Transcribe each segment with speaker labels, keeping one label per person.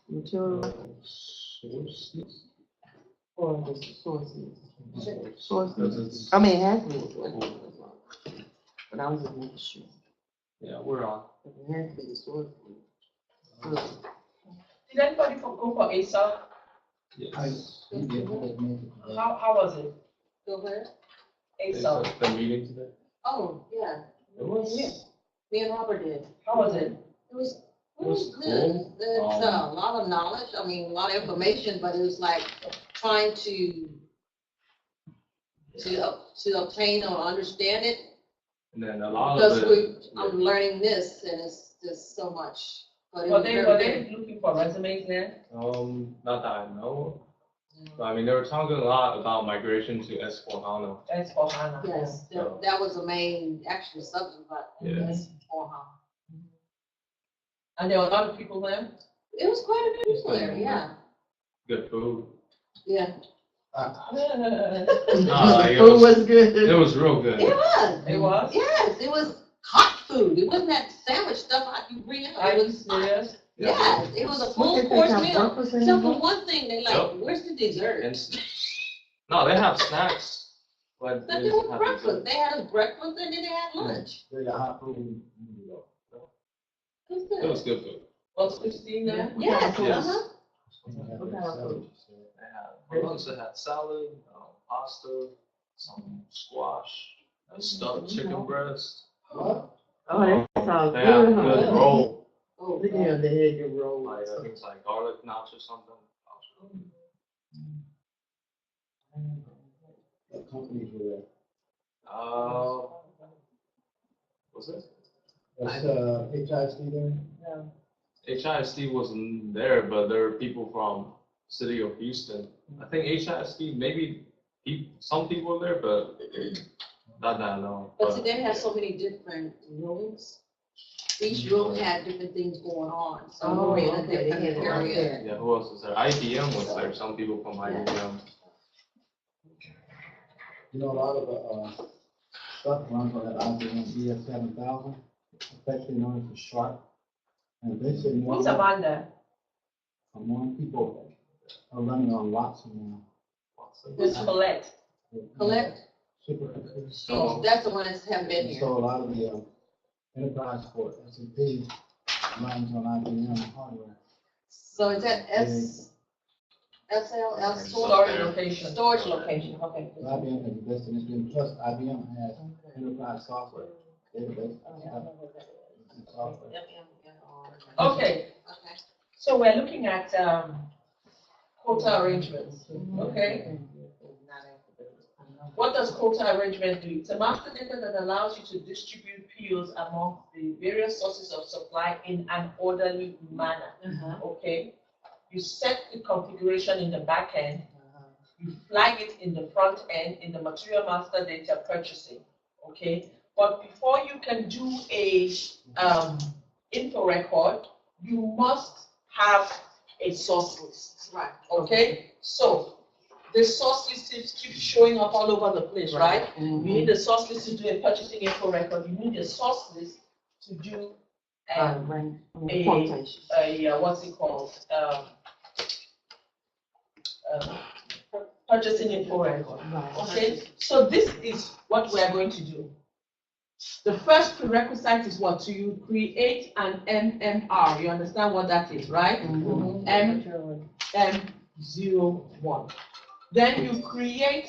Speaker 1: Material sources. Or the sources. Sources. I mean, it has to be the sources. But I was just making sure.
Speaker 2: Yeah, we're on.
Speaker 1: It has to be the sources.
Speaker 3: Did anybody go for ASAP?
Speaker 2: Yes.
Speaker 3: How was it?
Speaker 1: Go ahead.
Speaker 3: ASAP.
Speaker 2: The meeting today?
Speaker 1: Oh, yeah.
Speaker 2: It was.
Speaker 1: Yeah. Me and Robert did.
Speaker 3: How was it?
Speaker 1: It was
Speaker 2: was
Speaker 1: good.
Speaker 2: cool.
Speaker 1: It's a lot of knowledge. I mean, a lot of information, but it was like trying to obtain or understand it.
Speaker 2: And then a lot
Speaker 1: Because
Speaker 2: of it.
Speaker 1: I'm learning this, and it's just so much. But it
Speaker 3: Were
Speaker 1: was
Speaker 3: they
Speaker 1: very good.
Speaker 3: looking for resumes there?
Speaker 2: Not that I know. But I mean, they were talking a lot about migration to S4HANA.
Speaker 3: S4HANA.
Speaker 1: Yes,
Speaker 2: So-
Speaker 1: that was the main actual subject, but
Speaker 2: Yeah.
Speaker 1: yes, for her.
Speaker 3: And there were a lot of people there?
Speaker 1: It was quite a
Speaker 2: It's
Speaker 1: bit there,
Speaker 2: good.
Speaker 1: yeah.
Speaker 2: Good food.
Speaker 1: Yeah.
Speaker 2: No, like,
Speaker 1: Food was good.
Speaker 2: it was real good.
Speaker 1: It was.
Speaker 3: It was?
Speaker 1: Yes, it was hot food. It wasn't that sandwich stuff you bring out.
Speaker 3: Are
Speaker 1: It
Speaker 3: you
Speaker 1: was hot.
Speaker 3: serious?
Speaker 1: Yes, it was a full
Speaker 4: What, they
Speaker 1: course
Speaker 4: have
Speaker 1: meal.
Speaker 4: breakfast in
Speaker 1: Except
Speaker 4: there?
Speaker 1: for one thing, they like,
Speaker 2: Yep.
Speaker 1: where's the dessert?
Speaker 2: And no, they have snacks. But
Speaker 1: But
Speaker 2: they
Speaker 1: there was
Speaker 2: have
Speaker 1: breakfast.
Speaker 2: dessert.
Speaker 1: They had a breakfast and then they had lunch.
Speaker 4: They got hot food.
Speaker 1: It was
Speaker 2: It
Speaker 1: good.
Speaker 2: was good food.
Speaker 3: Was Christine there?
Speaker 1: Yes,
Speaker 2: Yes.
Speaker 1: uh-huh.
Speaker 4: What
Speaker 1: kind of food?
Speaker 2: They had, for lunch, they had salad, pasta, some squash, stuffed chicken breast.
Speaker 4: What?
Speaker 1: Oh, that sounds
Speaker 2: They had
Speaker 1: good,
Speaker 2: good
Speaker 1: huh?
Speaker 2: roll,
Speaker 1: Oh,
Speaker 4: They
Speaker 1: God.
Speaker 4: got the egg and roll.
Speaker 2: like I think it's like garlic knots or something.
Speaker 4: What companies were there?
Speaker 2: Was it?
Speaker 4: Was HIC there?
Speaker 2: HISD wasn't there, but there were people from city of Houston. I think HISD, maybe some people were there, but not that I know.
Speaker 1: But see, they have so many different rooms. Each room had different things going on, so
Speaker 4: Oh,
Speaker 1: we're in a
Speaker 4: okay, they
Speaker 1: different
Speaker 4: had it
Speaker 1: area.
Speaker 4: there.
Speaker 2: Yeah, who else was there? IBM was there, some people from IBM.
Speaker 4: You know, a lot of stuff runs on that IBM ES7000, especially known as Sharp. And they said
Speaker 3: Who's Amanda?
Speaker 4: more people are running on Watson now.
Speaker 3: Who's Colette?
Speaker 1: Collect,
Speaker 4: Supercomputers.
Speaker 1: that's the one that haven't been
Speaker 4: And
Speaker 1: here.
Speaker 4: so a lot of the enterprise for S&P runs on IBM hardware.
Speaker 1: So is that SL,
Speaker 3: Storage location.
Speaker 1: Storage location, okay.
Speaker 4: IBM has invested in it, plus IBM has enterprise software, database, and software.
Speaker 3: Okay,
Speaker 1: Okay.
Speaker 3: so we're looking at quota arrangements, okay? What does quota arrangement do? It's a master data that allows you to distribute POs among the various sources of supply in an orderly manner, okay? You set the configuration in the back end, you flag it in the front end in the material master data purchasing, okay? But before you can do a info record, you must have a source list,
Speaker 1: Right.
Speaker 3: okay? So the source list keeps showing up all over the place, right? You need a source list to do a purchasing info record. You need a source list to do what's it called? Purchasing info record. Okay, so this is what we are going to do. The first prerequisite is what? To create an MMR. You understand what that is, right? MM01. Then you create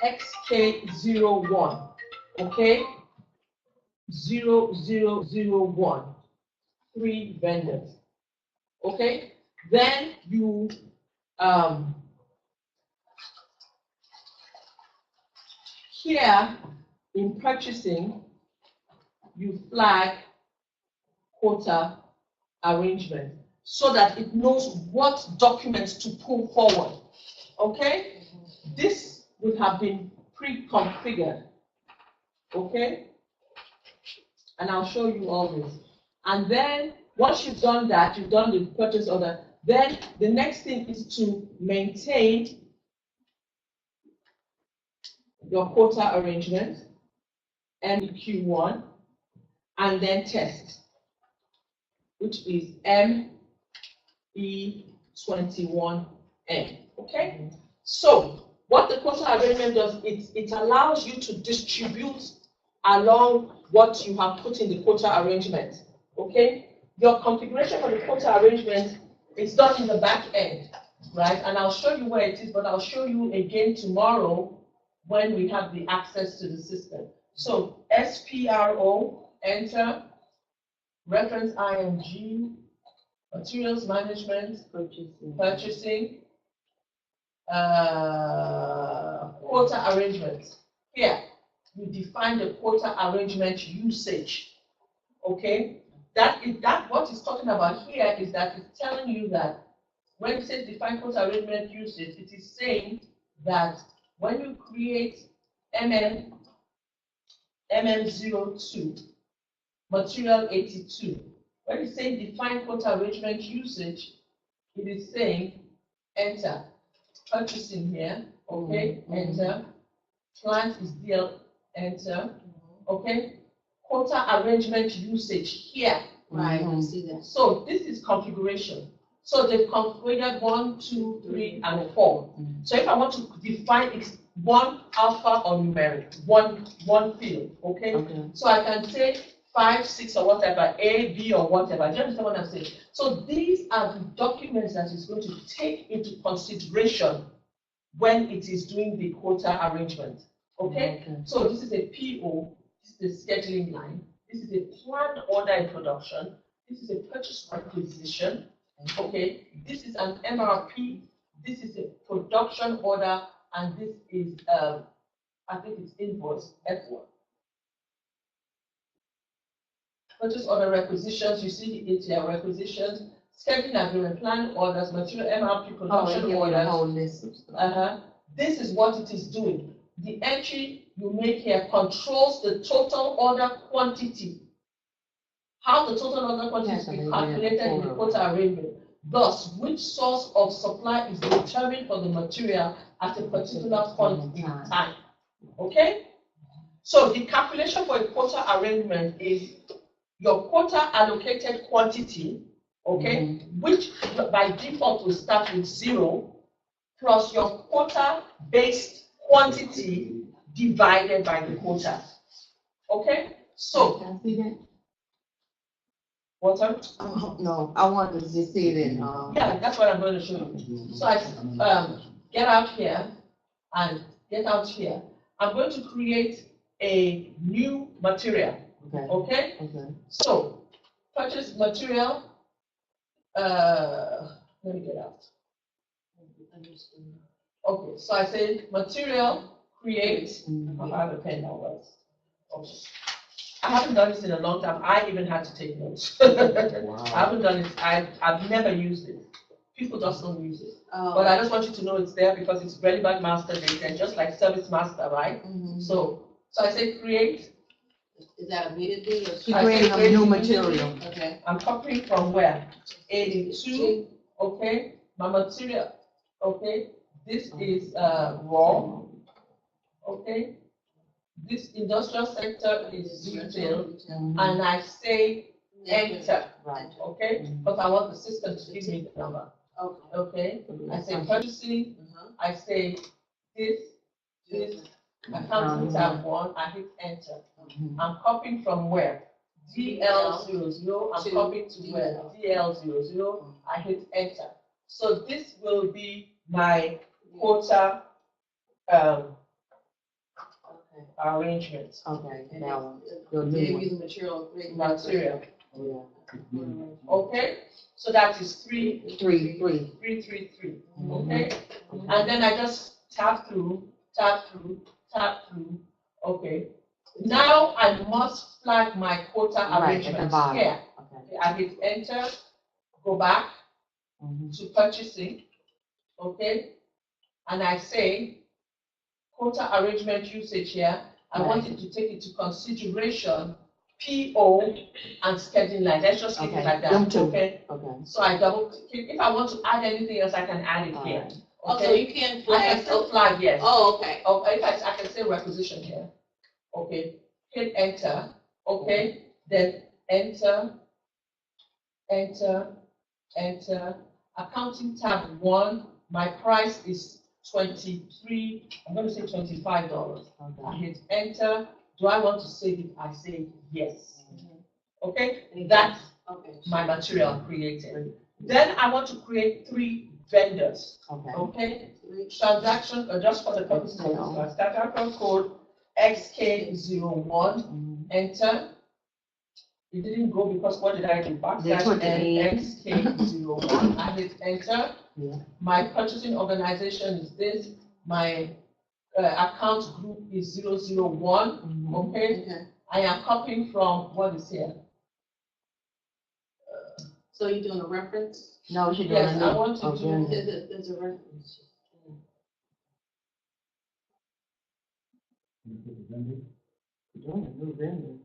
Speaker 3: XK01. Okay? 0001. 3 vendors. Okay? Then you here in purchasing, you flag quota arrangement so that it knows what documents to pull forward. Okay? This would have been pre-configured. Okay? And I'll show you all this. And then once you've done that, you've done the purchase order, then the next thing is to maintain your quota arrangement, MQ1, and then test, which is MEQ2. 67921N. Okay? So what the quota arrangement does, it allows you to distribute along what you have put in the quota arrangement. Okay? Your configuration for the quota arrangement is done in the back end, right? And I'll show you where it is, but I'll show you again tomorrow when we have the access to the system. So SPRO, enter, reference IMG, materials management, purchasing, quota arrangement. Here, you define the quota arrangement usage. Okay? That what it's talking about here is that it's telling you that when it says define quota arrangement usage, it is saying that when you create MM02, material 82, when it's saying define quota arrangement usage, it is saying enter. Purchasing here, okay, enter. Client is DL, enter. Okay. Quota arrangement usage here.
Speaker 1: Right, I see that.
Speaker 3: So this is configuration. So they've configured 1, 2, 3, and 4. So if I want to define it, one alpha or numeric, one field, okay? So I can say 5, 6, or whatever, A, B, or whatever. Do you understand what I'm saying? So these are the documents that it's going to take into consideration when it is doing the quota arrangement. Okay? So this is a PO, this is a scheduling line, this is a planned order in production, this is a purchase requisition, okay? This is an MRP, this is a production order, and this is, I think it's invoice F1. Purchase order requisitions, you see the ATL requisitions, scheduling agreement, planned orders, material MRP, production orders.
Speaker 1: Whole list of stuff.
Speaker 3: This is what it is doing. The entry you make here controls the total order quantity. How the total order quantity is calculated in the quota arrangement. Thus, which source of supply is determined for the material at a particular point in time. Okay? So the calculation for a quota arrangement is your quota allocated quantity, okay, which by default will start with 0, plus your quota based quantity divided by the quota. Okay? So,
Speaker 1: can I see that?
Speaker 3: What's that?
Speaker 1: No, I wanted to just see it in,
Speaker 3: Yeah, that's what I'm going to show you. So I get out here and get out here. I'm going to create a new material. Okay? So, purchase material. Let me get out. Okay, so I say material, create. I have a pen now, but okay. I haven't done this in a long time. I even had to take notes. I haven't done it. I've never used it. People just don't use it. But I just want you to know it's there because it's relevant master data, just like service master, right? So I say create.
Speaker 1: Is that immediately?
Speaker 3: Or creating
Speaker 1: a new material.
Speaker 3: Okay. I'm copying from where? 82. Okay. My material. Okay. This is raw. Okay. This industrial sector is retail, and I say enter.
Speaker 1: Right.
Speaker 3: Okay. But I want the system to give me the number. Okay. I say purchasing. I say this. Accounting tab 1. I hit enter. I'm copying from where? DL00. I'm copying to where? DL00. I hit enter. So this will be my quota arrangement.
Speaker 1: Okay, that one. Your new one.
Speaker 3: Material. Okay, so that is 3,
Speaker 1: 3, 3.
Speaker 3: 3, 3, 3. Okay, and then I just tap through, tap through, tap through. Okay, now I must flag my quota arrangement here. Okay, I hit enter, go back to purchasing. Okay, and I say quota arrangement usage here. I want it to take into consideration PO and scheduling line. Let's just keep it like that. Okay. So I double click. If I want to add anything else, I can add it here. Okay.
Speaker 1: So you can flag.
Speaker 3: I can still flag, yes.
Speaker 1: Oh, okay.
Speaker 3: Okay. If I can say requisition here. Okay. Hit enter. Okay. Then enter, enter, enter. Accounting tab 1, my price is $23, I'm going to say $25. I hit enter. Do I want to save it? I say yes. Okay, that's my material created. Then I want to create 3 vendors. Okay, transaction, just for the purposes of this class, transaction code XK01, enter. It didn't go because what did I do? Backslash and XK01. I hit enter. My purchasing organization is this. My account group is 001. Okay. I am copying from what is here.
Speaker 1: So you're doing a reference? No, she's doing
Speaker 3: Yes, I want to do.
Speaker 1: There's a reference. Doing a new vendor.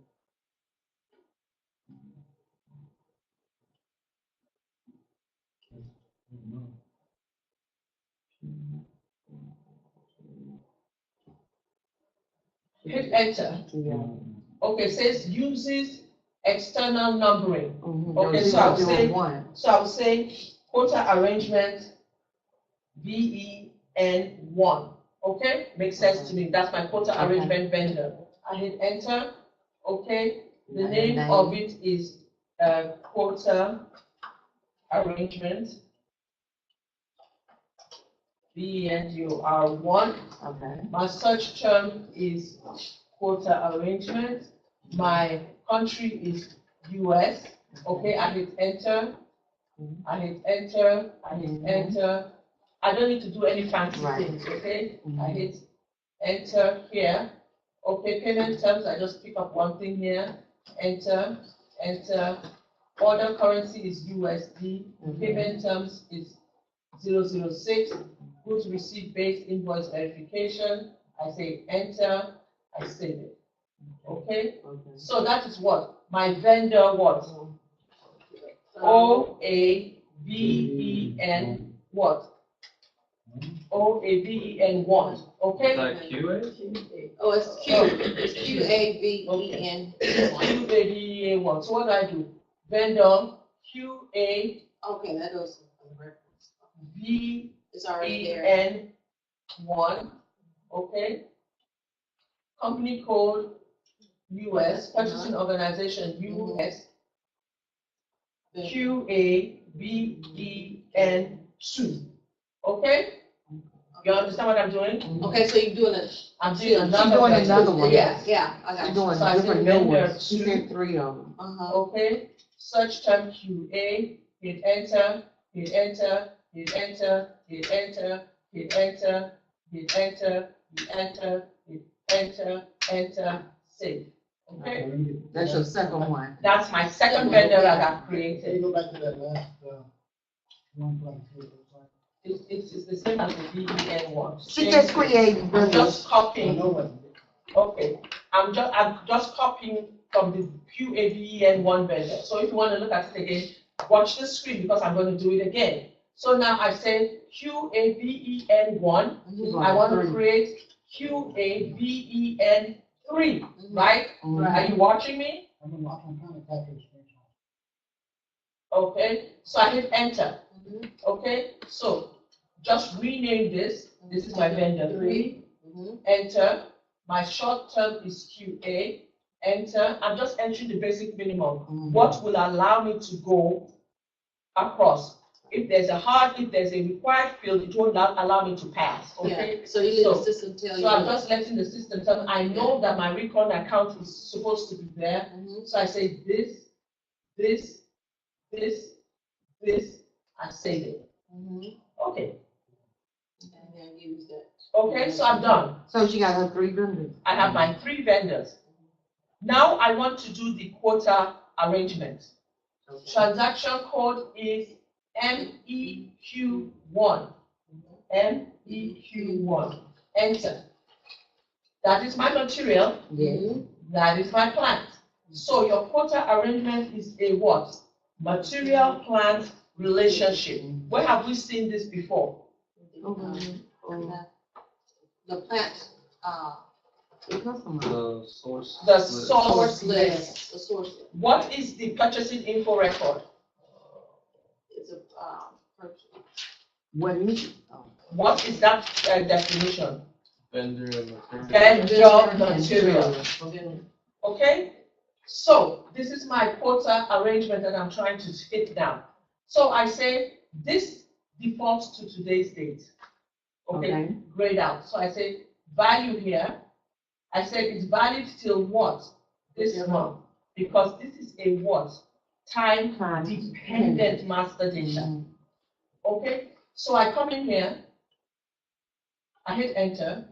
Speaker 3: Hit enter. Okay, it says uses external numbering. Okay, so I would say quota arrangement VEN1. Okay, makes sense to me. That's my quota arrangement vendor. I hit enter. Okay, the name of it is quota arrangement VEN1. Okay. My search term is quota arrangement. My country is US. Okay, I hit enter. I hit enter. I hit enter. I don't need to do any fancy things. Okay, I hit enter here. Okay, payment terms. I just pick up one thing here. Enter. Enter. Order currency is USD. Payment terms is 006. Goods received based invoice verification. I say enter. I save it. Okay? So that is what? My vendor what? OAVEN what? OAVEN1. Okay?
Speaker 2: Is that QA?
Speaker 1: Oh, it's Q. It's QAVEN.
Speaker 3: QAVEN1. So what do I do? Vendor QA.
Speaker 1: Okay, that goes to the reference.
Speaker 3: V.
Speaker 1: It's already there.
Speaker 3: EN1. Okay. Company code US. Purchasing organization US. QAVEN2. Okay? You understand what I'm doing?
Speaker 1: Okay, so you're doing it.
Speaker 3: I'm doing another one.
Speaker 1: Yeah, I got you.
Speaker 3: Doing different vendors.
Speaker 1: You did 3 of them.
Speaker 3: Okay. Search term QA. Hit enter. Hit enter. Hit enter. Hit enter. Hit enter. Hit enter. Hit enter. Hit enter. Enter. Save. Okay.
Speaker 1: That's your second one.
Speaker 3: That's my second vendor that I've created.
Speaker 4: Go back to that last one.
Speaker 3: It's the same as the VEN1.
Speaker 1: She just created
Speaker 3: I'm
Speaker 1: vendors.
Speaker 3: just copying. Okay. I'm just copying from the QAVEN1 vendor. So if you want to look at it again, watch the screen because I'm going to do it again. So now I say QAVEN1. I want to create QAVEN3. Right? Are you watching me?
Speaker 4: I'm trying to capture the screen.
Speaker 3: Okay. So I hit enter. Okay. So just rename this. This is my vendor 3. Enter. My short term is QA. Enter. I'm just entering the basic minimum. What will allow me to go across? If there's a required field, it will not allow me to pass. Okay.
Speaker 1: Yeah. So you let the system tell you.
Speaker 3: So I'm just letting the system tell me. I know that my recon account is supposed to be there. So I say this. I save it. Okay.
Speaker 1: And then use that.
Speaker 3: Okay, so I'm done.
Speaker 1: So she got her 3 vendors.
Speaker 3: I have my 3 vendors. Now I want to do the quota arrangement. Transaction code is MEQ1. MEQ1. Enter. That is my material. That is my plant. So your quota arrangement is a what? Material plant relationship. Where have we seen this before?
Speaker 1: The plant,
Speaker 2: The source.
Speaker 3: The source list.
Speaker 1: The source list.
Speaker 3: What is the purchasing info record?
Speaker 1: It's a purchase. What is it? Oh.
Speaker 3: What is that definition?
Speaker 2: Vendor and material.
Speaker 3: Vendor material. Okay? So this is my quota arrangement that I'm trying to hit down. So I say this defaults to today's date. Okay, grayed out. So I say value here. I say it's valid till what? This month. Because this is a what? Time dependent master data. Okay? So I come in here, I hit enter.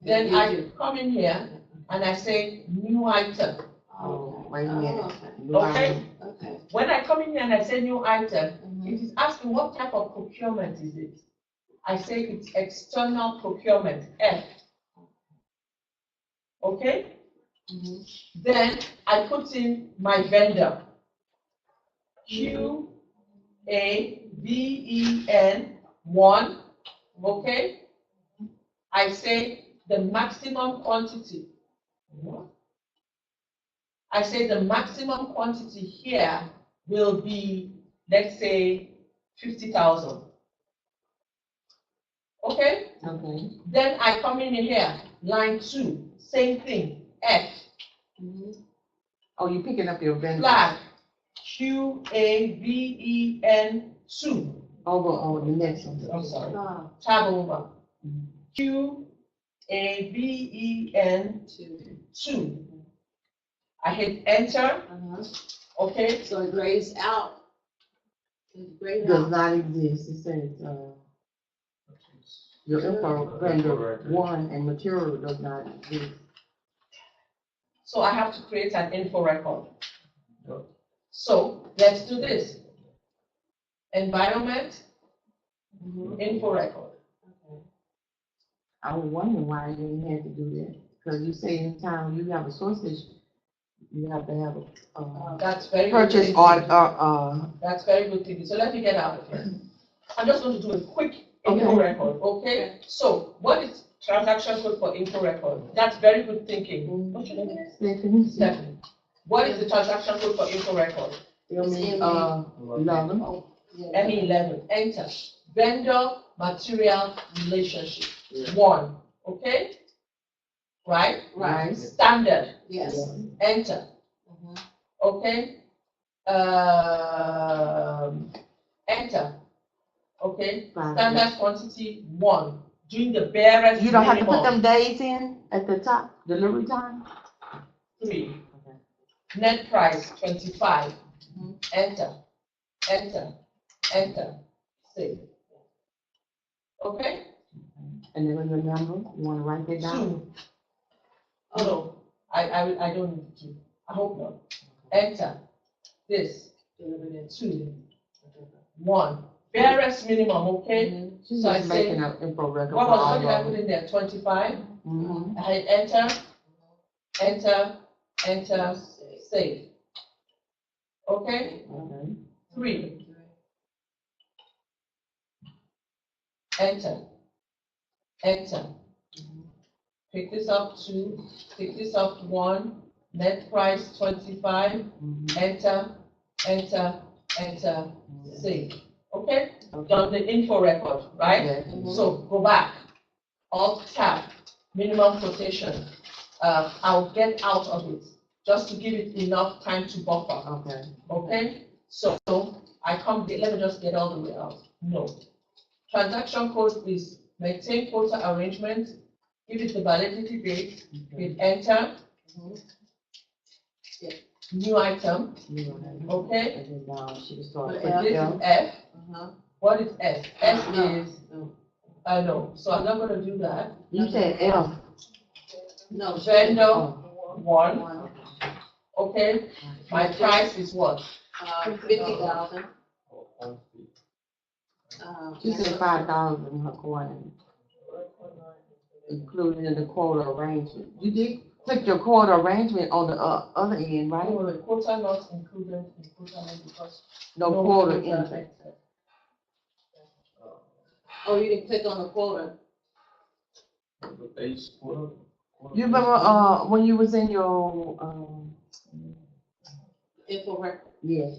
Speaker 3: Then I come in here and I say new item.
Speaker 1: Oh, wait a minute.
Speaker 3: Okay?
Speaker 5: Okay.
Speaker 3: When I come in here and I say new item, it is asking what type of procurement is it? I say it's external procurement, F. Okay? Then I put in my vendor. QAVEN1. Okay? I say the maximum quantity. I say the maximum quantity here will be, let's say, 50,000. Okay?
Speaker 1: Okay.
Speaker 3: Then I come in here, line 2, same thing, F.
Speaker 1: Oh, you picking up your vendor?
Speaker 3: Flag, QAVEN2.
Speaker 1: Over the next one.
Speaker 3: I'm sorry, tab over. QAVEN2. I hit enter. Okay?
Speaker 5: So it grays out. It's grayed
Speaker 1: Does
Speaker 5: out.
Speaker 1: not exist. It says, your info vendor 1 and material does not exist.
Speaker 3: So I have to create an info record. So let's do this. Environment, info record.
Speaker 1: I was wondering why you had to do that. Because you say in time you have a source issue, you have to have a
Speaker 3: That's very
Speaker 1: purchase
Speaker 3: good
Speaker 1: or
Speaker 3: thinking. That's very good thinking. So let me get out of here. I'm just going to do a quick info record. Okay? So what is transaction code for info record? That's very good thinking. What's your name? Stephanie. What is the transaction code for info record?
Speaker 1: ME11.
Speaker 3: ME11. Enter. Vendor material relationship. 1. Okay? Right?
Speaker 1: Right.
Speaker 3: Standard.
Speaker 5: Yes.
Speaker 3: Enter. Okay? Enter. Okay? Standard quantity 1. Doing the barest
Speaker 1: You don't have to
Speaker 3: minimum.
Speaker 1: put them days in at the top, delivery time?
Speaker 3: 3. Net price 25. Enter. Enter. Enter. Save. Okay?
Speaker 1: And then your number, you want to write that down?
Speaker 3: 2. Oh no, I don't need to. I hope not. Enter. This. 2. 1. Barest minimum, okay?
Speaker 1: She's
Speaker 3: So I
Speaker 1: just
Speaker 3: say,
Speaker 1: making an info record.
Speaker 3: what did I put in there? 25. I hit enter. Enter. Enter. Save. Okay? 3. Enter. Enter. Pick this up 2. Pick this up 1. Net price 25. Enter. Enter. Enter. Save. Okay? Done the info record, right? So go back. Alt tab. Minimum quotation. I'll get out of it just to give it enough time to buffer.
Speaker 1: Okay.
Speaker 3: Okay? So I come, let me just get all the way out. No. Transaction code is maintain quota arrangement, give it the validity date, hit enter. New item, okay?
Speaker 1: What
Speaker 3: This is F. What is S? S is, no, so I'm not gonna do that.
Speaker 1: You said F.
Speaker 5: No.
Speaker 3: Vendor 1, okay? My price is what?
Speaker 5: 50,000.
Speaker 1: She said 5,000 her coin, including in the quota arrangement. You did click your quota arrangement on the other end, right?
Speaker 3: No, the quota not included in quota because.
Speaker 1: No quota entry.
Speaker 5: Oh, you didn't click on the quota.
Speaker 2: The base quota.
Speaker 1: You remember when you was in your
Speaker 5: Info record.
Speaker 1: yes.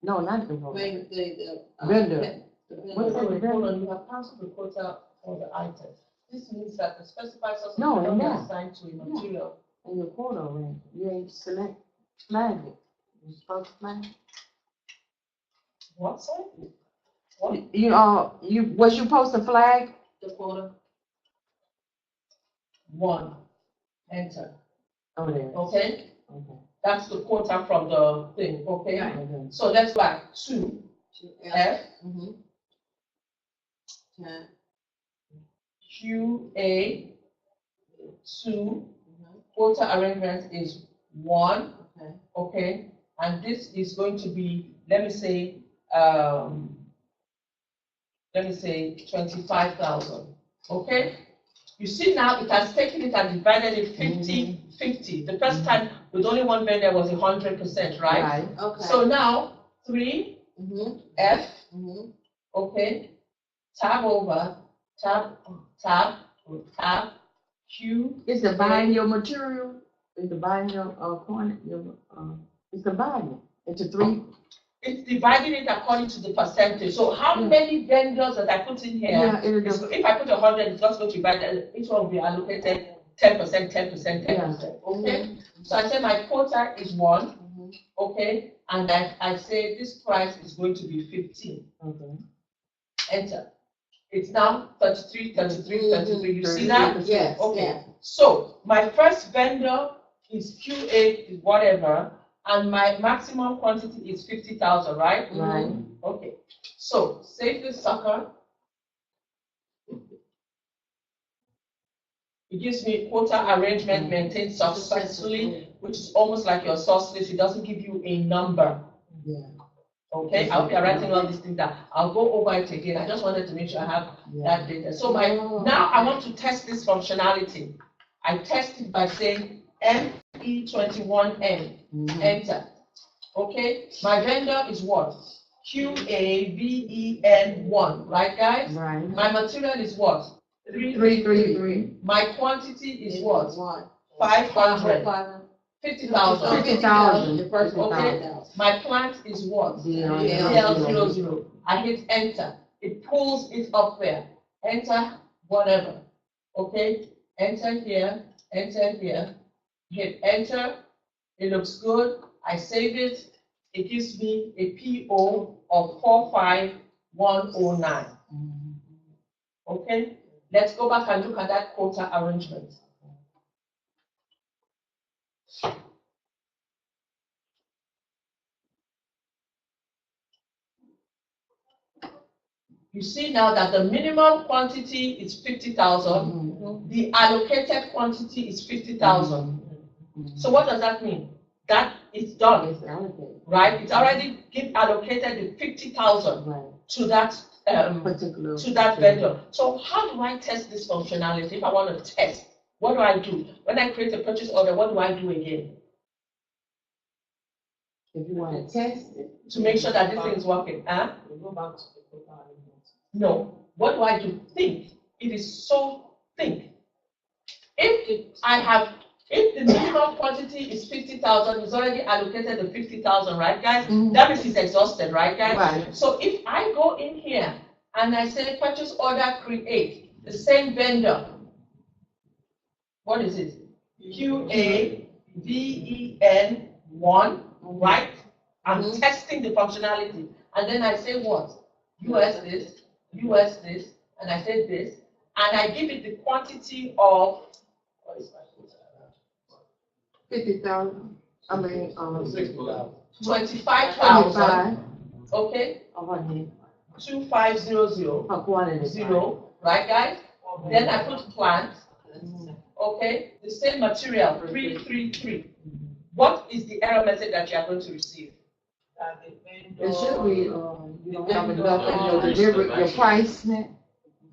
Speaker 1: No, not the
Speaker 5: Wait, the
Speaker 1: vendor. What's
Speaker 3: Hold
Speaker 1: that?
Speaker 3: on, you have canceled the quota for the items. This means that the specified source of
Speaker 1: No,
Speaker 3: income
Speaker 1: no.
Speaker 3: is assigned to a material.
Speaker 1: And your quota range, you ain't flag it. You supposed to flag it?
Speaker 3: What, sorry? What?
Speaker 1: Was you supposed to flag?
Speaker 5: The quota.
Speaker 3: 1, enter,
Speaker 1: Oh, there.
Speaker 3: okay?
Speaker 1: Okay.
Speaker 3: That's the quota from the thing, okay?
Speaker 1: Okay.
Speaker 3: So let's back 2, F,
Speaker 5: Mm-hmm. 10.
Speaker 3: QA, 2, quota arrangement is 1,
Speaker 5: Okay.
Speaker 3: okay? And this is going to be, let me say 25,000, okay? You see now it has taken it and divided it 50-50. The first time with only one vendor was 100%, right?
Speaker 5: Okay.
Speaker 3: So now 3,
Speaker 5: Mm-hmm.
Speaker 3: F,
Speaker 5: Mm-hmm.
Speaker 3: okay? Tab over, tab, Q.
Speaker 1: Is the buying your material? Is the buying your quantity? It's the buying. It's a 3.
Speaker 3: It's dividing it according to the percentage. So how many vendors that I put in here?
Speaker 1: Yeah, it is.
Speaker 3: If I put 100, it's just going to divide, each one will be allocated 10%, 10%, 10%, okay? So I say my quota is 1, okay? And I say this price is going to be 15.
Speaker 1: Okay.
Speaker 3: Enter. It's now 33, 33, 33. You see that?
Speaker 5: Yes.
Speaker 3: Okay.
Speaker 5: Yeah.
Speaker 3: So my first vendor is QA, is whatever, and my maximum quantity is 50,000, right?
Speaker 1: Right.
Speaker 3: Okay. So save this sucker. It gives me quota arrangement maintained successfully, which is almost like your source list. It doesn't give you a number.
Speaker 1: Yeah.
Speaker 3: Okay, I hope you're writing all these things down. I'll go over it again. I just wanted to make sure I have that data. So now I want to test this functionality. I test it by saying ME21N, enter. Okay, my vendor is what? QAVEN1, right guys?
Speaker 1: Right.
Speaker 3: My material is what?
Speaker 1: 333.
Speaker 3: My quantity is what?
Speaker 5: 1.
Speaker 3: 500. 50,000.
Speaker 1: 50,000.
Speaker 5: The first one.
Speaker 3: Okay. My plant is what?
Speaker 1: DL00.
Speaker 3: DL00. I hit enter. It pulls it up there. Enter whatever. Okay. Enter here. Enter here. Hit enter. It looks good. I save it. It gives me a PO of 45109. Okay. Let's go back and look at that quota arrangement. You see now that the minimum quantity is 50,000. The allocated quantity is 50,000. So what does that mean? That is done.
Speaker 1: It's allocated.
Speaker 3: Right? It's already allocated the 50,000 to that
Speaker 1: Particular.
Speaker 3: to that vendor. So how do I test this functionality? If I want to test, what do I do? When I create a purchase order, what do I do again?
Speaker 1: If you want to test it.
Speaker 3: To make sure that this thing is working. Huh?
Speaker 2: Go back to the quota.
Speaker 3: No. What do I do? Think. It is so think. If the minimum quantity is 50,000, it's already allocated the 50,000, right, guys? That means it's exhausted, right, guys?
Speaker 1: Right.
Speaker 3: So if I go in here and I say purchase order create, the same vendor, what is it? QAVEN1, right? I'm testing the functionality. And then I say what? US this, and I say this, and I give it the quantity of, what is my quota?
Speaker 1: 50,000. I mean,
Speaker 3: 25,000. Okay? 2500.
Speaker 1: A quantity.
Speaker 3: 0, right, guys? Then I put plant. Okay? The same material, 333. What is the error message that you are going to receive?
Speaker 1: It should be, you don't have enough in your delivery, your price.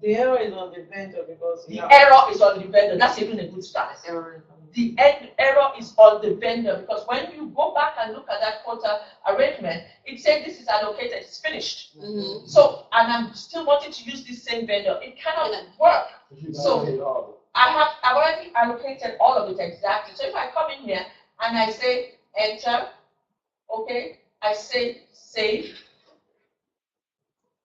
Speaker 6: The error is on the vendor because
Speaker 3: The error is on the vendor. That's even a good start. The error is on the vendor because when you go back and look at that quota arrangement, it said this is allocated, it's finished. So, and I'm still wanting to use this same vendor. It cannot work. So, I've already allocated all of it exactly. So if I come in here and I say enter, okay, I say save.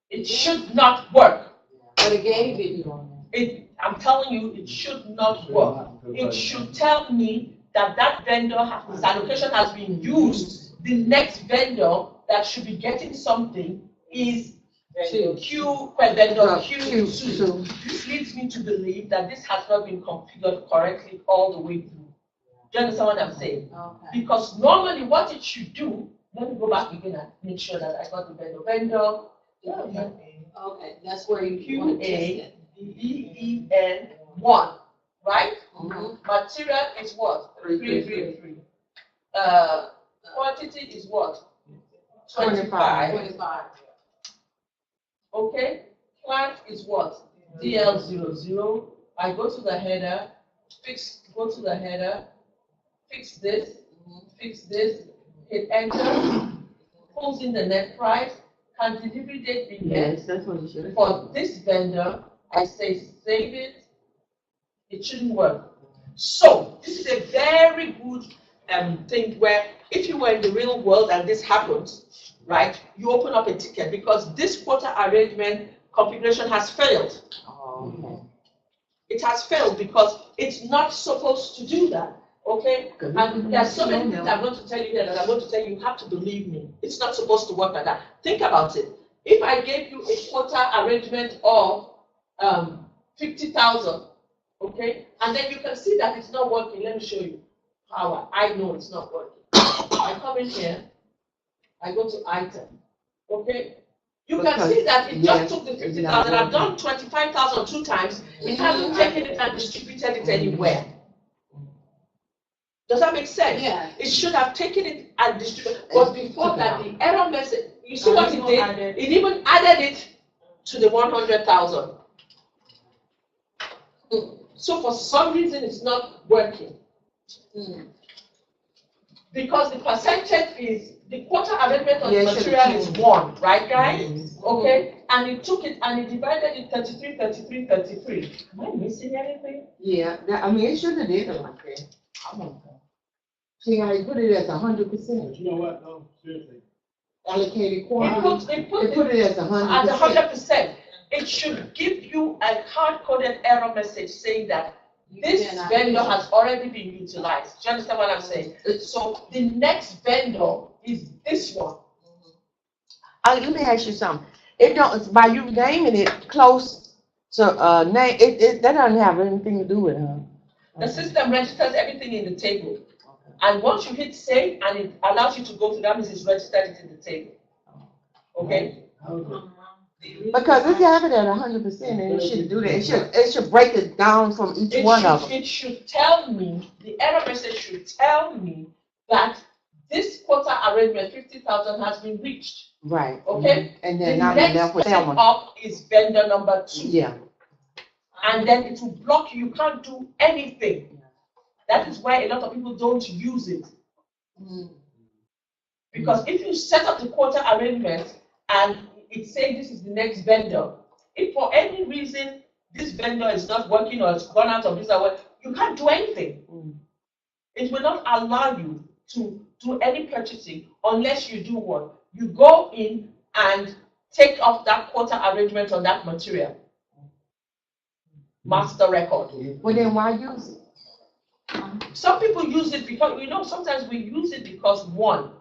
Speaker 3: It should not work.
Speaker 5: But it gave it.
Speaker 3: I'm telling you, it should not work. It should tell me that that vendor, his allocation has been used. The next vendor that should be getting something is vendor Q2. This leads me to believe that this has not been configured correctly all the way through. Do you understand what I'm saying?
Speaker 5: Okay.
Speaker 3: Because normally what it should do, let me go back again and make sure that I got the vendor.
Speaker 5: Okay, that's where you want to test it.
Speaker 3: QADEN1, right?
Speaker 5: Mhm.
Speaker 3: Material is what? 333. Quantity is what? 25.
Speaker 5: 25.
Speaker 3: Okay? Plant is what? DL00. I go to the header, go to the header, fix this, hit enter, pulls in the net price, can delivery date be met?
Speaker 1: Yes, that's what you should.
Speaker 3: For this vendor, I say save it. It shouldn't work. So this is a very good thing where if you were in the real world and this happens, right, you open up a ticket because this quota arrangement configuration has failed.
Speaker 1: Okay.
Speaker 3: It has failed because it's not supposed to do that. Okay? And there are so many things I'm going to tell you here that I'm going to tell you, you have to believe me. It's not supposed to work like that. Think about it. If I gave you a quota arrangement of 50,000, okay, and then you can see that it's not working. Let me show you how I know it's not working. I come in here, I go to item, okay. You can see that it just took the 50,000. I've done 25,000 2 times. It hasn't taken it and distributed it anywhere. Does that make sense?
Speaker 5: Yeah.
Speaker 3: It should have taken it and distributed. But before that, the error message, you see what it did? It even added it to the 100,000. So for some reason, it's not working. Because the percentage is, the quota arrangement on the material is 1, right guys? Okay? And it took it and it divided it 33, 33, 33. Am I missing anything?
Speaker 1: Yeah, I mean, it should have did it like that. See how you put it as 100%.
Speaker 4: You know what, though, seriously.
Speaker 1: Allocated quantity.
Speaker 3: It put
Speaker 1: it as 100%.
Speaker 3: At 100%. It should give you a hard-coded error message saying that this vendor has already been utilized. Do you understand what I'm saying? So the next vendor is this one.
Speaker 1: Let me ask you something. It don't, by you naming it close to name, that doesn't have anything to do with her.
Speaker 3: The system registers everything in the table. And once you hit save and it allows you to go to that, means it's registered it in the table. Okay?
Speaker 1: Because if you have it at 100%, and it should do that. It should break it down from each one of them.
Speaker 3: It should tell me, the error message should tell me that this quota arrangement, 50,000, has been reached.
Speaker 1: Right.
Speaker 3: Okay?
Speaker 1: And then
Speaker 3: the next person up is vendor number 2.
Speaker 1: Yeah.
Speaker 3: And then it will block you. You can't do anything. That is why a lot of people don't use it. Because if you set up the quota arrangement and it's saying this is the next vendor, if for any reason this vendor is not working or it's gone out of business, you can't do anything. It will not allow you to do any purchasing unless you do what? You go in and take off that quota arrangement on that material. Master record.
Speaker 1: Well, then why use it?
Speaker 3: Some people use it because, sometimes we use it because, one,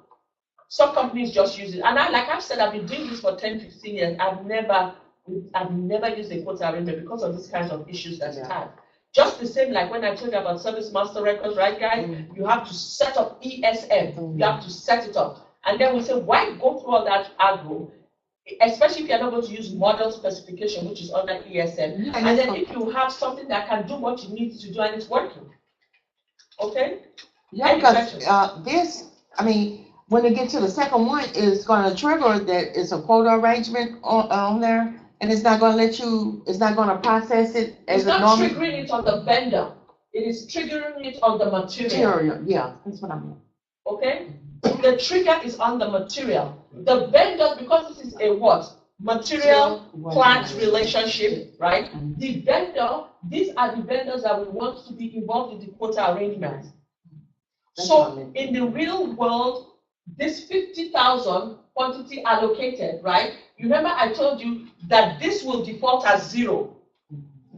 Speaker 3: some companies just use it. And like I've said, I've been doing this for 10, 15 years. I've never used a quota arrangement because of these kinds of issues that it had. Just the same like when I told you about service master records, right, guys? You have to set up ESM. You have to set it up. And then we say, why go through all that aggro? Especially if you're not going to use model specification, which is under ESM. And then if you have something that can do what you need to do and it's working. Okay?
Speaker 1: Yeah, because when they get to the second one, it's going to trigger that it's a quota arrangement on there, and it's not going to let you, it's not going to process it as
Speaker 3: it's
Speaker 1: a
Speaker 3: not
Speaker 1: normal.
Speaker 3: triggering it on the vendor. It is triggering it on the material.
Speaker 1: Yeah, that's what I mean.
Speaker 3: Okay? The trigger is on the material. The vendor, because this is a what? Material plant relationship, right? The vendor, these are the vendors that we want to be involved in the quota arrangement. So in the real world, this 50,000 quantity allocated, right? You remember I told you that this will default as 0,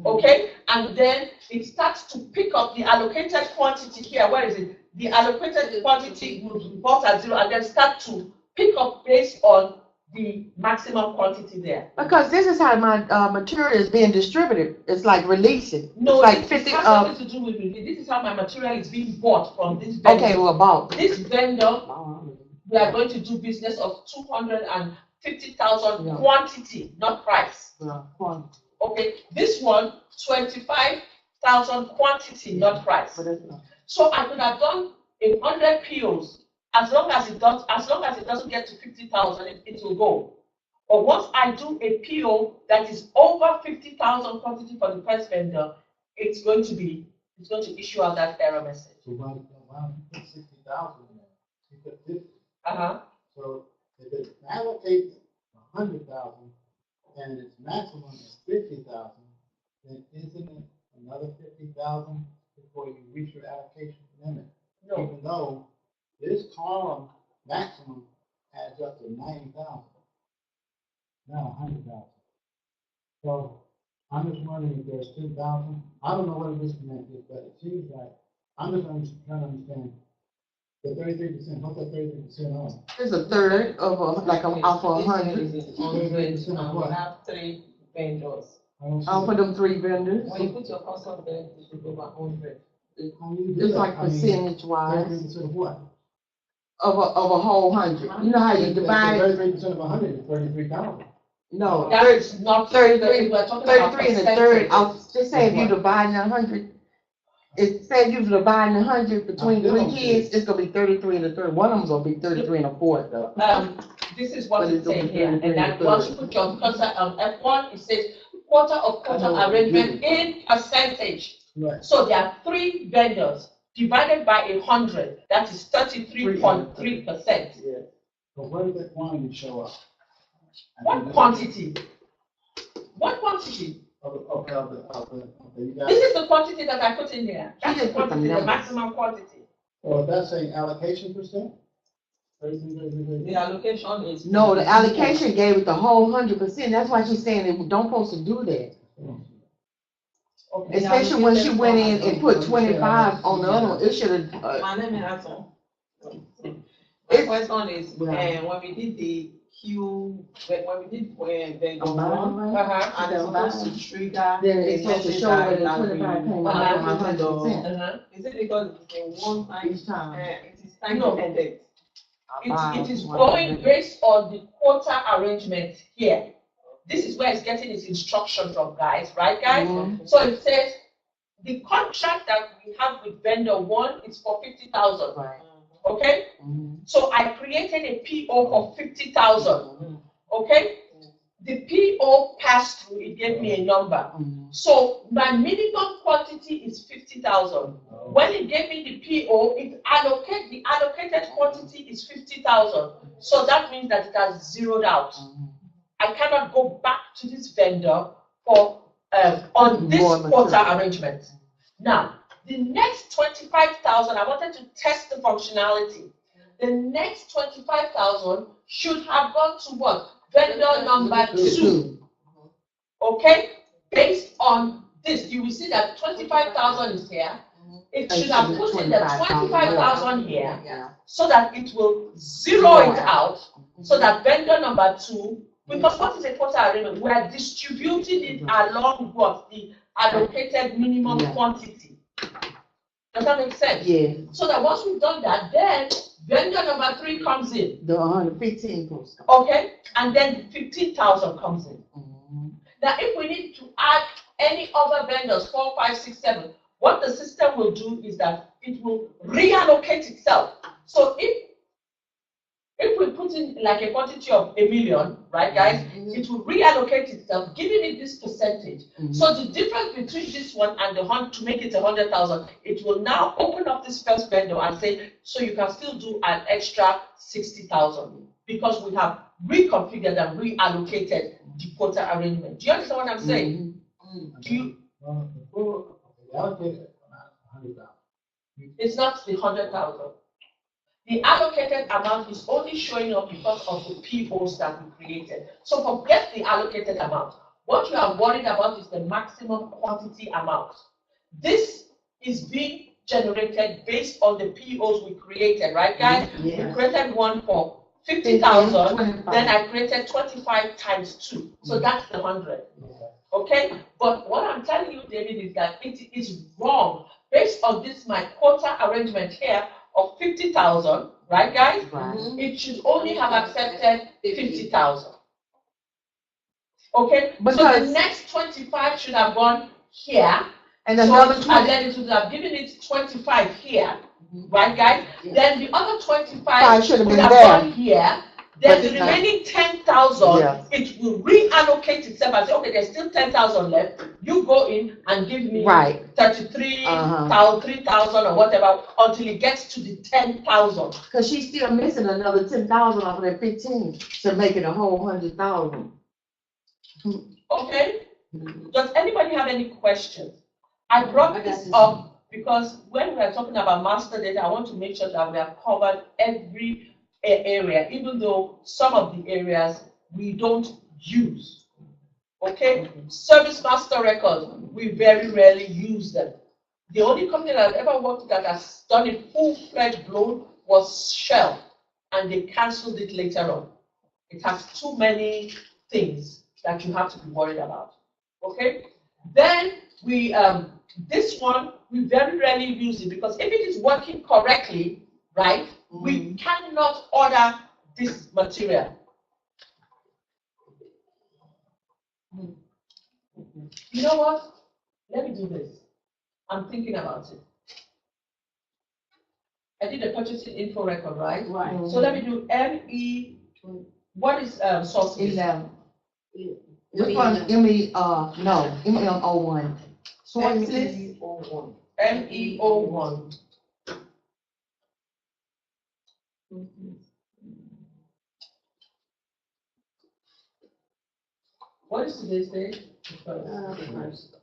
Speaker 3: okay? And then it starts to pick up the allocated quantity here. Where is it? The allocated quantity will default as 0 and then start to pick up based on the maximum quantity there.
Speaker 1: Because this is how my material is being distributed. It's like releasing.
Speaker 3: No,
Speaker 1: it's like
Speaker 3: this
Speaker 1: 50.
Speaker 3: has nothing to do with me. This is how my material is being bought from this vendor.
Speaker 1: Okay, well, about
Speaker 3: This vendor, we are going to do business of 250,000 quantity, not price.
Speaker 1: quantity.
Speaker 3: Okay, this one 25,000 quantity, not price. So I could have done 100 POs. As long as it doesn't get to 50,000, it will go. But once I do a PO that is over 50,000 quantity for the first vendor, it's going to issue out that error message.
Speaker 4: So why don't you put 60,000 in there? You put 50. So if it allocates 100,000 and its maximum is 50,000, then isn't it another 50,000 before you reach your allocation limit?
Speaker 3: No.
Speaker 4: Even though this column maximum adds up to 90,000, now 100,000. So I'm just wondering if there's 2,000. I don't know what the disconnect is, but it seems like I'm just trying to understand the 33%. What's that 33% on?
Speaker 1: It's a third of off of 100.
Speaker 6: We have 3 vendors.
Speaker 1: Off of them 3 vendors.
Speaker 6: When you put your cost of there, it should go by 100.
Speaker 1: It's like percentage wise
Speaker 4: 33% of what?
Speaker 1: of a whole 100. You know how you divide?
Speaker 4: 33% of 100 is 33,000.
Speaker 1: No,
Speaker 3: That's not
Speaker 1: 33.
Speaker 3: We're talking about
Speaker 1: 33 and a third.
Speaker 3: percentage.
Speaker 1: I'll just say if you divide 100. It said you dividing 100 between 3 kids, it's gonna be 33 and a third. One of them's gonna be 33 and a fourth though.
Speaker 3: This is what
Speaker 1: But
Speaker 3: it's
Speaker 1: it's gonna
Speaker 3: saying
Speaker 1: be
Speaker 3: here, and
Speaker 1: 33
Speaker 3: then
Speaker 1: and a
Speaker 3: once
Speaker 1: third.
Speaker 3: you put your cursor on F1, it says quarter of quarter arrangement in percentage.
Speaker 4: Right.
Speaker 3: So there are 3 vendors divided by 100, that is 33.3%.
Speaker 4: But where does that quantity show up?
Speaker 3: What quantity? What quantity?
Speaker 4: You got,
Speaker 3: This is the quantity that I put in here. That's the
Speaker 1: just put the
Speaker 3: quantity, the
Speaker 1: numbers.
Speaker 3: maximum quantity.
Speaker 4: or that's saying allocation percent? 33.
Speaker 6: The allocation is.
Speaker 1: No, the allocation gave it the whole 100%. That's why she's saying it don't supposed to do that.
Speaker 3: Okay.
Speaker 1: Especially when she went in and put 25 on the other one, it should have.
Speaker 6: My name is Atom. My question is,
Speaker 1: Yeah.
Speaker 6: when we did the when we did vendor one,
Speaker 3: Uh-huh.
Speaker 6: and it's supposed to trigger
Speaker 1: Then
Speaker 6: a
Speaker 1: it's supposed to
Speaker 6: message
Speaker 1: show
Speaker 6: that
Speaker 1: where the
Speaker 6: it has
Speaker 1: 25
Speaker 6: been
Speaker 1: came out of my 100%.
Speaker 3: Uh-huh.
Speaker 6: Is it because it's a one time?
Speaker 1: Each time.
Speaker 6: It is time
Speaker 3: No.
Speaker 6: ended.
Speaker 3: It is going based on the quota arrangement here. This is where it's getting its instruction from, guys, right, guys?
Speaker 1: Mhm.
Speaker 3: So it says the contract that we have with vendor 1 is for 50,000,
Speaker 1: Right.
Speaker 3: okay?
Speaker 1: Mhm.
Speaker 3: So I created a PO for 50,000, okay? The PO passed through, it gave me a number.
Speaker 1: Mhm.
Speaker 3: So my minimum quantity is 50,000. When it gave me the PO, the allocated quantity is 50,000. So that means that it has zeroed out.
Speaker 1: Mhm.
Speaker 3: I cannot go back to this vendor for on this
Speaker 1: More
Speaker 3: quota
Speaker 1: material.
Speaker 3: arrangement. Now, the next 25,000, I wanted to test the functionality. The next 25,000 should have gone to what? Vendor number 2. Okay? Based on this, you will see that 25,000 is here. It should have put in the 25,000 here so that it will zero it out so that vendor number 2, because what is a quota arrangement? We are distributing it along what? The allocated minimum quantity. Does that make sense?
Speaker 1: Yeah.
Speaker 3: So that once we've done that, then vendor number 3 comes in.
Speaker 1: The 115 post.
Speaker 3: Okay? And then 15,000 comes in.
Speaker 1: Mhm.
Speaker 3: Now, if we need to add any other vendors, 4, 5, 6, 7, what the system will do is that it will reallocate itself. So if we put in like a quantity of 1 million, right, guys, it will reallocate itself, giving it this percentage. So the difference between this one and the 100, to make it 100,000, it will now open up this first vendor and say, so you can still do an extra 60,000 because we have reconfigured and reallocated the quota arrangement. Do you understand what I'm saying? Do you?
Speaker 4: Allocated 100,000.
Speaker 3: It's not the 100,000. The allocated amount is only showing up because of the POs that we created. So forget the allocated amount. What you are worried about is the maximum quantity amount. This is being generated based on the POs we created, right, guys?
Speaker 1: Yeah.
Speaker 3: We created one for 50,000,
Speaker 1: 25.
Speaker 3: then I created 25 times 2. So that's the 100. Okay? But what I'm telling you, David, is that it is wrong. Based on this, my quota arrangement here of 50,000, right, guys?
Speaker 1: Right.
Speaker 3: It should only have accepted 50,000. Okay? So
Speaker 1: Because-
Speaker 3: the next 25 should have gone here.
Speaker 1: And another
Speaker 3: And
Speaker 1: 20
Speaker 3: then it would have given it 25 here, right, guys? Then the other 25
Speaker 1: Five should have
Speaker 3: would
Speaker 1: been
Speaker 3: have
Speaker 1: there.
Speaker 3: gone here.
Speaker 1: But
Speaker 3: Then the
Speaker 1: it's not.
Speaker 3: remaining 10,000,
Speaker 1: Yeah.
Speaker 3: it will reallocate itself and say, okay, there's still 10,000 left. You go in and give me
Speaker 1: Right.
Speaker 3: 33,000, 3,000 or whatever until it gets to the 10,000.
Speaker 1: Cause she's still missing another 10,000 off of that 15 to make it a whole 100,000.
Speaker 3: Okay? Does anybody have any questions? I brought this up because when we are talking about master data, I want to make sure that we have covered every area, even though some of the areas we don't use. Okay? Service master records, we very rarely use them. The only company that I've ever worked with that has done it full-fledged blown was Shell, and they canceled it later on. It has too many things that you have to be worried about. Okay? Then we, this one, we very rarely use it because if it is working correctly, right, we cannot order this material. You know what? Let me do this. I'm thinking about it. I did a purchasing info record, right?
Speaker 5: Right.
Speaker 3: So let me do ME, what is source list?
Speaker 1: 11. Which one? No, MEO1. Source list?
Speaker 3: MEO1. What is today's date? The first.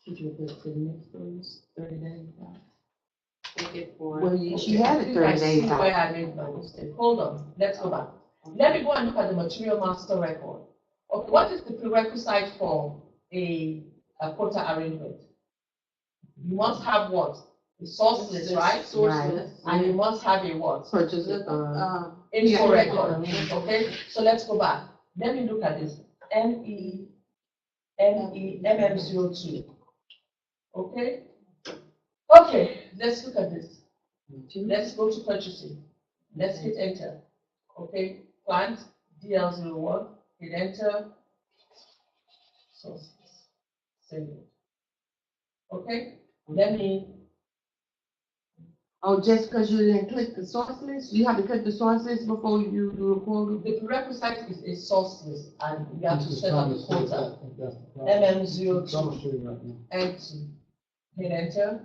Speaker 1: Should you put it to the next ones, 30 days out?
Speaker 5: Well,
Speaker 1: Well, she had it 30 days
Speaker 3: Where
Speaker 1: out.
Speaker 3: I made my mistake. Hold on, let's go back. Let me go and look at the material master record. Okay, what is the prerequisite for a quota arrangement? You must have what? The source list, right?
Speaker 5: Source
Speaker 1: Right.
Speaker 5: list.
Speaker 3: And you must have a what?
Speaker 1: Purchase it,
Speaker 3: Info
Speaker 1: yeah.
Speaker 3: record. Okay, so let's go back. Let me look at this. MM02. Okay? Okay, let's look at this. Let's go to purchasing. Let's hit enter. Okay, plant DL01, hit enter. Sources. Save it. Okay, let me.
Speaker 1: Oh, just because you didn't click the source list? You have to click the source list before you do a quota?
Speaker 3: The prerequisite is a source list, and we have to
Speaker 4: Just
Speaker 3: set up the
Speaker 4: trying to see if
Speaker 3: quota.
Speaker 4: that's the problem.
Speaker 3: MM02.
Speaker 4: Troubleshooting right now.
Speaker 3: Empty. Hit enter.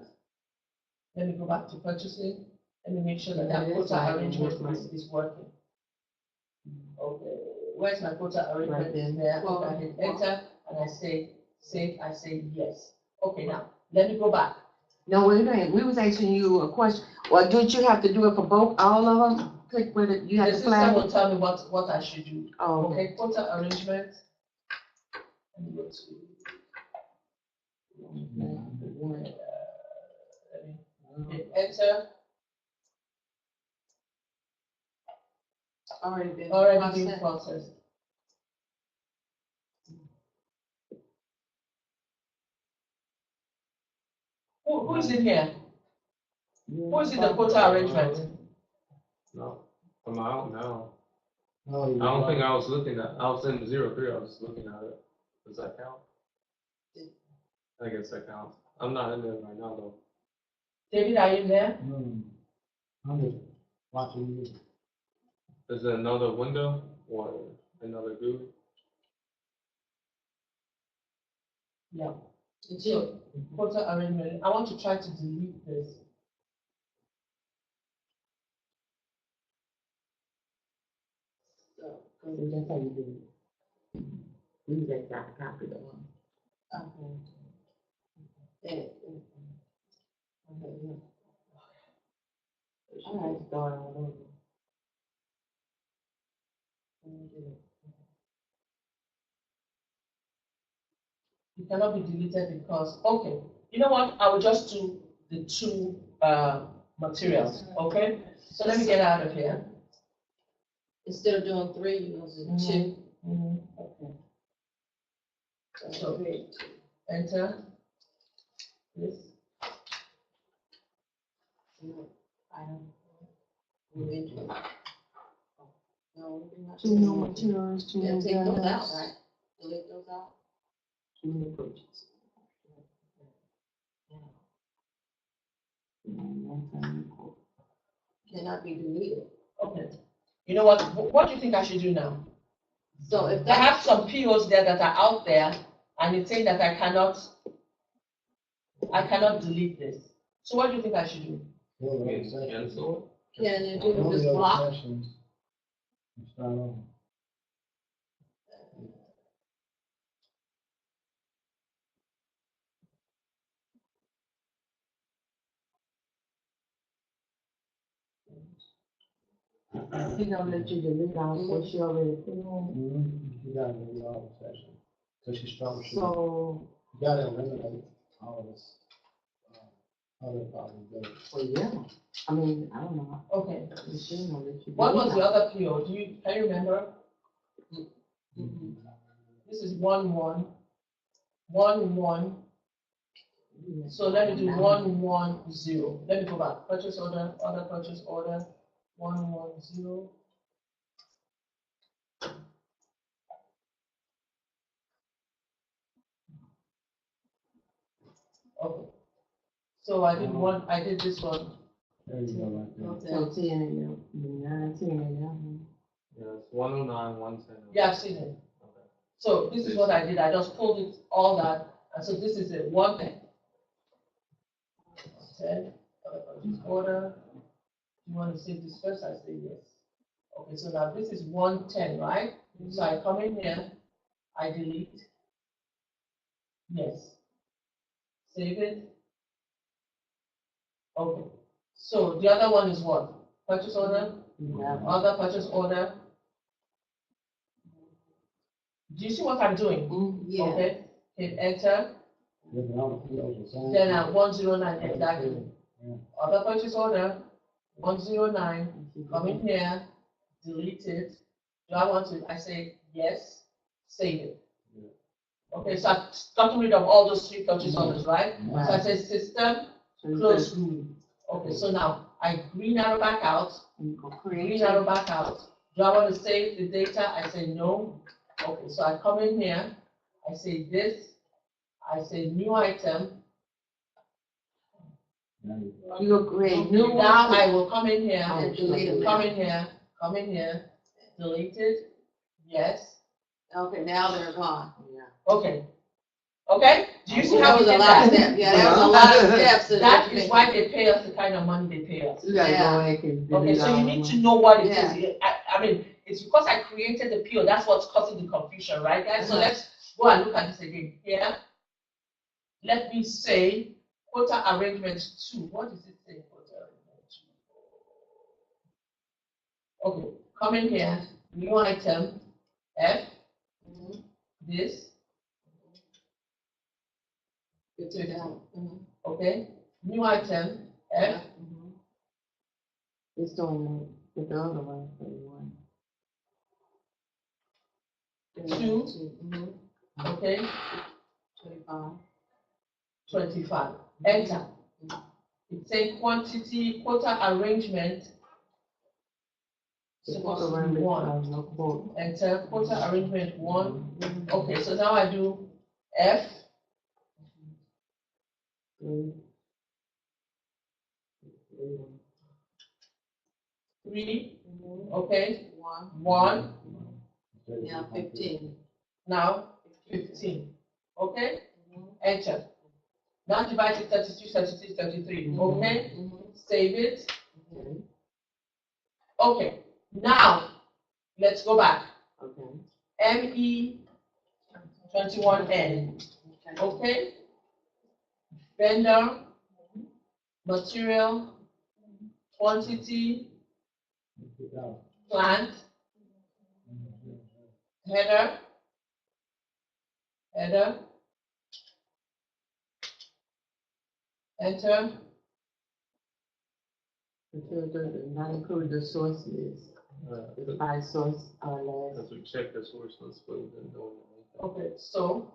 Speaker 3: Let me go back to purchasing. Let me make sure that that
Speaker 1: Yeah, that's
Speaker 3: quota
Speaker 1: right.
Speaker 3: arrangement is working. Okay, where's my quota arrangement?
Speaker 1: Right there.
Speaker 3: There. Okay, I hit enter and I say save. I say yes. Okay, now let me go back.
Speaker 1: No, wait a minute, we was asking you a question. Well, did you have to do it for both, all of them? Click with it, you
Speaker 3: The
Speaker 1: have to
Speaker 3: system
Speaker 1: flag
Speaker 3: will
Speaker 1: it?
Speaker 3: tell me what I should do.
Speaker 1: Oh, okay.
Speaker 3: Okay, quota arrangement. Let me go to. Let me hit enter.
Speaker 5: Already been
Speaker 3: Already being
Speaker 5: processed.
Speaker 3: processed. Who's in here? Who's in the quota arrangement?
Speaker 2: No, I'm out now.
Speaker 4: No,
Speaker 2: I don't think I was looking at, I was in 03, I was looking at it. Does that count? I guess that counts. I'm not in there right now though.
Speaker 3: David, are you there?
Speaker 4: I'm just watching you.
Speaker 2: Is it another window or another GUI?
Speaker 3: Yeah. So, quota arrangement, I want to try to delete this.
Speaker 1: That's how you do it. You just got to copy the one. All right, start all over.
Speaker 3: It cannot be deleted because, okay, you know what, I will just do the two materials, okay? So let me get out of here.
Speaker 5: Instead of doing 3, you use it 2.
Speaker 3: Okay. So, enter this.
Speaker 1: Two new materials, two
Speaker 5: Yeah,
Speaker 1: new
Speaker 5: take those out,
Speaker 1: guidelines.
Speaker 5: right? Delete those out.
Speaker 1: Two new approaches.
Speaker 5: Cannot be deleted.
Speaker 3: Okay. You know what do you think I should do now?
Speaker 5: So if
Speaker 3: I
Speaker 5: that,
Speaker 3: have some POs there that are out there, and it's saying that I cannot delete this. So what do you think I should do?
Speaker 2: Cancel.
Speaker 5: can you do this block?
Speaker 4: Start over.
Speaker 1: He gonna let you delete out what she already put on.
Speaker 4: You gotta delete all the sessions. So she's troubleshooting.
Speaker 1: So,
Speaker 4: You gotta eliminate all of this. Other problems.
Speaker 1: well, yeah, I mean, I don't know.
Speaker 3: Okay.
Speaker 1: She gonna let you
Speaker 3: What was
Speaker 1: delete
Speaker 3: the
Speaker 1: out.
Speaker 3: other PO? Can you remember? This is 1-1, 1-1. So let me do 1-1-0. Let me go back. Purchase order, other purchase order, 1-1-0. Okay. So I did this one.
Speaker 4: There you go, right there.
Speaker 1: So 10 and 19 and 11.
Speaker 2: Yeah, it's 109, 110.
Speaker 3: Yeah, I've seen it.
Speaker 2: Okay.
Speaker 3: So this is what I did. I just pulled it, all that. And so this is it, 110. 10, other purchase order. You want to save this first? I say yes. Okay, so now this is 110, right? So I come in here, I delete. Yes. Save it. Okay. So the other one is what? Purchase order,
Speaker 1: Yeah.
Speaker 3: other purchase order. Do you see what I'm doing?
Speaker 5: Yeah.
Speaker 3: Okay. Hit enter.
Speaker 4: Looking all the POs the same.
Speaker 3: Then at 109 exactly.
Speaker 4: Yeah.
Speaker 3: Other purchase order, 109. Come in here, delete it. Do I want to? I say yes. Save it. Okay, so I've gotten rid of all those 3 purchase orders, right? So I say system, close group. Okay, so now I green arrow back out, green arrow back out. Do I want to save the data? I say no. Okay, so I come in here, I say this, I say new item.
Speaker 1: You create new one.
Speaker 3: Now I will come in here,
Speaker 5: And delete them.
Speaker 3: come in here, come in here, delete it, yes.
Speaker 5: Okay, now they're gone.
Speaker 3: Okay. Okay, do you see how
Speaker 5: That
Speaker 3: we
Speaker 5: was a
Speaker 3: did
Speaker 5: lot of
Speaker 3: that?
Speaker 5: steps. Yeah, that was a lot of steps.
Speaker 3: That is why they pay us the kind of money they pay us.
Speaker 1: You gotta go back and
Speaker 3: Okay,
Speaker 1: delete
Speaker 3: so
Speaker 1: all
Speaker 3: you
Speaker 1: of
Speaker 3: need to
Speaker 1: them.
Speaker 3: know what it
Speaker 5: Yeah.
Speaker 3: is. I mean, it's because I created the PO, that's what's causing the confusion, right, guys? So
Speaker 5: Uh-huh.
Speaker 3: let's go and look at this again. Here, let me say quota arrangement 2. What does it say? Quota arrangement 2. Okay, come in here, new item, F, this, okay, new item, F,
Speaker 1: It's doing the other one for you one.
Speaker 3: 2, okay,
Speaker 5: 25.
Speaker 3: 25. Enter. It's a quantity quota arrangement. Supposed to be 1.
Speaker 1: No quote.
Speaker 3: Enter quota arrangement 1. Okay, so now I do F. 3. Okay. 1.
Speaker 5: Now 15.
Speaker 3: Now 15. Okay. Enter. Now divide it 32, 32, 33. Okay. Save it. Okay. Now let's go back.
Speaker 1: Okay.
Speaker 3: ME 21N. okay? Vendor, material, quantity, plant, header, enter,
Speaker 1: Until does not include the source list, the by source, last.
Speaker 2: As we check the source list, but we didn't know anything.
Speaker 3: okay, so,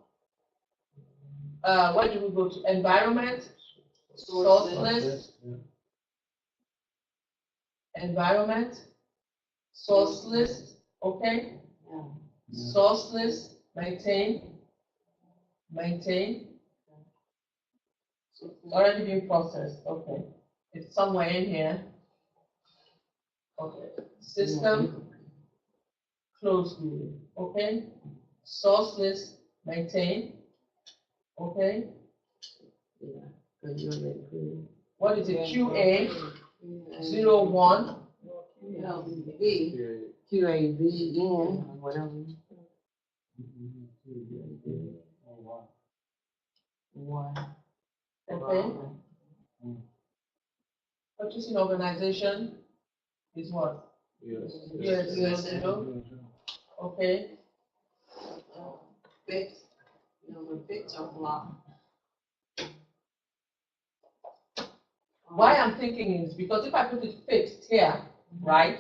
Speaker 3: where do we go to? Environment, source list, environment, source list, okay? Source list, maintain, already being processed, okay. It's somewhere in here. Okay, system, close group, okay? Source list, maintain, okay? What is it, QA 01?
Speaker 1: QAVN, whatever. One.
Speaker 3: Okay. Purchasing organization is what?
Speaker 2: Yes.
Speaker 3: US 0, okay?
Speaker 5: Fixed, fixed or block.
Speaker 3: Why I'm thinking is because if I put it fixed here, right?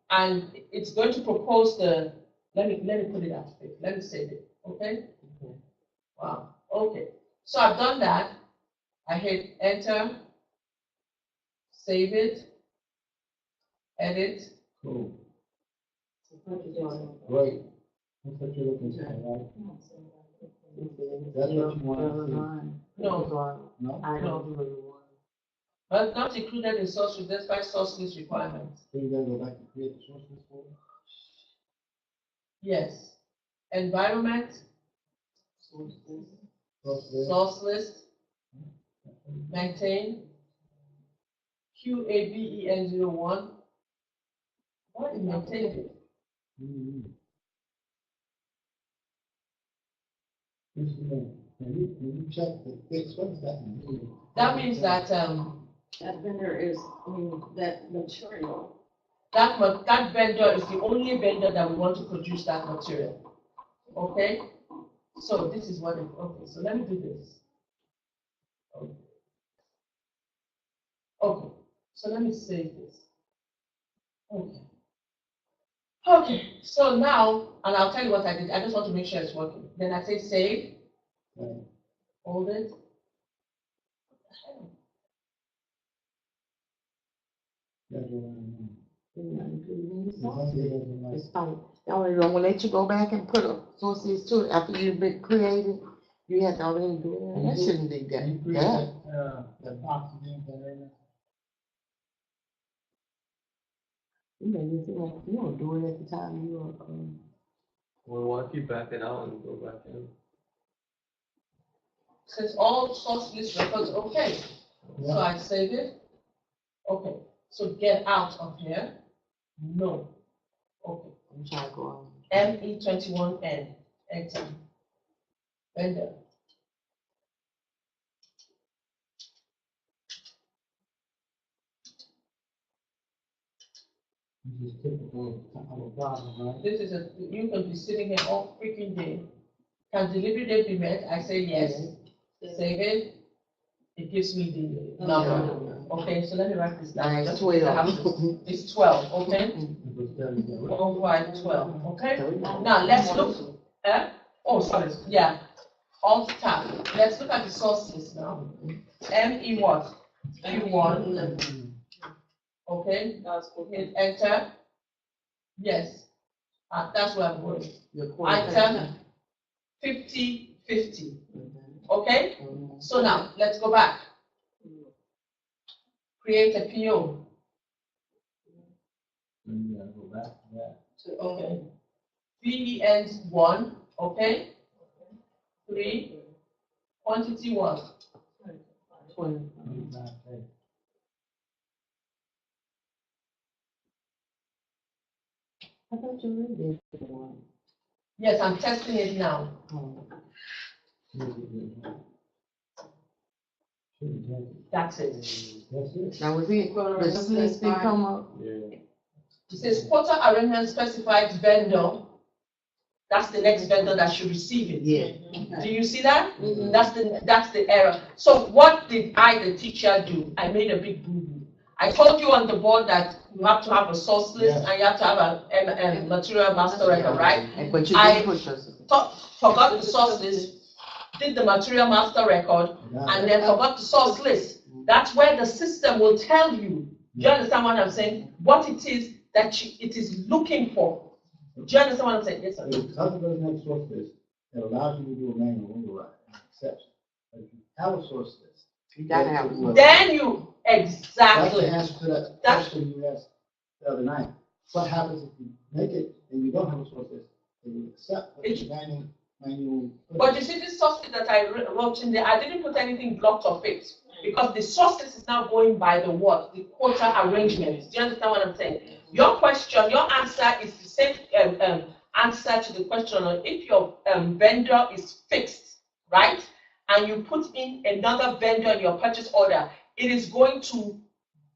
Speaker 3: And it's going to propose the, let me put it as fixed, let me save it, okay? Wow, okay. So I've done that. I hit enter, save it, edit.
Speaker 4: Cool. Great. That's what you're looking for, right? That's what you want to see.
Speaker 3: No,
Speaker 4: No?
Speaker 3: but not included in source list, despite source list requirements.
Speaker 4: So you gotta go back and create the source list for it?
Speaker 3: Yes. Environment,
Speaker 4: Source list.
Speaker 3: source list, maintain, QABEN01. What is maintained?
Speaker 4: When you check the fix, what does that mean?
Speaker 3: That means that,
Speaker 5: That vendor is, that material.
Speaker 3: that vendor is the only vendor that we want to produce that material. Okay? So this is what it, okay, so let me do this. Okay, so let me save this. Okay. Okay, so now, and I'll tell you what I did. I just want to make sure it's working. Then I say save, hold it.
Speaker 1: It's fine. That way, when we let you go back and put a source list to it after you've been created, you have to already do it. That shouldn't be
Speaker 4: Can you
Speaker 1: that.
Speaker 4: create that box again,
Speaker 1: You know, you don't do it at the time you are,
Speaker 2: We want to keep backing out and go back in.
Speaker 3: Since all source list records, okay. So I save it. Okay, so get out of here. No. Okay.
Speaker 1: I'm trying to go on.
Speaker 3: ME21N, enter. Vendor.
Speaker 4: This is typical of a problem, right?
Speaker 3: This is you can be sitting here all freaking day. Can delivery date be met? I say yes. Save it. It gives me the number. Okay, so let me write this down.
Speaker 1: It's
Speaker 3: Just because I have
Speaker 1: 12.
Speaker 3: to- It's 12, okay? 1, 5, 12, okay? Now let's look. Oh, sorry. Yeah. Alt tab. Let's look at the sources now. ME what? Q1. Okay. Hit enter. Yes. That's where I'm going. Item 5050. Okay? So now, let's go back. Create a PO.
Speaker 4: Then you gotta go back to that.
Speaker 3: Okay. VEN1, okay? 3, quantity 1.
Speaker 1: 20. I thought you already did one.
Speaker 3: Yes, I'm testing it now. That's it.
Speaker 4: That's it.
Speaker 1: That was it. The list didn't come up.
Speaker 2: Yeah.
Speaker 3: It says quota arrangement specified vendor. That's the next vendor that should receive it.
Speaker 1: Yeah.
Speaker 3: Do you see that? That's the error. So what did I, the teacher, do? I made a big boo-boo. I told you on the board that you have to have a source list and you have to have a material master record, right?
Speaker 1: But you didn't push us.
Speaker 3: Forgot the source list, did the material master record, and then forgot the source list. That's where the system will tell you. Do you understand what I'm saying? What it is that it is looking for. Do you understand what I'm saying? Yes, sir.
Speaker 4: Because of those next source list, it allows you to do a manual override, an exception. But if you have a source list,
Speaker 1: You gotta have one.
Speaker 3: Then you, exactly.
Speaker 4: that's the answer to that question you asked the other night. What happens if you make it and you don't have a source list? Then you accept what the manual.
Speaker 3: But you see this source list that I wrote in there, I didn't put anything blocked or fixed. Because the source list is now going by the what? The quota arrangements. Do you understand what I'm saying? Your question, your answer is the same answer to the question on if your vendor is fixed, right? And you put in another vendor in your purchase order, it is going to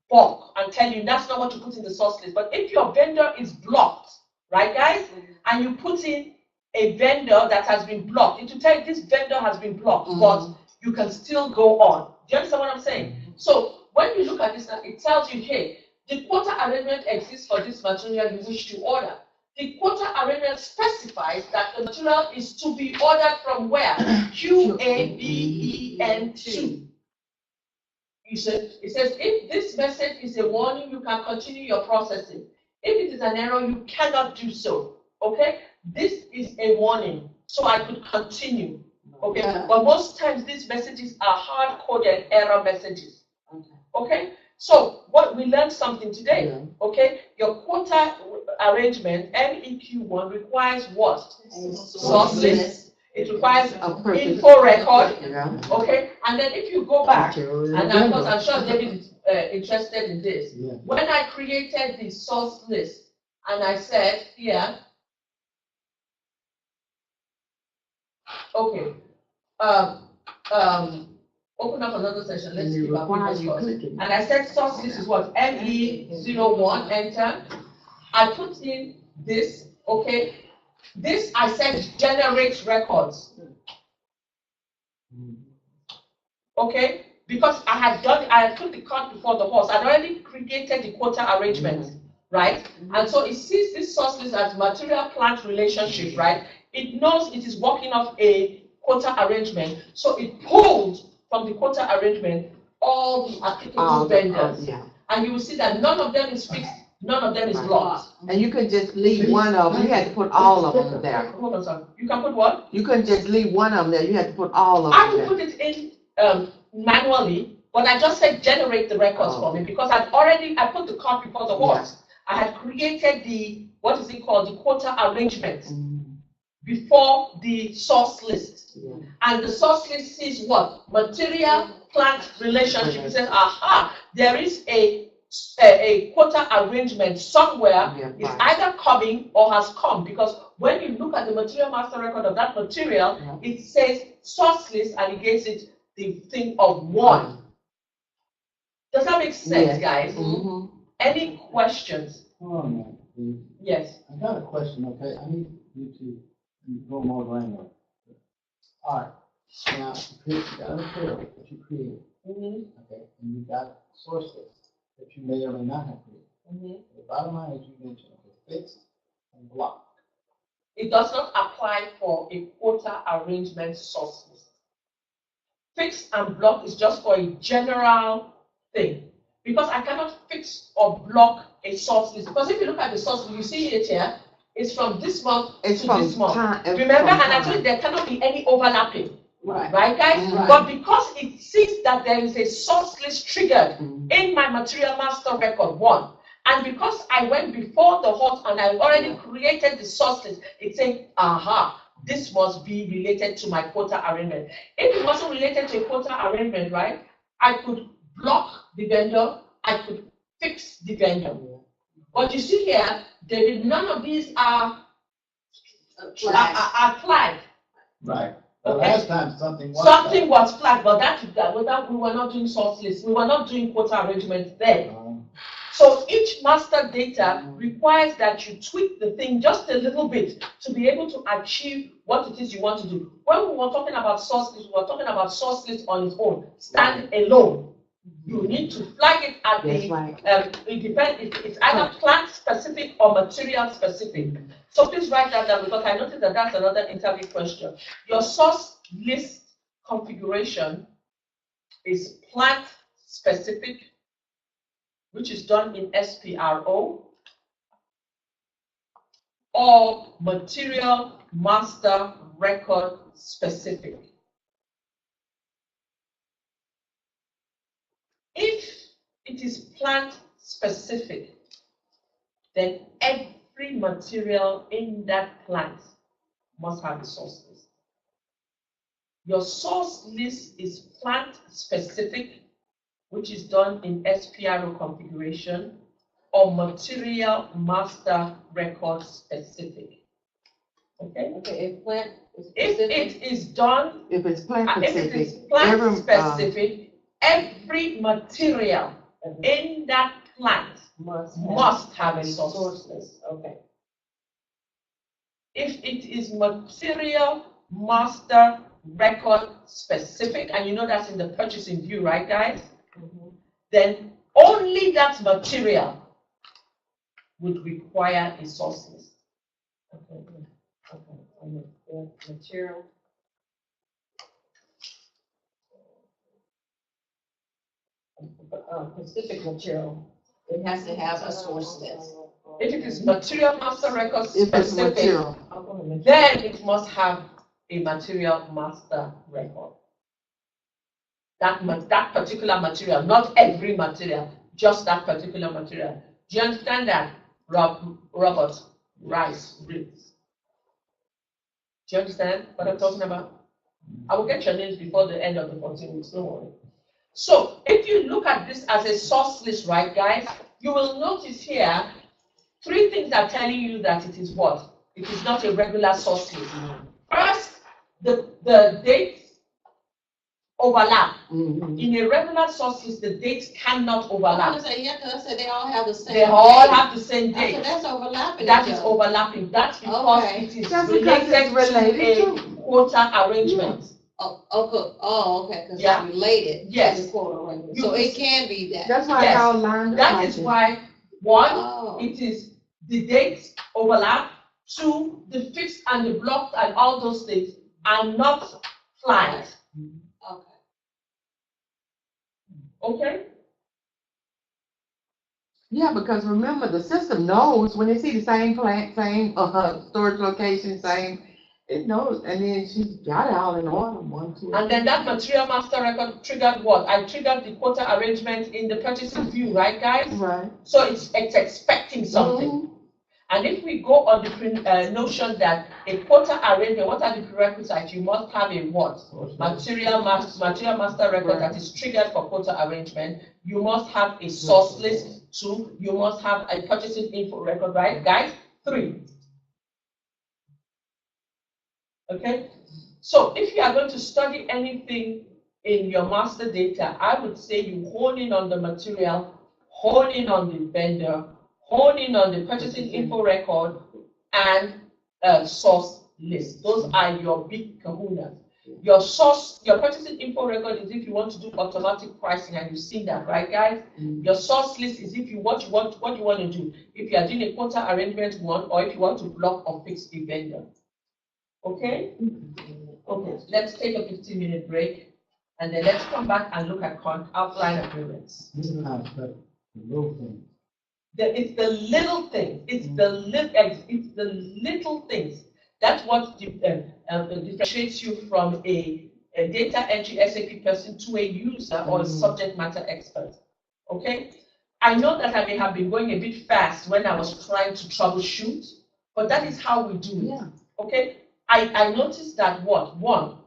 Speaker 3: balk and tell you that's not what you put in the source list. But if your vendor is blocked, right, guys, and you put in a vendor that has been blocked, it will tell you this vendor has been blocked, but you can still go on. Do you understand what I'm saying? So when you look at this, it tells you, hey, the quota arrangement exists for this material you wish to order. The quota arrangement specifies that the material is to be ordered from where? QABEN2. It says, if this message is a warning, you can continue your processing. If it is an error, you cannot do so. Okay? This is a warning, so I could continue. Okay? But most times these messages are hard-coded error messages. Okay? So what we learned something today. Okay? Your quota arrangement, MEQ1, requires what? Source list. It requires info record. Okay? And then if you go back, and of course I'm sure David is interested in this. When I created the source list, and I said here, okay, open up another session. Let's see about previous course. And I said source list is what? ME01, enter. I put in this, okay. This I said generates records. Okay? Because I had put the cart before the horse. I'd already created the quota arrangement, right? And so it sees this source list as material plant relationship, right? It knows it is working off a quota arrangement, so it pulls from the quota arrangement all the applicable vendors. And you will see that none of them is fixed, none of them is blocked.
Speaker 1: And you could just leave one of them. You had to put all of them there.
Speaker 3: Hold on, sir. You can put what?
Speaker 1: You couldn't just leave one of them there. You had to put all of them
Speaker 3: I
Speaker 1: there.
Speaker 3: would put it in manually, but I just said generate the records for me because I put the cart before the horse. I had created the, what is it called, the quota arrangement before the source list. And the source list sees what? Material plant relationship. It says, aha, there is a quota arrangement somewhere. It's either coming or has come, because when you look at the material master record of that material, it says source list and it gives it the thing of one. Does that make sense, guys? Any questions?
Speaker 4: Hold on, man, please.
Speaker 3: Yes.
Speaker 4: I got a question, okay? I need you to go more granular. All right. Now, you got a material that you created, okay? And you got source list that you may or may not have created. The bottom line is you mentioned fixed and blocked.
Speaker 3: It does not apply for a quota arrangement source list. Fixed and block is just for a general thing. Because I cannot fix or block a source list. Because if you look at the source list, you see it here, it's from this month to this month. Remember, and actually there cannot be any overlapping. Right, guys? But because it sees that there is a source list triggered in my material master record 1, and because I went before the horse and I already created the source list, it's saying, aha, this must be related to my quota arrangement. If it wasn't related to a quota arrangement, right, I could block the vendor, I could fix the vendor. But you see here, David, none of these are applied.
Speaker 4: Right. The
Speaker 3: Okay.
Speaker 4: last time something was.
Speaker 3: Something was flagged, but we were not doing source lists. We were not doing quota arrangements then. So each master data requires that you tweak the thing just a little bit to be able to achieve what it is you want to do. When we were talking about source list, we were talking about source list on its own, stand alone. You need to flag it at
Speaker 1: That's right.
Speaker 3: it depends, it's either plant specific or material specific. So please write that down because I noticed that that's another interview question. Your source list configuration is plant specific, which is done in SPRO, or material master record specific. If it is plant specific, then every material in that plant must have a source list. Your source list is plant specific, which is done in SPRO configuration, or material master record specific. Okay?
Speaker 5: Okay,
Speaker 3: If it is done,
Speaker 1: If it's plant
Speaker 3: if it is
Speaker 1: specific,
Speaker 3: plant specific, every material in that plant must have a source list.
Speaker 5: Okay.
Speaker 3: If it is material master record specific, and you know that's in the purchasing view, right, guys? Then only that material would require a source list.
Speaker 5: Okay. Material. Specific material, it has to have a source list.
Speaker 3: If it is material master record
Speaker 1: if it's
Speaker 3: specific,
Speaker 1: material.
Speaker 3: then it must have a material master record. That particular material, not every material, just that particular material. Do you understand that, Robert Rice Briggs? Do you understand what I'm talking about? I will get your names before the end of the 14 weeks, don't worry. So if you look at this as a source list, right, guys, you will notice here, 3 things are telling you that it is what? It is not a regular source list. First, the dates overlap. In a regular source list, the dates cannot overlap.
Speaker 5: I say, yeah, because I said they all have the same
Speaker 3: They all
Speaker 5: date.
Speaker 3: have the same
Speaker 5: I said,
Speaker 3: date.
Speaker 5: that's overlapping.
Speaker 3: That is overlapping. That's because
Speaker 5: Okay.
Speaker 3: it is
Speaker 1: That's because it's related
Speaker 3: to a quota arrangement.
Speaker 5: Okay, because
Speaker 3: Yeah.
Speaker 5: it's related
Speaker 3: Yes.
Speaker 5: to the quota arrangement.
Speaker 3: You
Speaker 5: So
Speaker 3: can
Speaker 5: it can be that.
Speaker 1: That's why
Speaker 3: Yes.
Speaker 1: y'all lined up
Speaker 3: That
Speaker 1: like
Speaker 3: is
Speaker 1: this.
Speaker 3: why, 1,
Speaker 5: Oh.
Speaker 3: it is the dates overlap. 2, the fixed and the blocked and all those things are not flagged.
Speaker 5: Okay.
Speaker 3: Okay?
Speaker 1: Yeah, because remember, the system knows when they see the same plant, same storage location, same, it knows, and then she's got it all in order, 1, 2.
Speaker 3: And then that material master record triggered what? I triggered the quota arrangement in the purchasing view, right, guys?
Speaker 1: Right.
Speaker 3: So it's expecting something.
Speaker 1: Mhm.
Speaker 3: And if we go on the notion that a quota arrangement, what are the prerequisites? You must have a what? Material master record that is triggered for quota arrangement. You must have a source list. 2, you must have a purchasing info record, right, guys? 3. Okay? So if you are going to study anything in your master data, I would say you hone in on the material, hone in on the vendor, hone in on the purchasing info record, and source list. Those are your big kahunas. Your purchasing info record is if you want to do automatic pricing, and you've seen that, right, guys? Your source list is if you what you want to do. If you are doing a quota arrangement one, or if you want to block or fix a vendor. Okay? Okay, let's take a 15-minute break, and then let's come back and look at outline agreements.
Speaker 4: This is how it's the little thing.
Speaker 3: It's the little things. It's the little things. That's what differentiates you from a data entry SAP person to a user or a subject matter expert. Okay? I know that I may have been going a bit fast when I was trying to troubleshoot, but that is how we do it.
Speaker 1: Yeah.
Speaker 3: Okay? I noticed that one,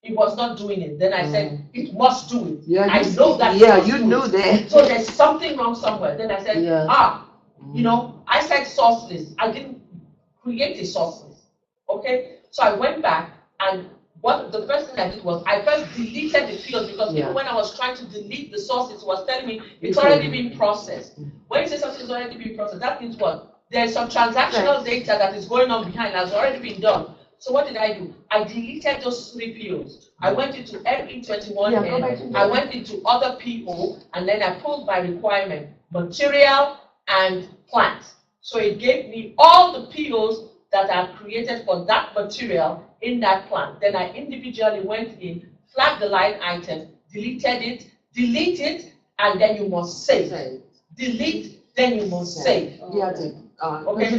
Speaker 3: it was not doing it. Then I said, it must do it.
Speaker 1: Yeah,
Speaker 3: I know that.
Speaker 1: Yeah, you knew that.
Speaker 3: So there's something wrong somewhere. Then I said,
Speaker 1: Yeah.
Speaker 3: you know, I said source list. I didn't create a source list. Okay? So I went back and what the first thing I did was I first deleted the fields because
Speaker 1: Yeah.
Speaker 3: even when I was trying to delete the sources, it was telling me it's already been processed. When you say something is already being processed, that means what? There's some transactional data that is going on behind that's already been done. So what did I do? I deleted those 3 fields. I went into ME21N, I went into other people, and then I pulled by requirement, material and plant. So it gave me all the POs that are created for that material in that plant. Then I individually went in, flagged the line item, deleted it, delete it, and then you must save. Delete, then you must save.
Speaker 1: Okay,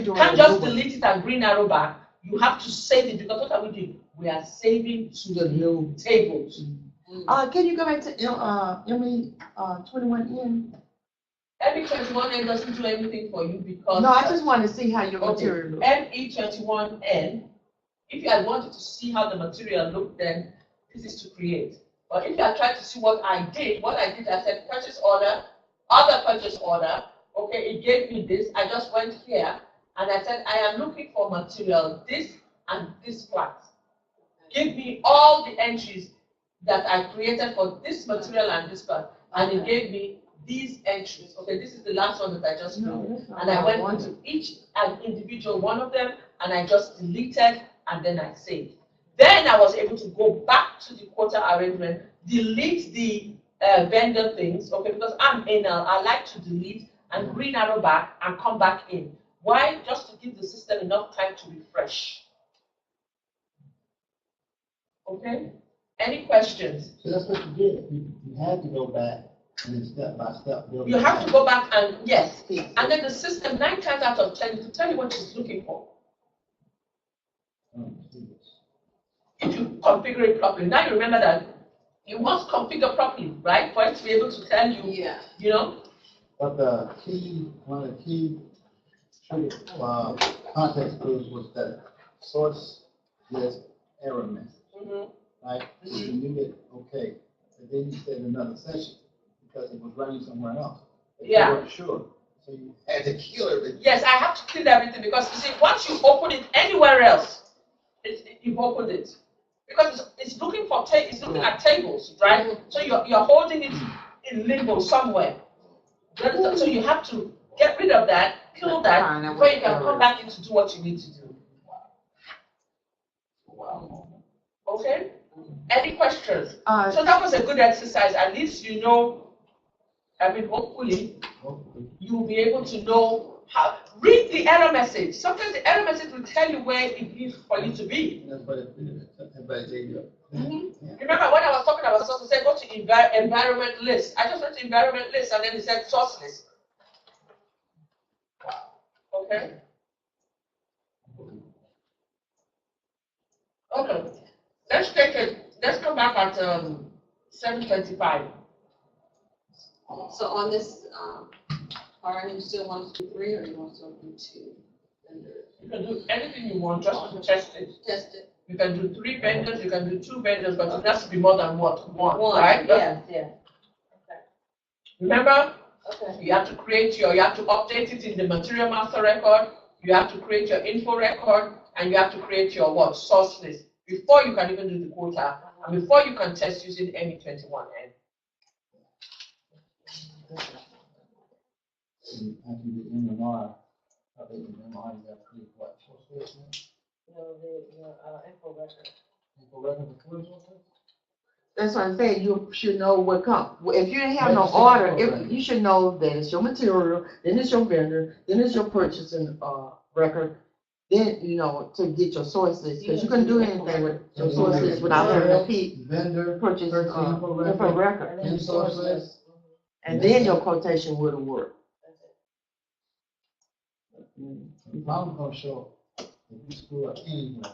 Speaker 3: You can't just delete it and green arrow back. You have to save it because what are we doing? We are saving to the new tables.
Speaker 1: Can you go back to ME21N?
Speaker 3: ME21N doesn't do anything for you because
Speaker 1: No, I just want to see how your material looks.
Speaker 3: ME21N, if you had wanted to see how the material looked, then this is to create. But if you are trying to see what I did, I said purchase order, other purchase order. Okay, it gave me this. I just went here and I said I am looking for material, this and this plant. Give me all the entries that I created for this material and this plant, and it gave me these entries. Okay, this is the last one that I just put. And I went into each and individual one of them and I just deleted and then I saved. Then I was able to go back to the quota arrangement, delete the vendor things, okay, because I'm anal, I like to delete and green arrow back and come back in. Why? Just to give the system enough time to refresh. Okay? Any questions?
Speaker 4: So that's what you did. You had to go back and then step by step build.
Speaker 3: You have to go back and, yes, and then the system 9 times out of 10 to tell you what it's looking for. If you configure it properly. Now you remember that you must configure properly, right? For it to be able to tell you, you know?
Speaker 4: But one of the key context clues was that source list error message. Right? So you knew it, okay. But then you said another session because it was running somewhere else. But you weren't sure. So you had to kill everything.
Speaker 3: Yes, I have to kill everything because you see, once you open it anywhere else, you've opened it. Because it's looking for it's looking at tables, right? So you're holding it in limbo somewhere. So you have to get rid of that, kill that, before you can come back in to do what you need to do. Okay? Any questions? So that was a good exercise. At least you know, I mean, hopefully, you'll be able to know how. Read the error message. Sometimes the error message will tell you where it is for you to be. Remember when I was talking about source, I said go to environment list. I just went to environment list and then it said source list. Okay? Okay. Let's take it. Let's come back at 7:25.
Speaker 5: So on this part, you still want to do 3 or you want to do 2 vendors?
Speaker 3: You can do anything you want just to test it.
Speaker 5: Test it.
Speaker 3: You can do 3 vendors, you can do 2 vendors, but it has to be more than what? One,
Speaker 5: Right?
Speaker 3: right?
Speaker 5: Yeah. Okay.
Speaker 3: Remember?
Speaker 5: Okay.
Speaker 3: You have to you have to update it in the material master record, you have to create your info record, and you have to create your what? Source list before you can even do the quota, and before you can test using ME21N.
Speaker 4: After you do MMR, I think the MMR you have to create what?
Speaker 5: No, the info record.
Speaker 4: Info record before it's okay?
Speaker 1: That's what I'm saying. You should know what comes. If you didn't have no order, you should know that it's your material, then it's your vendor, then it's your purchasing record, then you know to get your source list because you couldn't do anything with your source list without having a
Speaker 4: vendor
Speaker 1: purchase
Speaker 4: info
Speaker 1: record,
Speaker 4: and source list.
Speaker 1: and then your quotation would have worked.
Speaker 4: The problem gonna show if you screw up anywhere,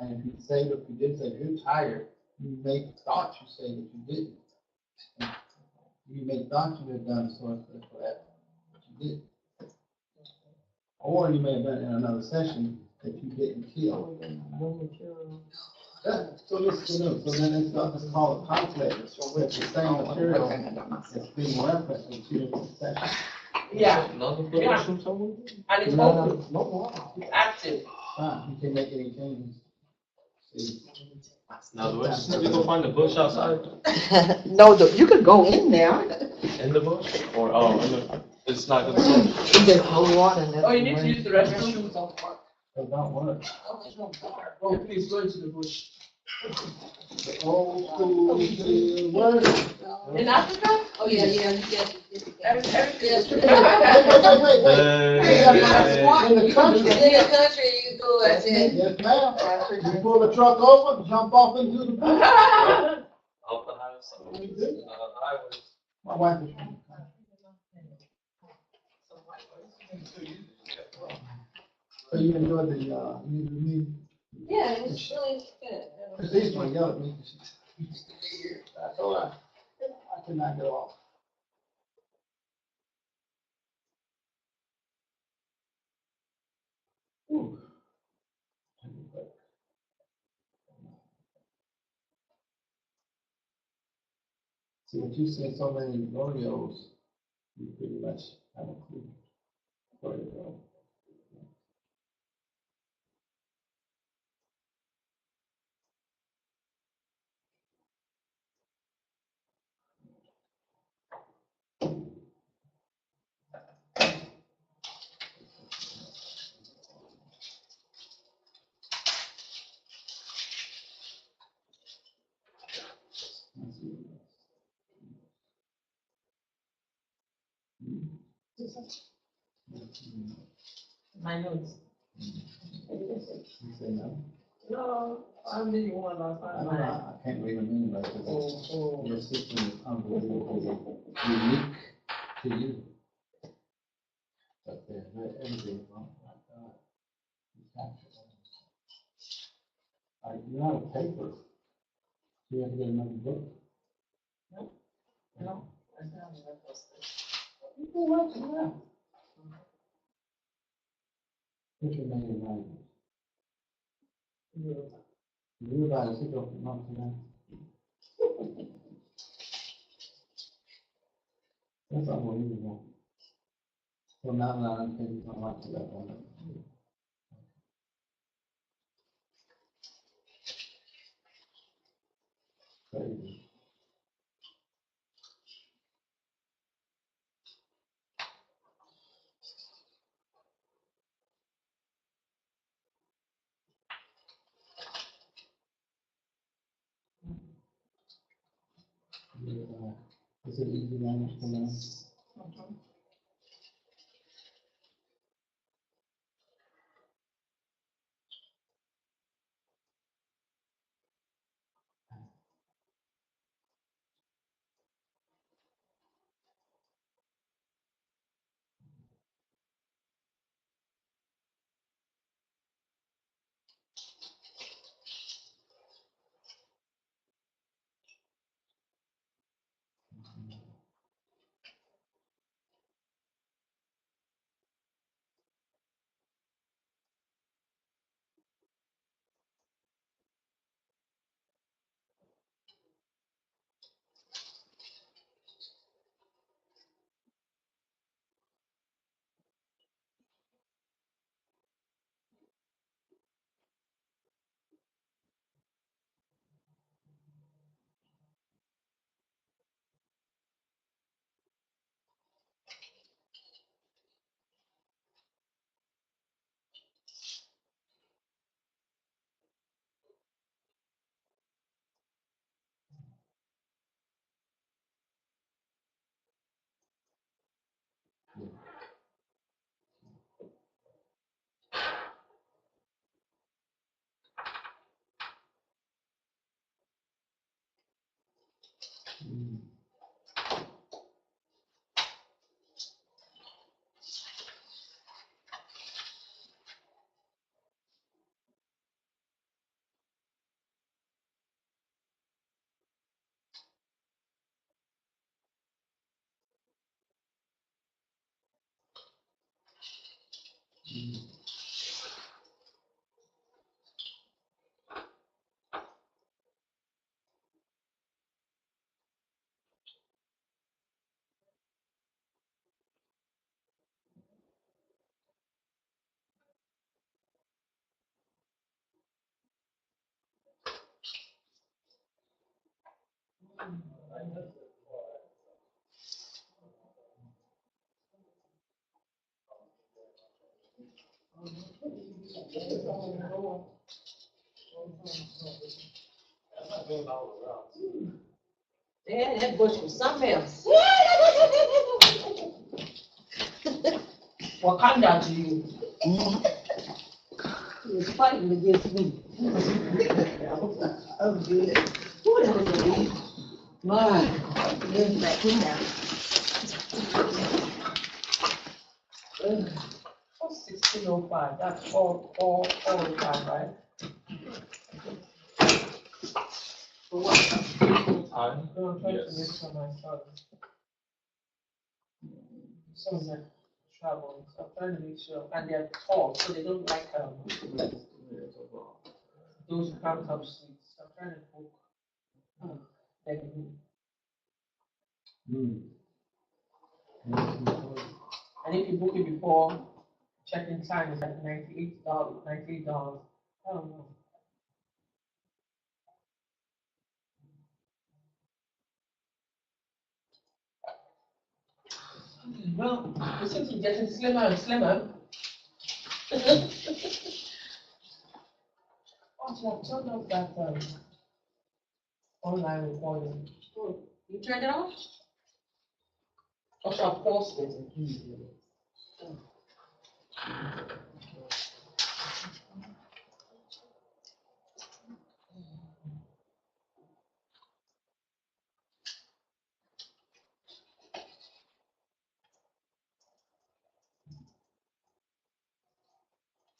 Speaker 4: and if you say that you did say you're tired, you may thought you say that you didn't. You may thought you had done the source list for that, but you didn't. Or you may have done it in another session that you didn't kill. So then it's called a conflict. It's the same material that's being referenced in 2 different sessions.
Speaker 3: Yeah. And it's open. It's active.
Speaker 4: You can't make any changes.
Speaker 2: Now, do I just need to go find the bush outside?
Speaker 3: No, you could go in there.
Speaker 2: In the bush? Or, oh, it's not gonna bush?
Speaker 3: There's no water in there.
Speaker 6: Oh, you need to use the restroom.
Speaker 4: It don't work.
Speaker 6: Oh, please go into the bush.
Speaker 4: Old school, word.
Speaker 6: In Africa?
Speaker 5: Oh, yeah.
Speaker 6: Everything.
Speaker 5: Yes.
Speaker 4: Wait. In the country.
Speaker 5: In the country, you go as in.
Speaker 4: Yes, ma'am. You pull the truck over, jump off into the bush.
Speaker 2: Off the house. Highways.
Speaker 4: My wife is from the country. So you enjoy the meeting?
Speaker 5: Yeah, it was really good.
Speaker 4: Cause these one yell at me. That's all right. I cannot get off. Ooh. See, if you see so many rodeos, you pretty much have a clue where to go.
Speaker 6: My notes.
Speaker 4: You say no?
Speaker 6: No, I'm the one last
Speaker 4: I don't
Speaker 6: time.
Speaker 4: know, I can't read them anyway, because your system is unbelievably unique to you. But there's everything wrong, my God. You capture it. You're out of paper, so you have to get another book.
Speaker 6: No.
Speaker 4: You can watch it now. What's your name language? You're about to sit up and not today. That's unbelievable. So now I think it's not like that one. Crazy. Is it easy language to learn?
Speaker 3: Yeah, that bush was something else. Wakanda to you.
Speaker 6: He was fighting against me. Oh, good. Ooh, that was a relief. My, getting back in now.
Speaker 3: Oh, 1605, that's all the time, right?
Speaker 2: For what? Time?
Speaker 3: No, I'm trying to
Speaker 2: Yes.
Speaker 3: make for my son. Some of them travel, so I'm trying to make sure, and they're tall, so they don't like, those cramped up seats, so I'm trying to book. Them. And if you book it before, check-in time is like $98. I don't know. Well, it seems to be getting slimmer and slimmer. Also, I've turned off that online recording.
Speaker 5: You turned it off?
Speaker 3: Also, I've paused it.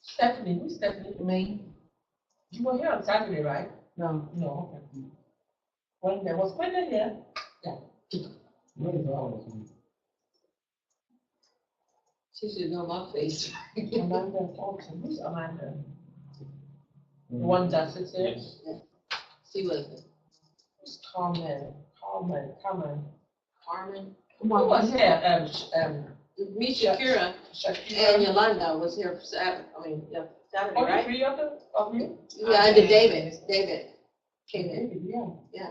Speaker 3: Stephanie, who's Stephanie?
Speaker 1: Me?
Speaker 3: You were here on Saturday, right?
Speaker 1: No.
Speaker 3: No, okay. When there was Gwenda here?
Speaker 5: She should know my face.
Speaker 3: Amanda Fulton, who's Amanda? The one that sits here?
Speaker 5: She was
Speaker 3: Who's Carmen? Carmen. Who
Speaker 1: Well,
Speaker 3: was here?
Speaker 5: me, Shakira, and
Speaker 3: Shakira.
Speaker 5: Yolanda was here for Saturday, Saturday,
Speaker 3: Oh,
Speaker 5: right?
Speaker 3: three of you?
Speaker 5: Yeah, and David came in.
Speaker 3: Yeah.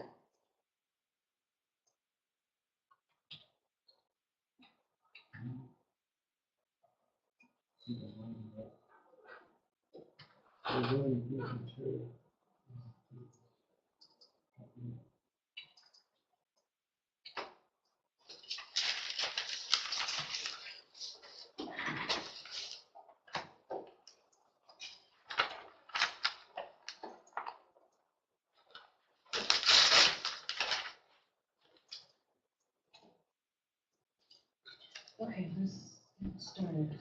Speaker 3: Okay, let's get started.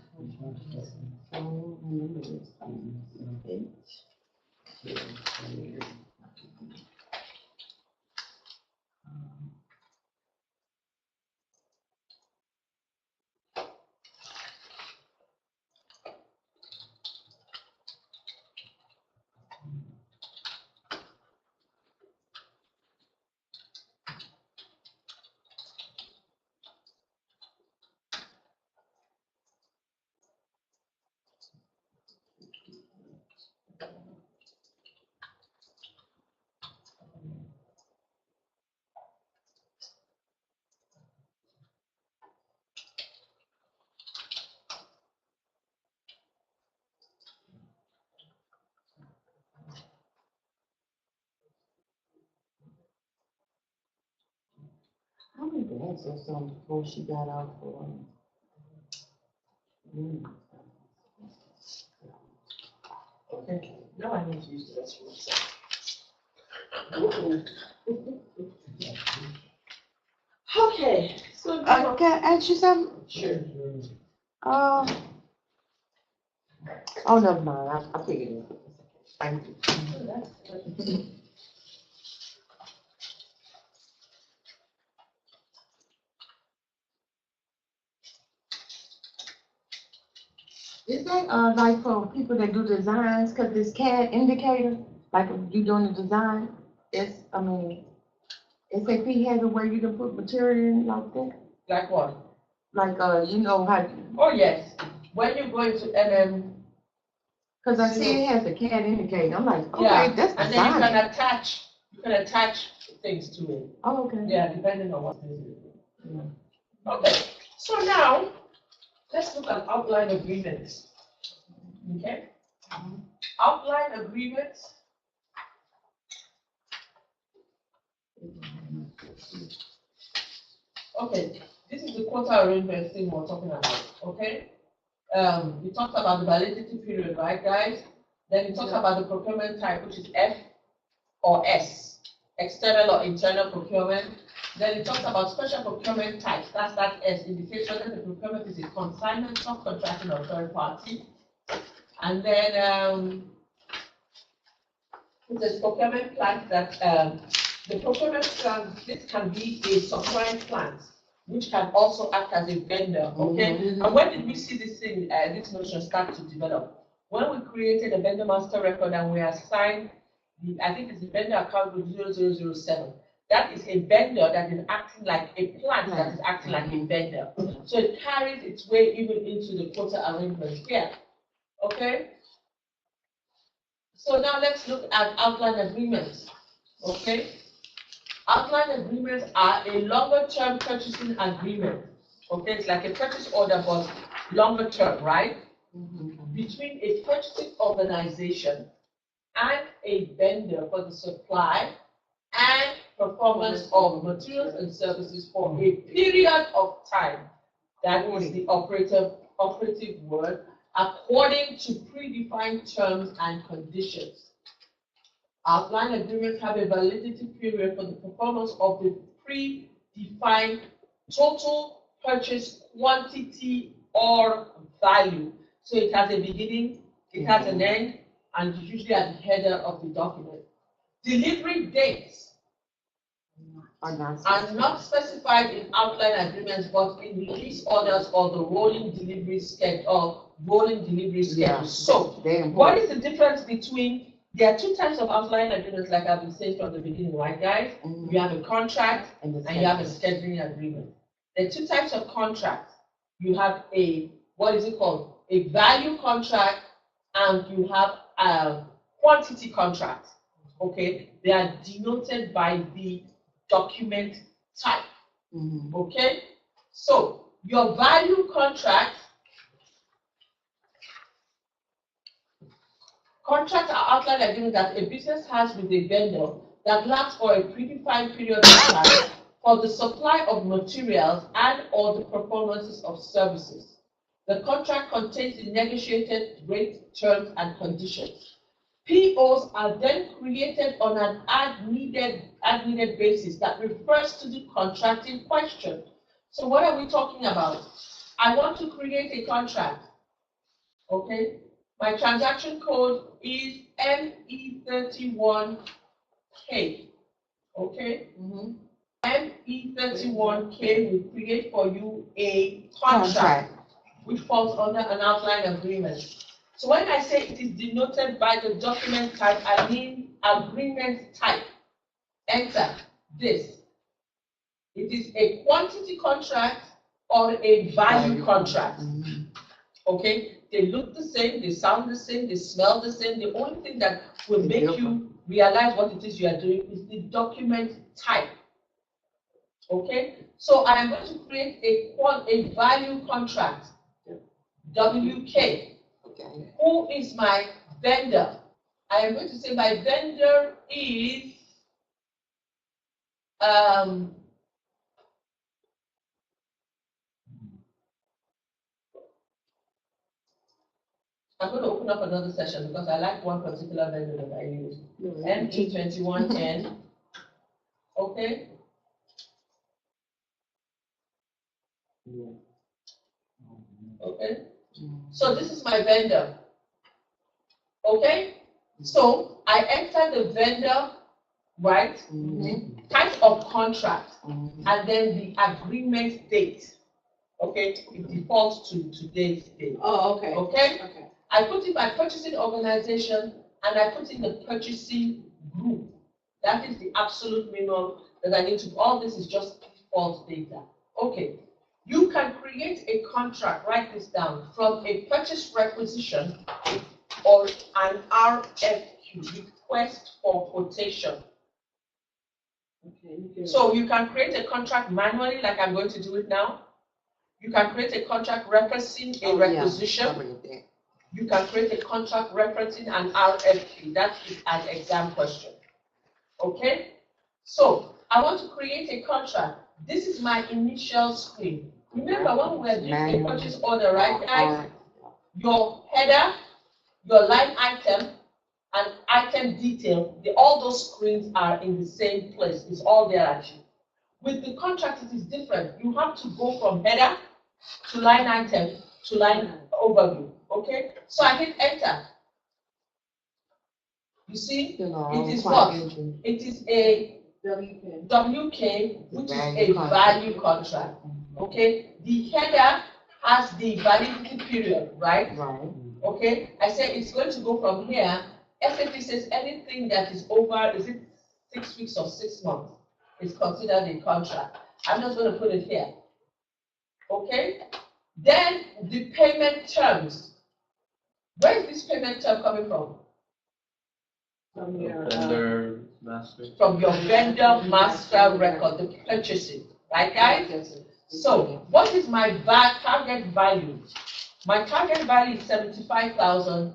Speaker 1: How many bags or something before she got out for?
Speaker 3: Okay, now I need to use the restroom. Okay, so.
Speaker 1: Can I ask you something?
Speaker 3: Sure.
Speaker 1: Oh, never mind, I figured it. Thank you. Is that, like for people that do designs, cause this CAD indicator, like if you doing the design, SAP has a way you can put material in like that?
Speaker 3: Like what?
Speaker 1: Like, you know how,
Speaker 3: Oh, yes, when you go into
Speaker 1: cause I see it has a CAD indicator, I'm like,
Speaker 3: yeah,
Speaker 1: okay, that's
Speaker 3: and then you
Speaker 1: design.
Speaker 3: can attach You can attach things to it.
Speaker 1: Oh, okay.
Speaker 3: Yeah, depending on what it is. Okay, so now, let's look at outline agreements. Okay? Outline agreements. Okay, this is the quota arrangement thing we're talking about, okay? We talked about the validity period, right, guys? Then we talked about the procurement type, which is F or S, external or internal procurement. Then we talked about special procurement types, that's that S, indicates whether the procurement is a consignment, subcontracting, or third party. And then there's procurement plans that the procurement plan, this can be a supplying plant, which can also act as a vendor, okay? And when did we see this thing, this notion start to develop? When we created a vendor master record and we assigned I think it's the vendor account with 0007. That is a vendor that is acting like a plant that is acting like a vendor. So it carries its way even into the quota arrangement here, okay? So now let's look at outline agreements, okay? Outline agreements are a longer term purchasing agreement, okay? It's like a purchase order, but longer term, right? Between a purchasing organization and a vendor for the supply and performance of materials and services for a period of time. That is the operative word, according to predefined terms and conditions. Outline agreements have a validity period for the performance of the predefined total purchase quantity or value. So it has a beginning, it has an end, and usually at the header of the document. Delivery dates are not specified in outline agreements, but in release orders or the rolling delivery schedule. So, what is the difference between? There are two types of outline agreements, like I've been saying from the beginning, right, guys? You have a contract and you have a scheduling agreement. There are two types of contracts. You have a, what is it called? A value contract, and you have a quantity contract. Okay, they are denoted by the document type. Okay, so your value contracts are outline agreements that a business has with a vendor that lasts for a predefined period of time for the supply of materials and or the performances of services. The contract contains the negotiated rate, terms, and conditions. POs are then created on an as-needed basis that refers to the contract in question. So what are we talking about? I want to create a contract, okay? My transaction code is ME31K, okay? ME31K will create for you a contract which falls under an outline agreement. So when I say it is denoted by the document type, I mean agreement type. Enter this. It is a quantity contract or a value contract. Okay? They look the same, they sound the same, they smell the same. The only thing that will make you realize what it is you are doing is the document type. Okay? So I am going to create a value contract. WK. Okay. Who is my vendor? I am going to say my vendor is I'm going to open up another session because I like one particular vendor that I use. ME21N. Okay. Okay. So this is my vendor. Okay. So I enter the vendor, right? Type of contract, and then the agreement date. Okay, it defaults to today's date.
Speaker 5: Oh, okay.
Speaker 3: Okay.
Speaker 5: Okay.
Speaker 3: I put in my purchasing organization, and I put in the purchasing group. That is the absolute minimum that I need to. All this is just default data. Okay. You can create a contract, write this down, from a purchase requisition or an RFQ, request for quotation.
Speaker 6: Okay.
Speaker 3: So you can create a contract manually, like I'm going to do it now. You can create a contract referencing a requisition. You can create a contract referencing an RFP. That is an exam question. Okay? So I want to create a contract. This is my initial screen. Remember when we were doing a purchase order, right, guys? Your header, your line item, and item detail, all those screens are in the same place. It's all there at you. With the contract, it is different. You have to go from header to line item to line overview. Okay? So I hit enter. You see, it is what? It is a WK, which is a value contract. Okay? The header has the validity period, right?
Speaker 1: Right.
Speaker 3: Okay? I said it's going to go from here. SAP says anything that is over, is it 6 weeks or 6 months, is considered a contract. I'm just going to put it here. Okay? Then the payment terms. Where is this payment term coming from?
Speaker 6: From your
Speaker 2: Vendor master.
Speaker 3: From your vendor master record, the purchasing, right, guys? So, what is my target value? My target value is $75,000.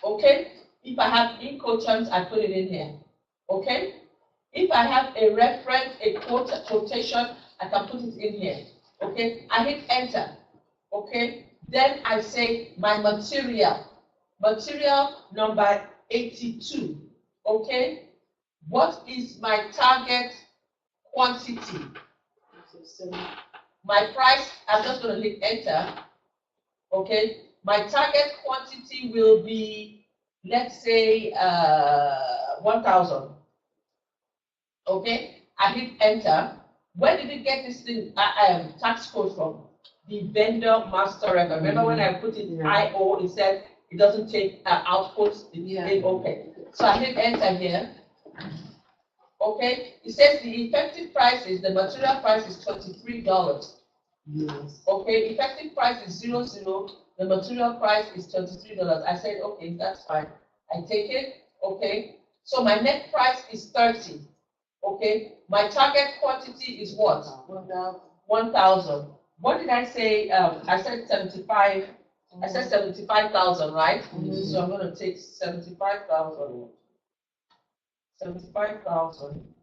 Speaker 3: Okay? If I have Incoterms, I put it in here. Okay? If I have a reference, a quotation, I can put it in here. Okay? I hit enter. Okay? Then I say my material. Material number 82. Okay? What is my target quantity? My price, I'm just going to hit enter. Okay? My target quantity will be, let's say, 1,000. Okay? I hit enter. Where did it get this thing, tax code from? The vendor master record. Remember when I put it IO, it said it doesn't take outputs? Okay. So I hit enter here. Okay? It says the effective price is, the material price is $23.
Speaker 1: Yes.
Speaker 3: Okay? Effective price is 00. The material price is $23. I said, okay, that's fine. I take it. Okay? So my net price is 30. Okay? My target quantity is what? 1,000. What did I say? I said 75. I said 75,000, right? So I'm going to take 75,000. 75,000.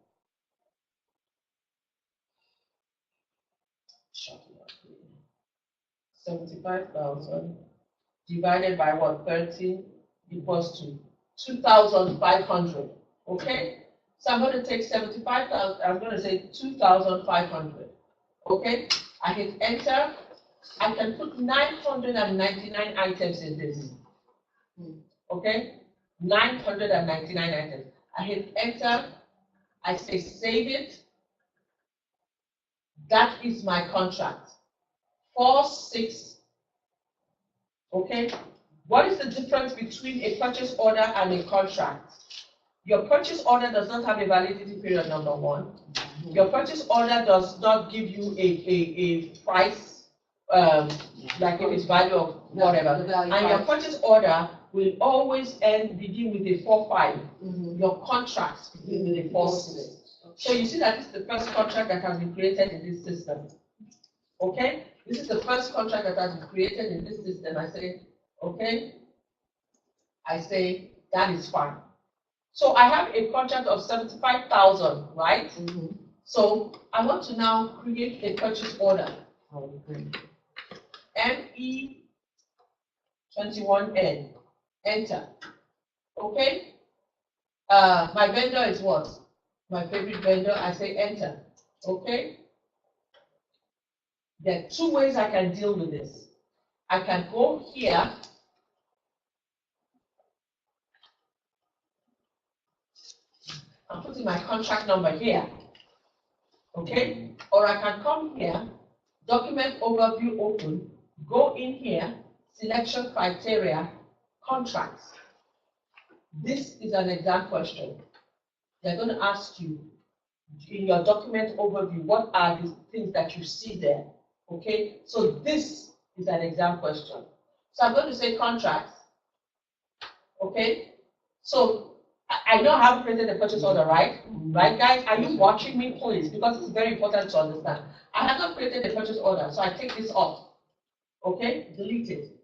Speaker 3: 75,000 divided by what? 30 equals to 2,500. Okay? So I'm going to take 75,000. I'm going to say 2,500. Okay? I hit enter. I can put 999 items in this. Okay? 999 items. I hit enter. I say save it. That is my contract. 46. Okay? What is the difference between a purchase order and a contract? Your purchase order does not have a validity period, number one. Your purchase order does not give you a price, like if it's value of whatever. And your purchase order will always begin with a 4-5. Your contract begins with a 4-6. So you see that this is the first contract that has been created in this system. Okay? This is the first contract that has been created in this system. I say, okay. I say, that is fine. So I have a contract of 75,000, right? So I want to now create a purchase order. ME21N. Enter. Okay? My vendor is what? My favorite vendor. I say enter. Okay? There are 2 ways I can deal with this. I can go here. I'm putting my contract number here. Okay? Or I can come here, document overview open, go in here, selection criteria, contracts. This is an exam question. They're going to ask you in your document overview, what are the things that you see there? Okay? So this is an exam question. So I'm going to say contracts. Okay? So I know I haven't created the purchase order, right? Right, guys? Are you watching me, please? Because it's very important to understand. I have not created the purchase order, so I take this off. Okay? Delete it.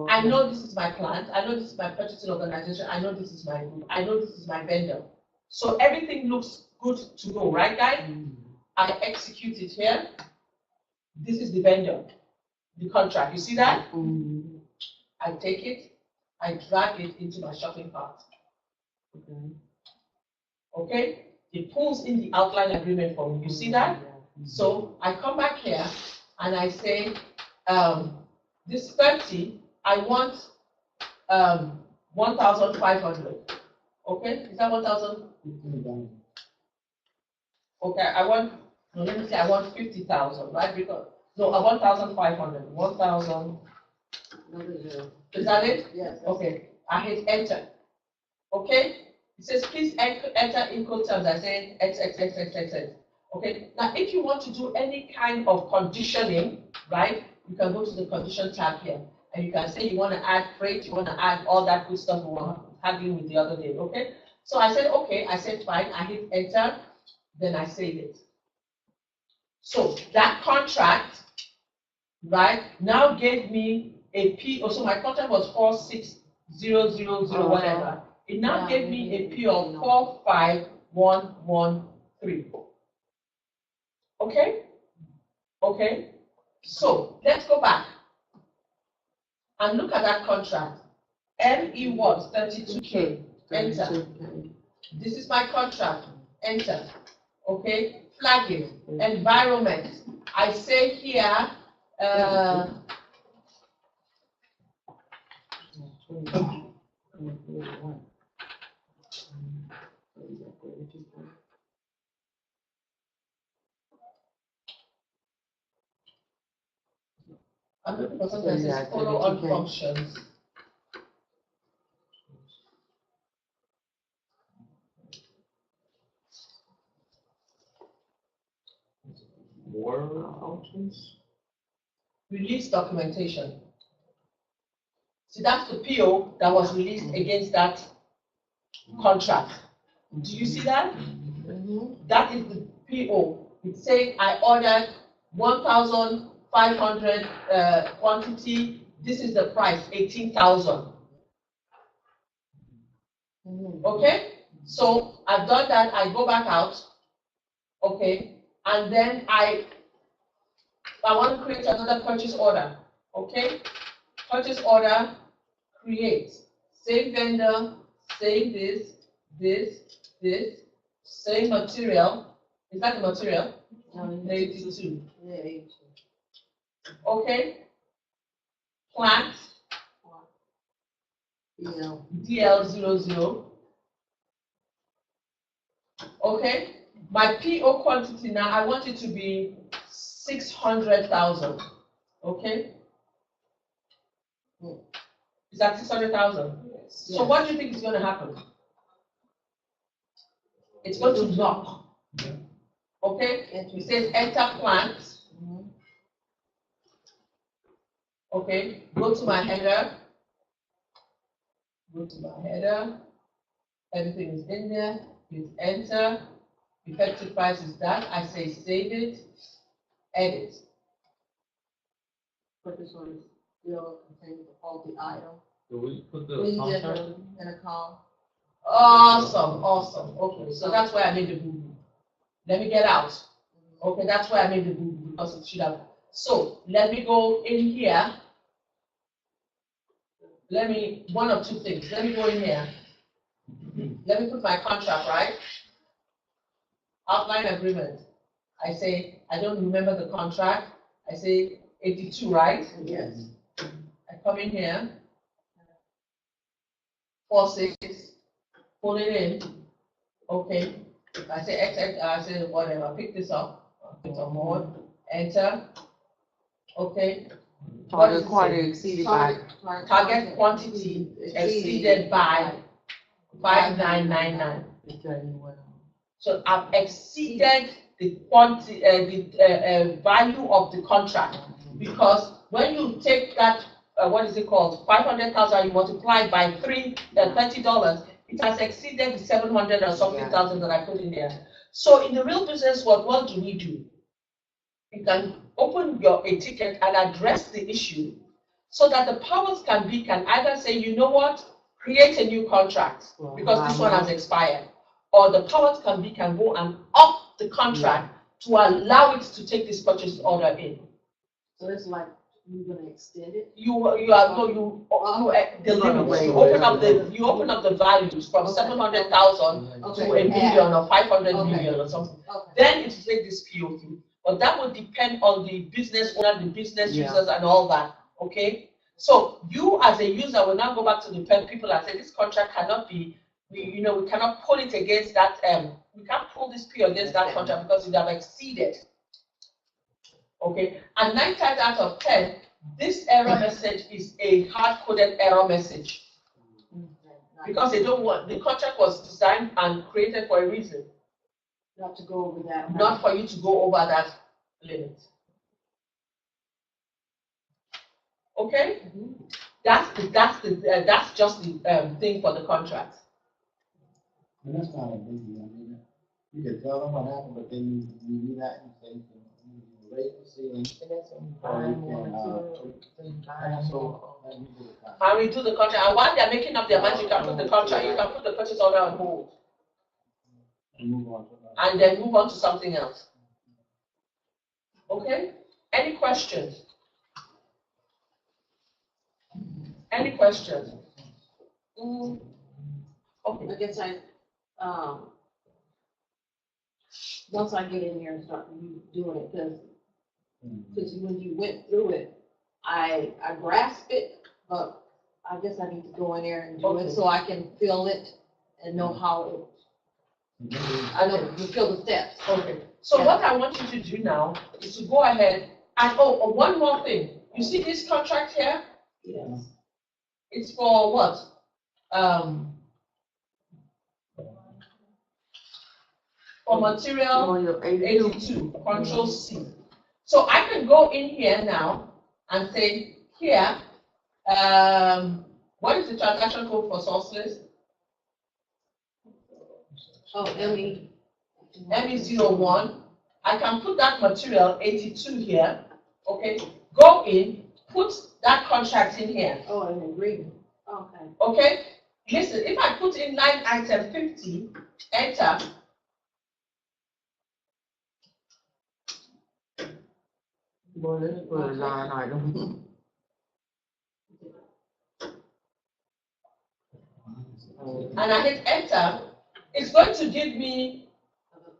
Speaker 3: I know this is my client. I know this is my purchasing organization. I know this is my group. I know this is my vendor. So everything looks good to go, right, guys? I execute it here. This is the vendor, the contract. You see that? I take it, I drag it into my shopping cart. Okay? It pulls in the outline agreement for me. You see that? So I come back here and I say, this 30, I want 1,500. Okay? Is that 1,000? Okay, I want, no, let me say I want 50,000, right? Because, no, 1,500. 1,000. Is that it?
Speaker 6: Yes.
Speaker 3: Okay, I hit enter. Okay? It says, please enter input terms. I say X. Okay, now if you want to do any kind of conditioning, right, you can go to the condition tab here. And you can say you want to add freight, you want to add all that good stuff we were having with the other day, okay? So I said, okay, I said fine, I hit enter, then I save it. So that contract, right, now gave me a PO, so my contract was 46000 whatever. It now gave me a PO of 45113. Okay? Okay? So let's go back and look at that contract. LE was 32K. Enter. This is my contract. Enter. Okay? Flagging. Environment. I say here, I'm looking for something that says follow on functions.
Speaker 2: More functions?
Speaker 3: Release documentation. See, that's the PO that was released against that contract. Do you see that? That is the PO. It's saying I ordered 1,500 quantity. This is the price, 18,000. Okay? So I've done that. I go back out. Okay? And then I want to create another purchase order. Okay? Purchase order, create. Same vendor, same this, same material. Is that the material? 82. Okay. Plant. DL00. Okay. My PO quantity now, I want it to be 600,000. Okay. Is that 600,000? Yes. So what do you think is going to happen? It's going to knock. Okay. It says enter plant. Okay. Go to my header. Go to my header. Everything is in there. Please enter. Effective price is that. I say save it. Edit.
Speaker 6: Purchase order still contains a faulty item.
Speaker 2: Do we put the
Speaker 6: Please
Speaker 2: contract?
Speaker 6: enter in a call.
Speaker 3: Awesome. Okay, so that's why I made the boo-boo. Let me get out. Okay, that's why I made the boo-boo, because it should have. So let me go in here. One of two things. Let me go in here. Let me put my contract, right? Outline agreement. I say, I don't remember the contract. I say 82, right?
Speaker 6: Yes.
Speaker 3: I come in here. 46. Pull it in. Okay. I say XX, I say whatever. Pick this up. Put on board. Enter. Okay.
Speaker 1: Target quantity exceeded by.
Speaker 3: Target quantity exceeded by 5999. So I've exceeded the quantity, the value of the contract, because when you take that, what is it called, 500,000, you multiply by $30, it has exceeded the 700 or something
Speaker 1: Yeah.
Speaker 3: thousand that I put in there. So in the real business world, what do we do? You can open a ticket and address the issue so that the powers can either say, you know what, create a new contract because this one has expired, or the powers can go and up the contract to allow it to take this purchase order in.
Speaker 6: So it's like, you're gonna extend it?
Speaker 3: The limits, you open up the values from 700,000 to a million or 500 million or something.
Speaker 6: Okay.
Speaker 3: Then it will take this PO through. But that will depend on the business owner, the business users and all that, okay? So you as a user will now go back to the people and say, this contract cannot be, we cannot pull it against that, we can't pull this PO against that contract because you have exceeded. Okay, and 9 times out of 10, this error message is a hard-coded error message. Because they don't want, the contract was designed and created for a reason.
Speaker 6: Not to go over that.
Speaker 3: Not for you to go over that limit. Okay? That's just the thing for the contract.
Speaker 4: And that's not a biggie. I mean, you can tell them what happened, but then you do that and say, you raise the ceiling. Or you can, cancel and redo the contract.
Speaker 3: And redo the contract. And while they're making up their mind, you can put the contract, you can put the purchase order on hold.
Speaker 4: And move on to that.
Speaker 3: And then move on to something else. Okay? Any questions? Any questions? Okay.
Speaker 6: I guess once I get in here and start doing it, because when you went through it, I grasped it, but I guess I need to go in there and do it so I can feel it and know how I know you feel the steps.
Speaker 3: Okay. So what I want you to do now is to go ahead and one more thing. You see this contract here?
Speaker 6: Yes.
Speaker 3: It's for what? For material 82, Control C. So I can go in here now and say, here, what is the transaction code for source list?
Speaker 6: Oh,
Speaker 3: ME01. I can put that material 82 here. Okay. Go in, put that contract in here.
Speaker 6: Oh, an agreement. Okay.
Speaker 3: Okay. Listen, if I put in line item 50, enter.
Speaker 1: Well, let's put a line item.
Speaker 3: And I hit enter, it's going to give me,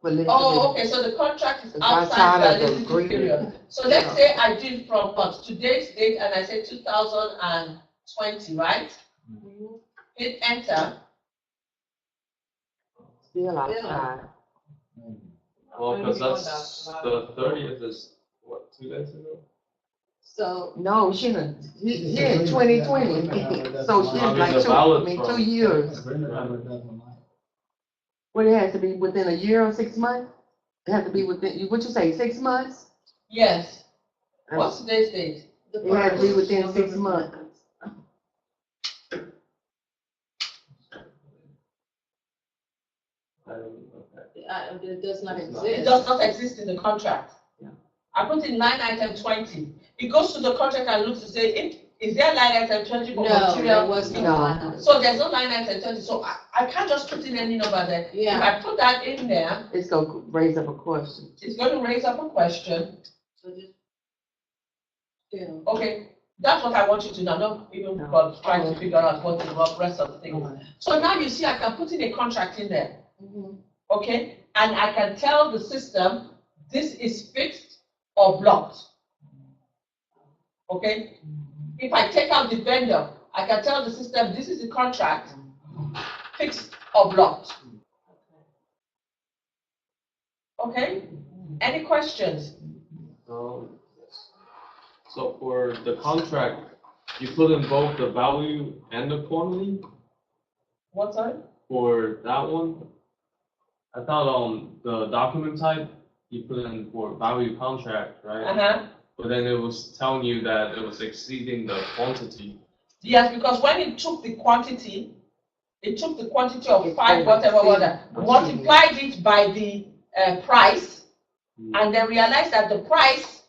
Speaker 3: okay, so the contract is outside the validity period. So let's say I did from what, today's date, and I say 2020, right? Hit enter.
Speaker 1: Still outside.
Speaker 2: Well, because that's the 30th is what, 2 days ago?
Speaker 6: So.
Speaker 1: No, she done, yeah, 2020. So she's like 2 years. Well, it has to be within a year or 6 months? It has to be within, what you say, 6 months?
Speaker 3: Yes. What's today's date?
Speaker 1: It has to be within 6 months.
Speaker 6: It does not exist.
Speaker 3: It does not exist in the contract.
Speaker 1: Yeah.
Speaker 3: I put in line item 20. It goes to the contract and looks to say, is there line item 20 for material?
Speaker 6: There was no line item.
Speaker 3: So there's no line item 20. So I can't just put in any number there.
Speaker 6: Yeah.
Speaker 3: If I put that in there,
Speaker 1: It's going to raise up a question.
Speaker 3: it's going to raise up a question.
Speaker 6: So just, yeah.
Speaker 3: Okay, that's what I want you to know. Not even trying to figure out what the rest of the thing is. So now you see, I can put in a contract in there. Okay, and I can tell the system this is fixed or blocked. Okay, if I take out the vendor, I can tell the system this is the contract, fixed or blocked. Okay, any questions?
Speaker 2: So for the contract, you put in both the value and the quantity?
Speaker 3: What's that?
Speaker 2: For that one? I thought on the document type, you put in for value contract, right? But then it was telling you that it was exceeding the quantity.
Speaker 3: Yes, because when it took the quantity, It took the quantity of 5, whatever, multiplied it by the price, and then realized that the price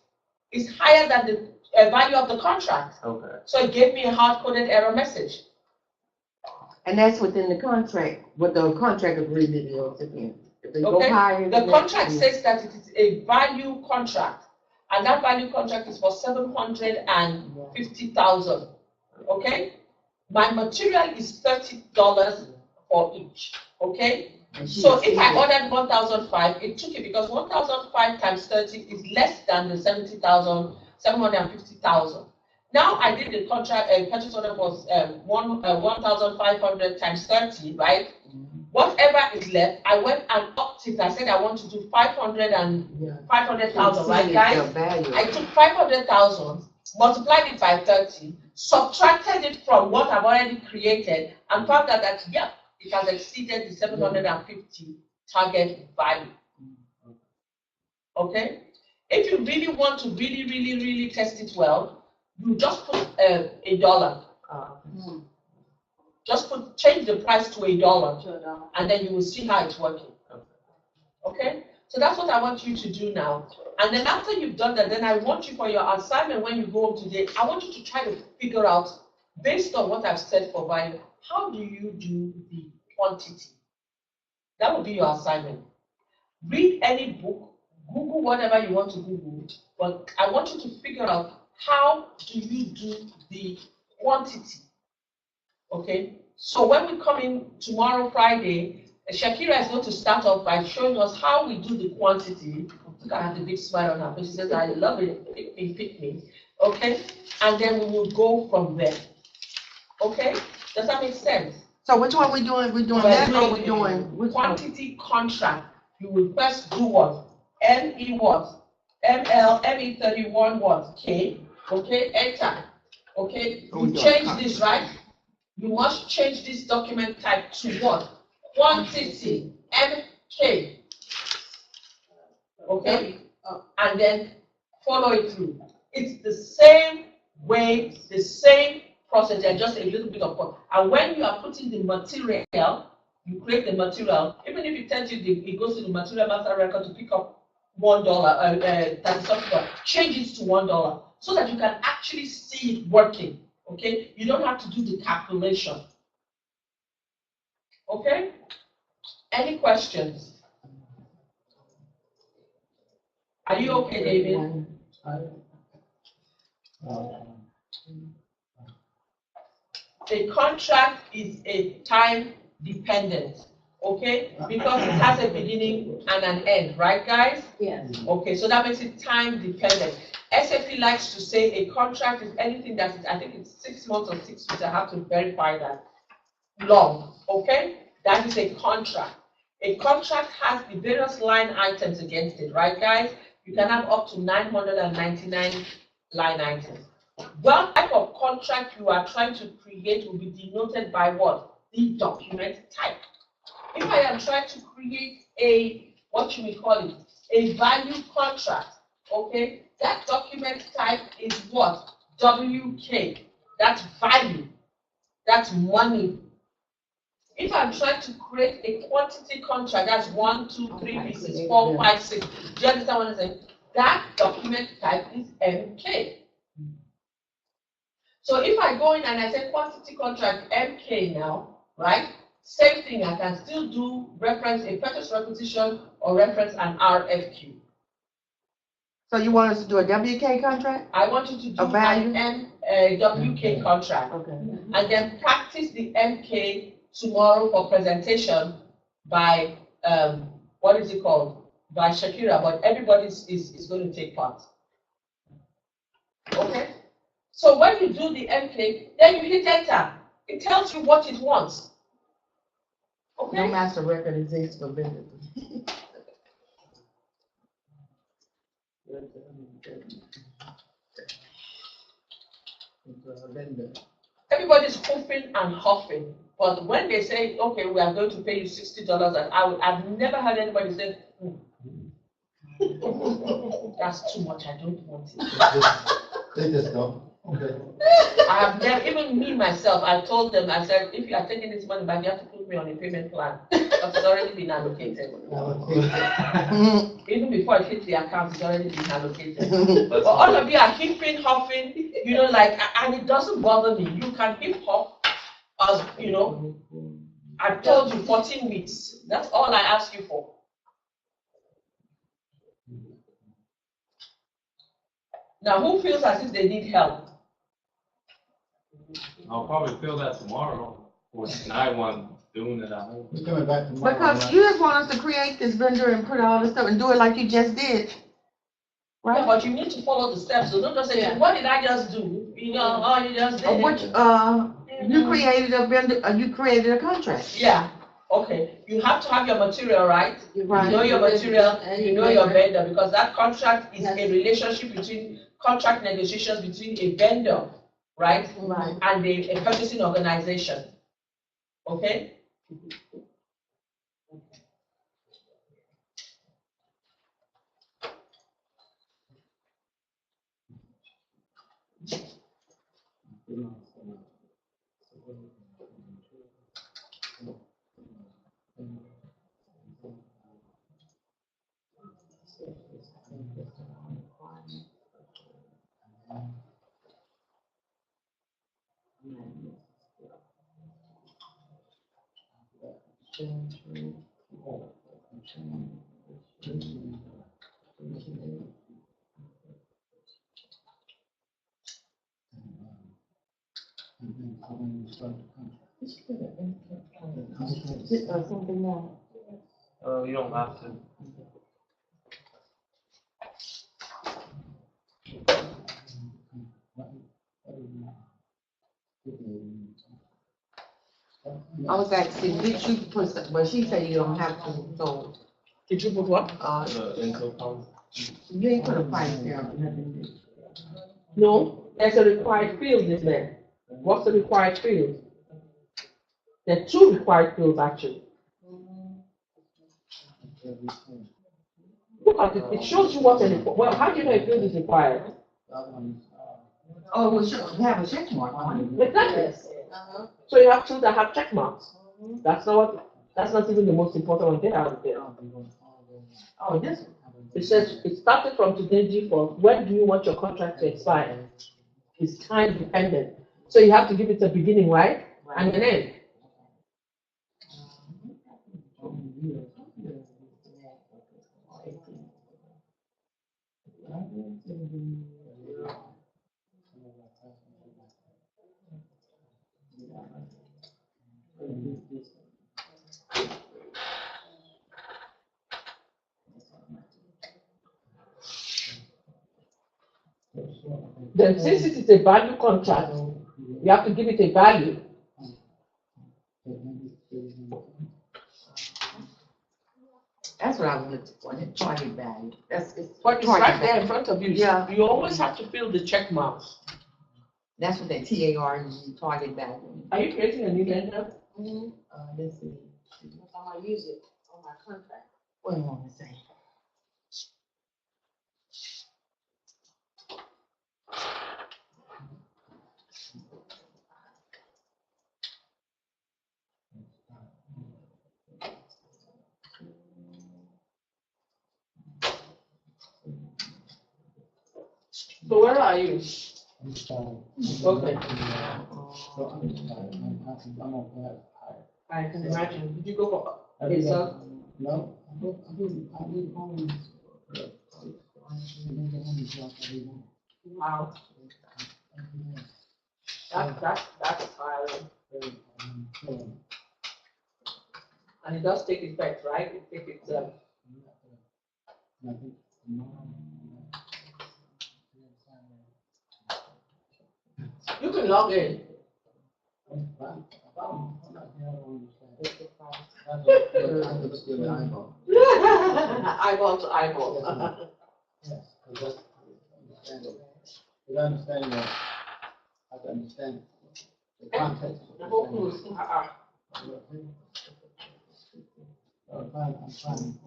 Speaker 3: is higher than the value of the contract.
Speaker 2: Okay.
Speaker 3: So it gave me a hard-coded error message.
Speaker 1: And that's within the contract, what the contract agreement is again. If they go
Speaker 3: Okay.
Speaker 1: higher
Speaker 3: The
Speaker 1: than that,
Speaker 3: contract says that it is a value contract, and that value contract is for 750,000. Okay. My material is $30 for each. Okay. So if I ordered 1,005, it took it because 1,005 times 30 is less than the 750,000. Now I did the contract, purchase order was 1,500 times 30, right? Whatever is left, I went and upped it. I said I want to do 500,000, right, guys? I took 500,000, multiplied it by 30, subtracted it from what I've already created, and found out that, yeah, it has exceeded the 750 target value. Okay? If you really want to really test it well, you just put $1. Just change the price to $1, and then you will see how it's working. Okay? So that's what I want you to do now. And then after you've done that, then I want you for your assignment when you go home today, I want you to try to figure out, based on what I've said for value, how do you do the quantity? That will be your assignment. Read any book, Google whatever you want to Google, but I want you to figure out how do you do the quantity. Okay? So when we come in tomorrow, Friday, Shakira is going to start off by showing us how we do the quantity. Look, I have the big smile on her face. She says, I love it. Pick me. Okay? And then we will go from there. Okay? Does that make sense?
Speaker 1: So which one we doing? We're doing that or we're doing which
Speaker 3: quantity contract. You will first do what? ME what? ML, ME31 what? K. Okay? Enter. Okay? You change this, right? You must change this document type to what? Quantity, MK. Okay? And then follow it through. It's the same way, the same process, and just a little bit of work. And when you are putting the material, you create the material, even if it tells you it goes to the material master record to pick up $1, change it to $1 so that you can actually see it working. Okay? You don't have to do the calculation. Okay? Any questions? Are you okay, David? A contract is a time dependent, okay? Because it has a beginning and an end, right, guys?
Speaker 6: Yes.
Speaker 3: Okay, so that makes it time dependent. SAP likes to say a contract is anything that is, I think it's 6 months or 6 weeks. I have to verify that. Long, okay? That is a contract. A contract has the various line items against it, right, guys? You can have up to 999 line items. What type of contract you are trying to create will be denoted by what? The document type. If I am trying to create a, what you may call it, a value contract, okay, that document type is what? WK. That's value. That's money. If I'm trying to create a quantity contract, that's 1, 2, 3 pieces, 4, 5, 6. Do you understand what I'm saying? That document type is MK. So if I go in and I say quantity contract MK now, right? Same thing, I can still do reference a purchase requisition or reference an RFQ.
Speaker 1: So you want us to do a WK contract?
Speaker 3: I want you to do a WK contract.
Speaker 1: Okay.
Speaker 3: And then practice the MK tomorrow for presentation by, what is it called? By Shakira, but everybody is going to take part. Okay? So when you do the MK, then you hit enter. It tells you what it wants. Okay?
Speaker 1: No master record exists for vendors.
Speaker 3: Everybody's hoofing and huffing, but when they say, okay, we are going to pay you $60 an hour, I've never heard anybody say, that's too much, I don't want it.
Speaker 4: They just don't. Okay.
Speaker 3: I have never, even me myself, I told them, I said, if you are taking this money back, you have to put me on a payment plan. Because it's already been allocated. Even before it hits the account, it's already been allocated. But all of you are hipping, hopping, you know, like, and it doesn't bother me. You can hip hop, as you know. I told you 14 weeks. That's all I ask you for. Now, who feels as if they need help?
Speaker 2: I'll probably feel that tomorrow, or tonight when doing it at home.
Speaker 4: We're coming back tomorrow.
Speaker 1: Because
Speaker 4: right?
Speaker 1: you just want us to create this vendor and put all this stuff and do it like you just did.
Speaker 3: Yeah,
Speaker 1: Right?
Speaker 3: but you need to follow the steps. So don't just say, what did I just do? You know, oh, you just did
Speaker 1: Which,
Speaker 3: it.
Speaker 1: you created a vendor, you created a contract.
Speaker 3: Yeah, okay. You have to have your material, right?
Speaker 1: Right.
Speaker 3: You know your material,
Speaker 6: And
Speaker 3: you know your vendor, because that contract is a relationship between, contract negotiations between a vendor, right?
Speaker 1: Right.
Speaker 3: And a purchasing organization. Okay?
Speaker 1: Something more.
Speaker 2: You don't have to.
Speaker 1: I was asking, did you put, but she said you don't have to, so,
Speaker 3: Did you put what?
Speaker 2: The info pump.
Speaker 1: you ain't put a price there, nothing.
Speaker 3: No, there's a required field in there. What's the required field? There are two required fields actually. Look at it, it shows you what's in it. Well, how do you know a field is required?
Speaker 1: Oh, well, sure, you have a check mark on it.
Speaker 3: Exactly. So you have two that have check marks. That's not even the most important one. Get out of there.
Speaker 1: Oh, this one.
Speaker 3: It says, it started from today default. When do you want your contract to expire? It's time dependent. So you have to give it a beginning, right? And an end. Then since it is a value contract, you have to give it a value.
Speaker 1: That's what I was looking for, the target value. That's,
Speaker 3: But it's
Speaker 1: target
Speaker 3: right there
Speaker 1: value.
Speaker 3: in front of you.
Speaker 1: Yeah.
Speaker 3: You always have to fill the check marks.
Speaker 1: That's what that TAR is, target value.
Speaker 3: Are you creating a new vendor?
Speaker 1: Let's see.
Speaker 6: I'm gonna use it on my contract.
Speaker 1: What do I want to say?
Speaker 3: So where are you? Okay. I can imagine. Did you go for Lisa?
Speaker 4: No.
Speaker 3: Wow. That's tiring. And it does take effect, right? It takes its, you can log in. Eyeball to eyeball.
Speaker 4: Yes, because understanding that, I have to understand the context.
Speaker 3: The whole clue is,
Speaker 4: I'm fine.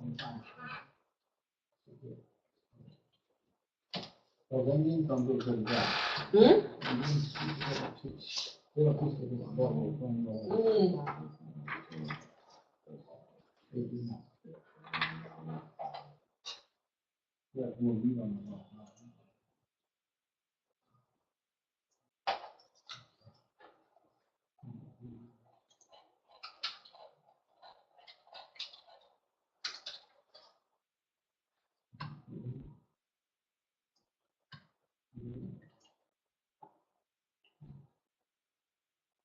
Speaker 4: So when you come to the job.
Speaker 3: Hmm?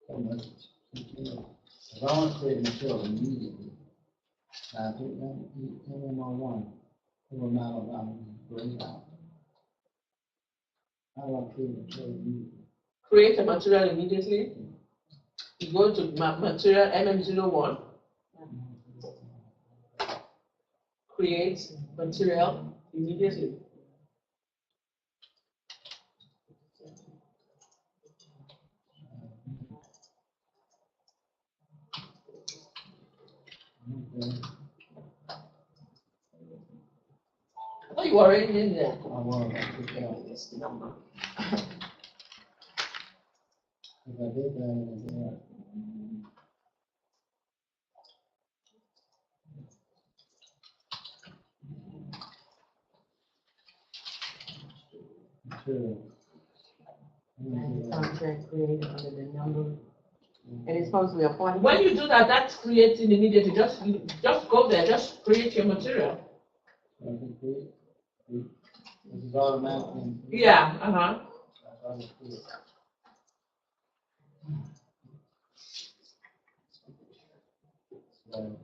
Speaker 4: If I want to create material immediately, I think MM1 will not allow me to bring out. How do I create material immediately?
Speaker 3: Create a material immediately. You go to material MM01, create material immediately.
Speaker 4: Okay.
Speaker 3: Oh, you already in there.
Speaker 4: I want to put that.
Speaker 3: This number.
Speaker 4: If I did that, it would work. Material.
Speaker 6: Contract created under the number, and it's supposed to be appointed.
Speaker 3: When you do that, that's creating immediately. Just go there, just create your material.
Speaker 4: I can create. This is automatically.
Speaker 3: Yeah, uh-huh.
Speaker 4: That's how you do it. So,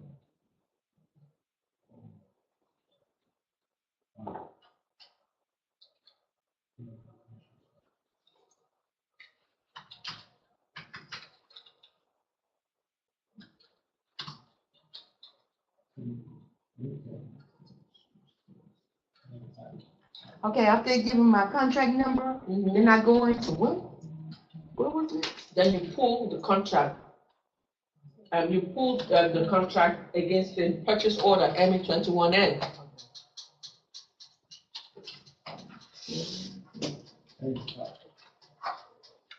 Speaker 1: Okay, after they give me my contract number, then I go into what was it?
Speaker 3: Then you pull the contract. You pull the contract against the purchase order ME21N.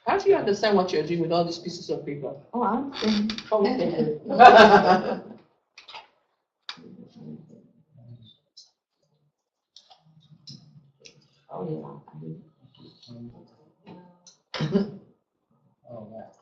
Speaker 3: How do you understand what you're doing with all these pieces of paper?
Speaker 1: Oh, I'm saying,
Speaker 3: Oh, okay.
Speaker 1: oh, yeah.
Speaker 4: oh, that.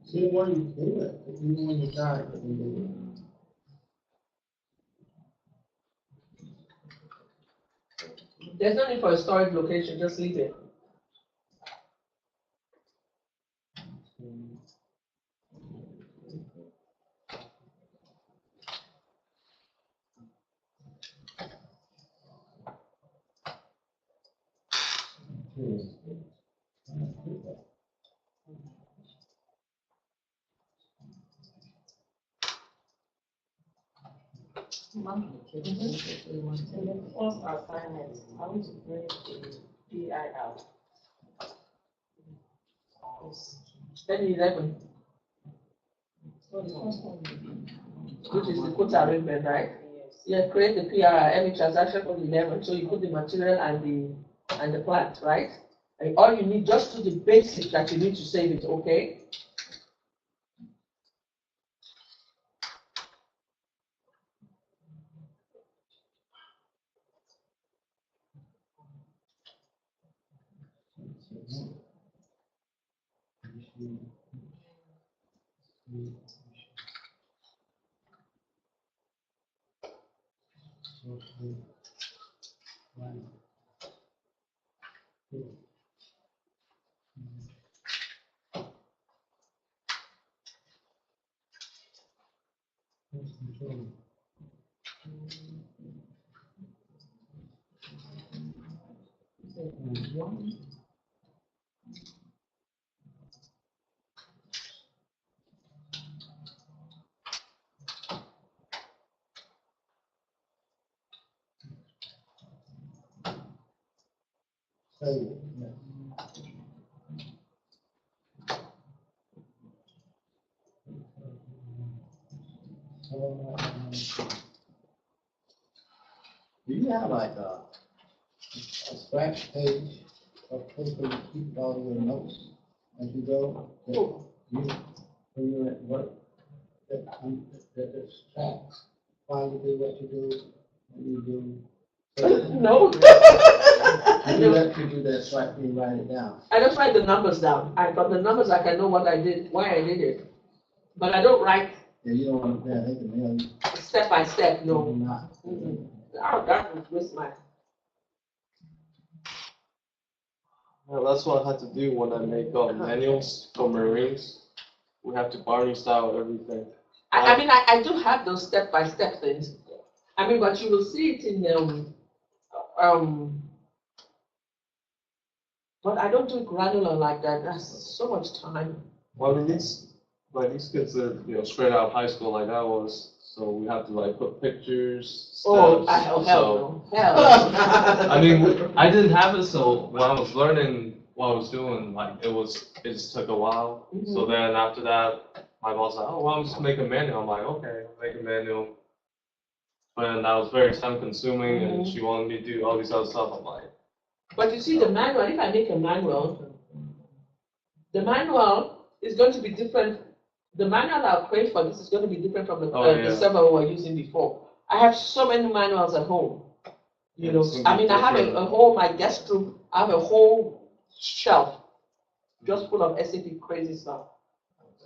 Speaker 4: See, what you do it, even when you die, you can do
Speaker 3: There's no need for a storage location, just leave it.
Speaker 6: And then plus our finance, I was bring the DIL.
Speaker 3: Then 11, which is the quota arrangement, right? Yeah, create the PRI, every transaction for the 11, so you put the material and the plant, right? And all you need, just do the basic that you need to save it, okay?
Speaker 4: paid, yeah. So, do you have like a scratch page of paper you keep all your notes as you go? When you're at work, that tracks why you do what you do, what you do. So,
Speaker 3: No.
Speaker 4: you do that, so I can write it down.
Speaker 3: I just write the numbers down. From the numbers, I can know what I did, why I did it. But I don't write
Speaker 4: Yeah, you don't want to, they can mail you.
Speaker 3: step by step, no.
Speaker 4: You're not.
Speaker 3: That would waste my.
Speaker 2: Well, that's what I had to do when I make manuals for Marines. We have to barney style everything.
Speaker 3: I mean, I do have those step by step things. I mean, but you will see it in but I don't do granular like that. That's so much time.
Speaker 2: Well, these kids are straight out of high school like I was, so we have to like put pictures. Steps,
Speaker 3: Oh, hell no. Hell no.
Speaker 2: I mean, I didn't have it, so when I was learning what I was doing, like it just took a while.
Speaker 3: Mhm.
Speaker 2: So then after that, my boss was like, oh, well, I'm just making a manual. I'm like, okay, make a manual. But that was very time consuming, and she wanted me to do all these other stuff. I'm like,
Speaker 3: But you see, the manual, if I make a manual, the manual is going to be different. The manual I'll create for this is going to be different from the server we were using before. I have so many manuals at home. You know, I mean, I have a whole, my guest room, I have a whole shelf just full of SAP crazy stuff.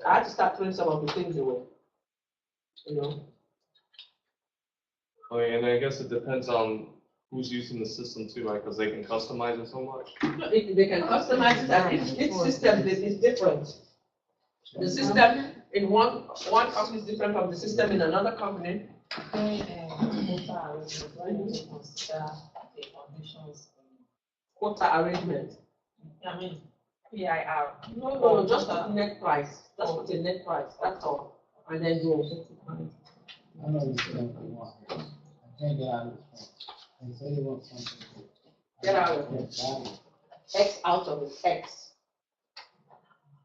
Speaker 3: I had to start throwing some of the things away. You know.
Speaker 2: okay, and I guess it depends on who's using the system too, right? Because they can customize it so much.
Speaker 3: They can customize it, and each system is different. The system in one company is different from the system in another company. Quota arrangement.
Speaker 6: I mean, PIR.
Speaker 3: No, just put net price. Just put a net price, that's all. And then go.
Speaker 4: I know you think you want it. I can't get out of this one. They say you want something.
Speaker 3: Get out of it. X out of it, X.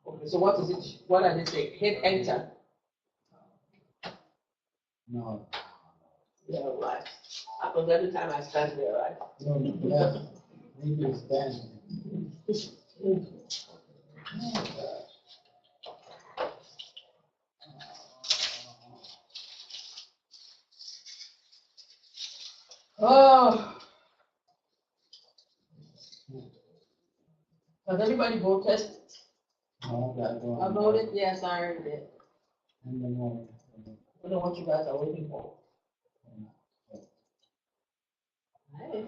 Speaker 3: Okay, so what is it? What are they saying? Hit enter.
Speaker 4: No.
Speaker 3: Yeah, right. Happens every time I stand there, right?
Speaker 4: No, yeah. Maybe it's bad.
Speaker 3: Oh. Has everybody voted?
Speaker 4: No, I gotta go.
Speaker 6: I voted yes, I earned it.
Speaker 4: In the morning.
Speaker 3: I don't know what you guys are waiting for.
Speaker 6: Hey.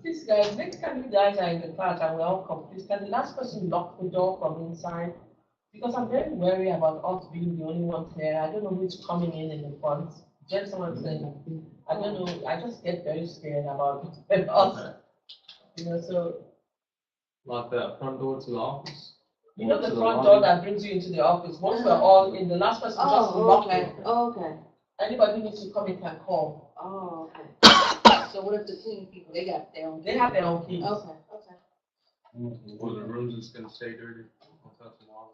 Speaker 3: Please guys, next time you guys are in the class and we're all confused, can the last person lock the door from inside? Because I'm very wary about us being the only ones there. I don't know who's coming in the front. Just someone saying, I don't know, I just get very scared about us. You know, so.
Speaker 2: Lock that front door to the office.
Speaker 3: You know the front door that brings you into the office, once we're all in, the last person just lock it.
Speaker 6: Oh, okay.
Speaker 3: Anybody who needs to come in can call.
Speaker 6: Oh, okay. So what if the cleaning people, they got their own?
Speaker 3: They have their own keys.
Speaker 6: Okay, okay.
Speaker 2: Or the rooms is gonna stay dirty until tomorrow.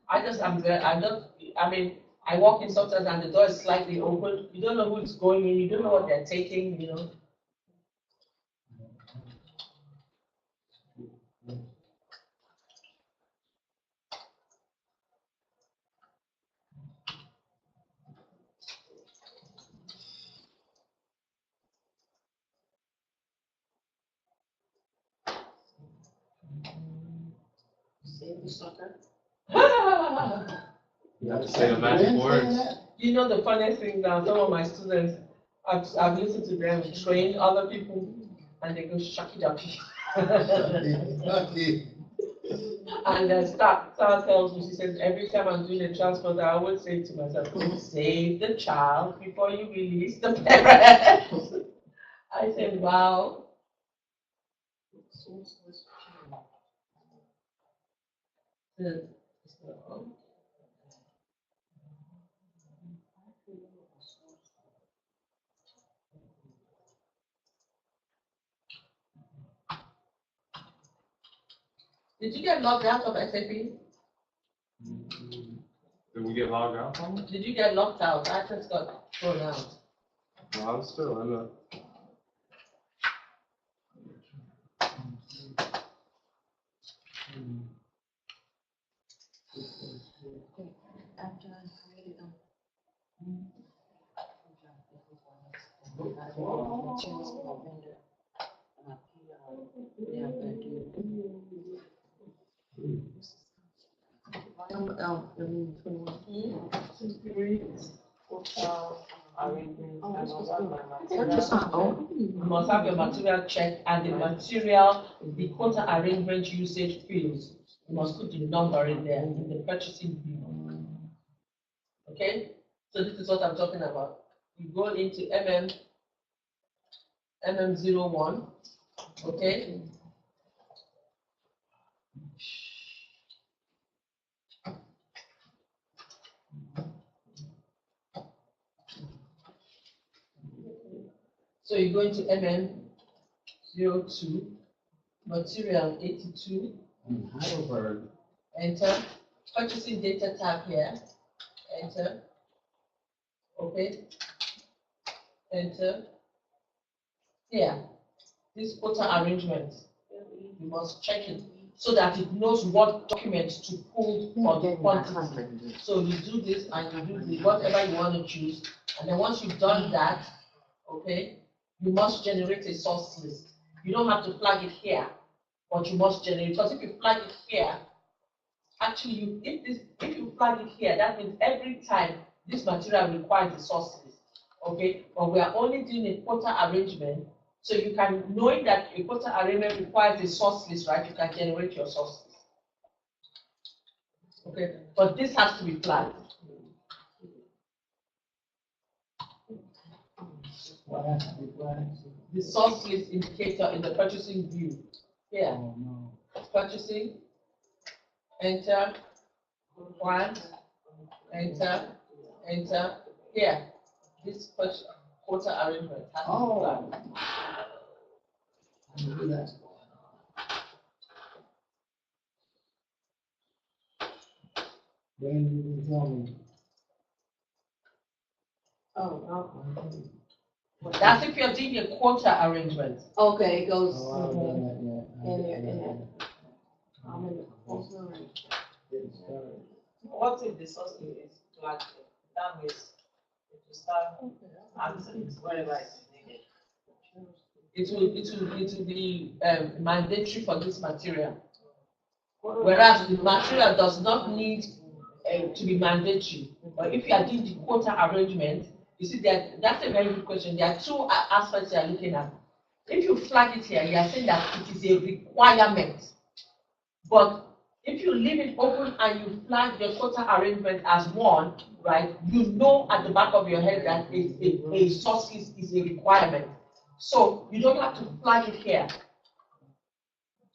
Speaker 3: I just am there. I mean, I walk in sometimes and the door is slightly open. You don't know who's going in. You don't know what they're taking. You know.
Speaker 6: Save the sucker.
Speaker 2: You have to say the magic words.
Speaker 3: You know the funniest thing now, some of my students, I've listened to them train other people and they go shucky ducky. And then Star tells me, she says, every time I'm doing a transport, I always say to myself, save the child before you release the parents. I said, wow. Did you get locked out of SAP?
Speaker 2: Did we get logged out?
Speaker 3: Did you get locked out? I just got thrown out.
Speaker 2: No, I'm still in it.
Speaker 6: After I created them.
Speaker 3: You must have your material checked and the material, the quota arrangement usage fields. You must put the number in there in the purchasing view. Okay? So this is what I'm talking about. You go into MM01, okay? So you go into MM02, material 82,
Speaker 4: Heidelberg.
Speaker 3: enter, purchasing data tab here, enter, okay, enter, here, this quota arrangement, you must check it so that it knows what documents to pull for the quantity. So you do this and you do this, whatever you want to choose, and then once you've done that, okay, you must generate a source list. You don't have to flag it here, but you must generate, because if you flag it here, actually, if you flag it here, that means every time this material requires a source list, okay? But we are only doing a quota arrangement, so you can, knowing that a quota arrangement requires a source list, right? You can generate your source list, okay? But this has to be flagged.
Speaker 4: What has to be flagged?
Speaker 3: The source list indicator in the purchasing view. Here,
Speaker 4: Oh, no.
Speaker 3: purchasing, enter, plant, enter, enter. Here, this quota arrangement has to be flagged.
Speaker 4: How do you do that? When you can tell me.
Speaker 3: That's if you're doing a quota arrangement.
Speaker 6: Okay, it goes.
Speaker 4: Oh, I haven't done that yet.
Speaker 6: In there. I'm in the post already.
Speaker 4: Getting started.
Speaker 7: What if the source is flagged? That means if you start answering wherever it's needed.
Speaker 3: It will be mandatory for this material. Whereas the material does not need to be mandatory. But if you are doing the quota arrangement, you see that's a very good question. There are two aspects you are looking at. If you flag it here, you are saying that it is a requirement. But if you leave it open and you flag your quota arrangement as one, right, you know at the back of your head that a source list is a requirement. So you don't have to flag it here.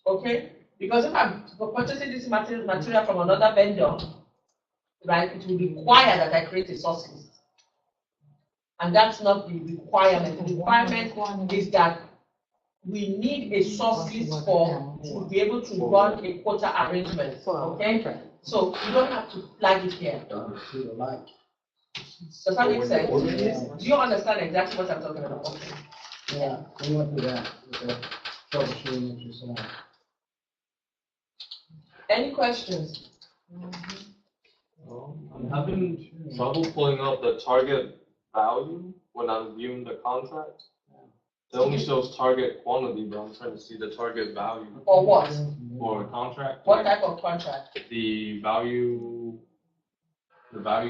Speaker 3: Okay? Because if I'm purchasing this material from another vendor, right, it will require that I create a source list. And that's not the requirement. The requirement is that we need a source list for, to be able to run a quota arrangement, okay? So you don't have to flag it here. Does that make sense? Do you understand exactly what I'm talking about?
Speaker 4: Yeah, we went through that with the troubleshooting exercise.
Speaker 3: Any questions?
Speaker 2: I'm having trouble pulling up the target value when I'm viewing the contract. It only shows target quantity, but I'm trying to see the target value
Speaker 3: Or what?
Speaker 2: for a contract.
Speaker 3: What type of contract?
Speaker 2: The value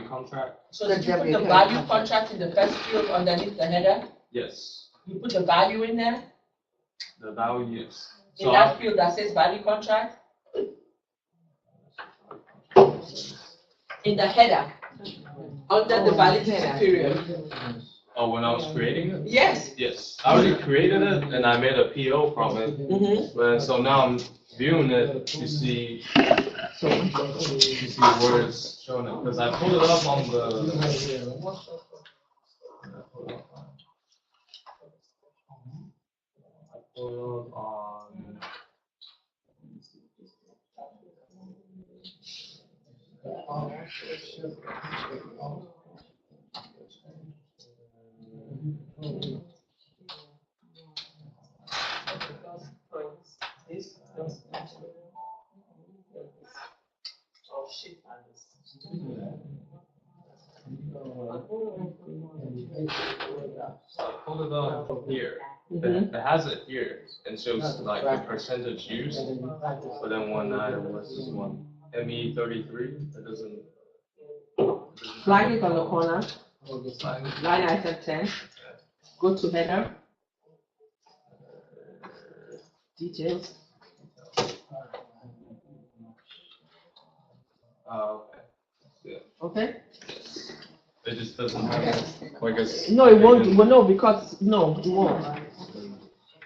Speaker 2: contract?
Speaker 3: So did you put the value contract in the first field underneath the header?
Speaker 2: Yes,
Speaker 3: You put the value in there?
Speaker 2: the value, yes.
Speaker 3: In that field that says value contract? In the header, under the validity period.
Speaker 2: Oh, when I was creating it?
Speaker 3: Yes.
Speaker 2: Yes, I already created it and I made a PO from it. But so now I'm viewing it to see where it's showing it, because I pulled it up on the. I pulled it up on.
Speaker 3: Oh, shit.
Speaker 2: So I pulled it up from here. It has it here and shows like the percentage used. But then when what's this one? ME33, it doesn't.
Speaker 3: Flag it on the corner,
Speaker 2: Flag.
Speaker 3: line item 10, go to header, details.
Speaker 2: Okay. Yeah.
Speaker 3: Okay?
Speaker 2: It just doesn't have it. Like it's.
Speaker 3: No, it won't. Well, no, because no, it won't.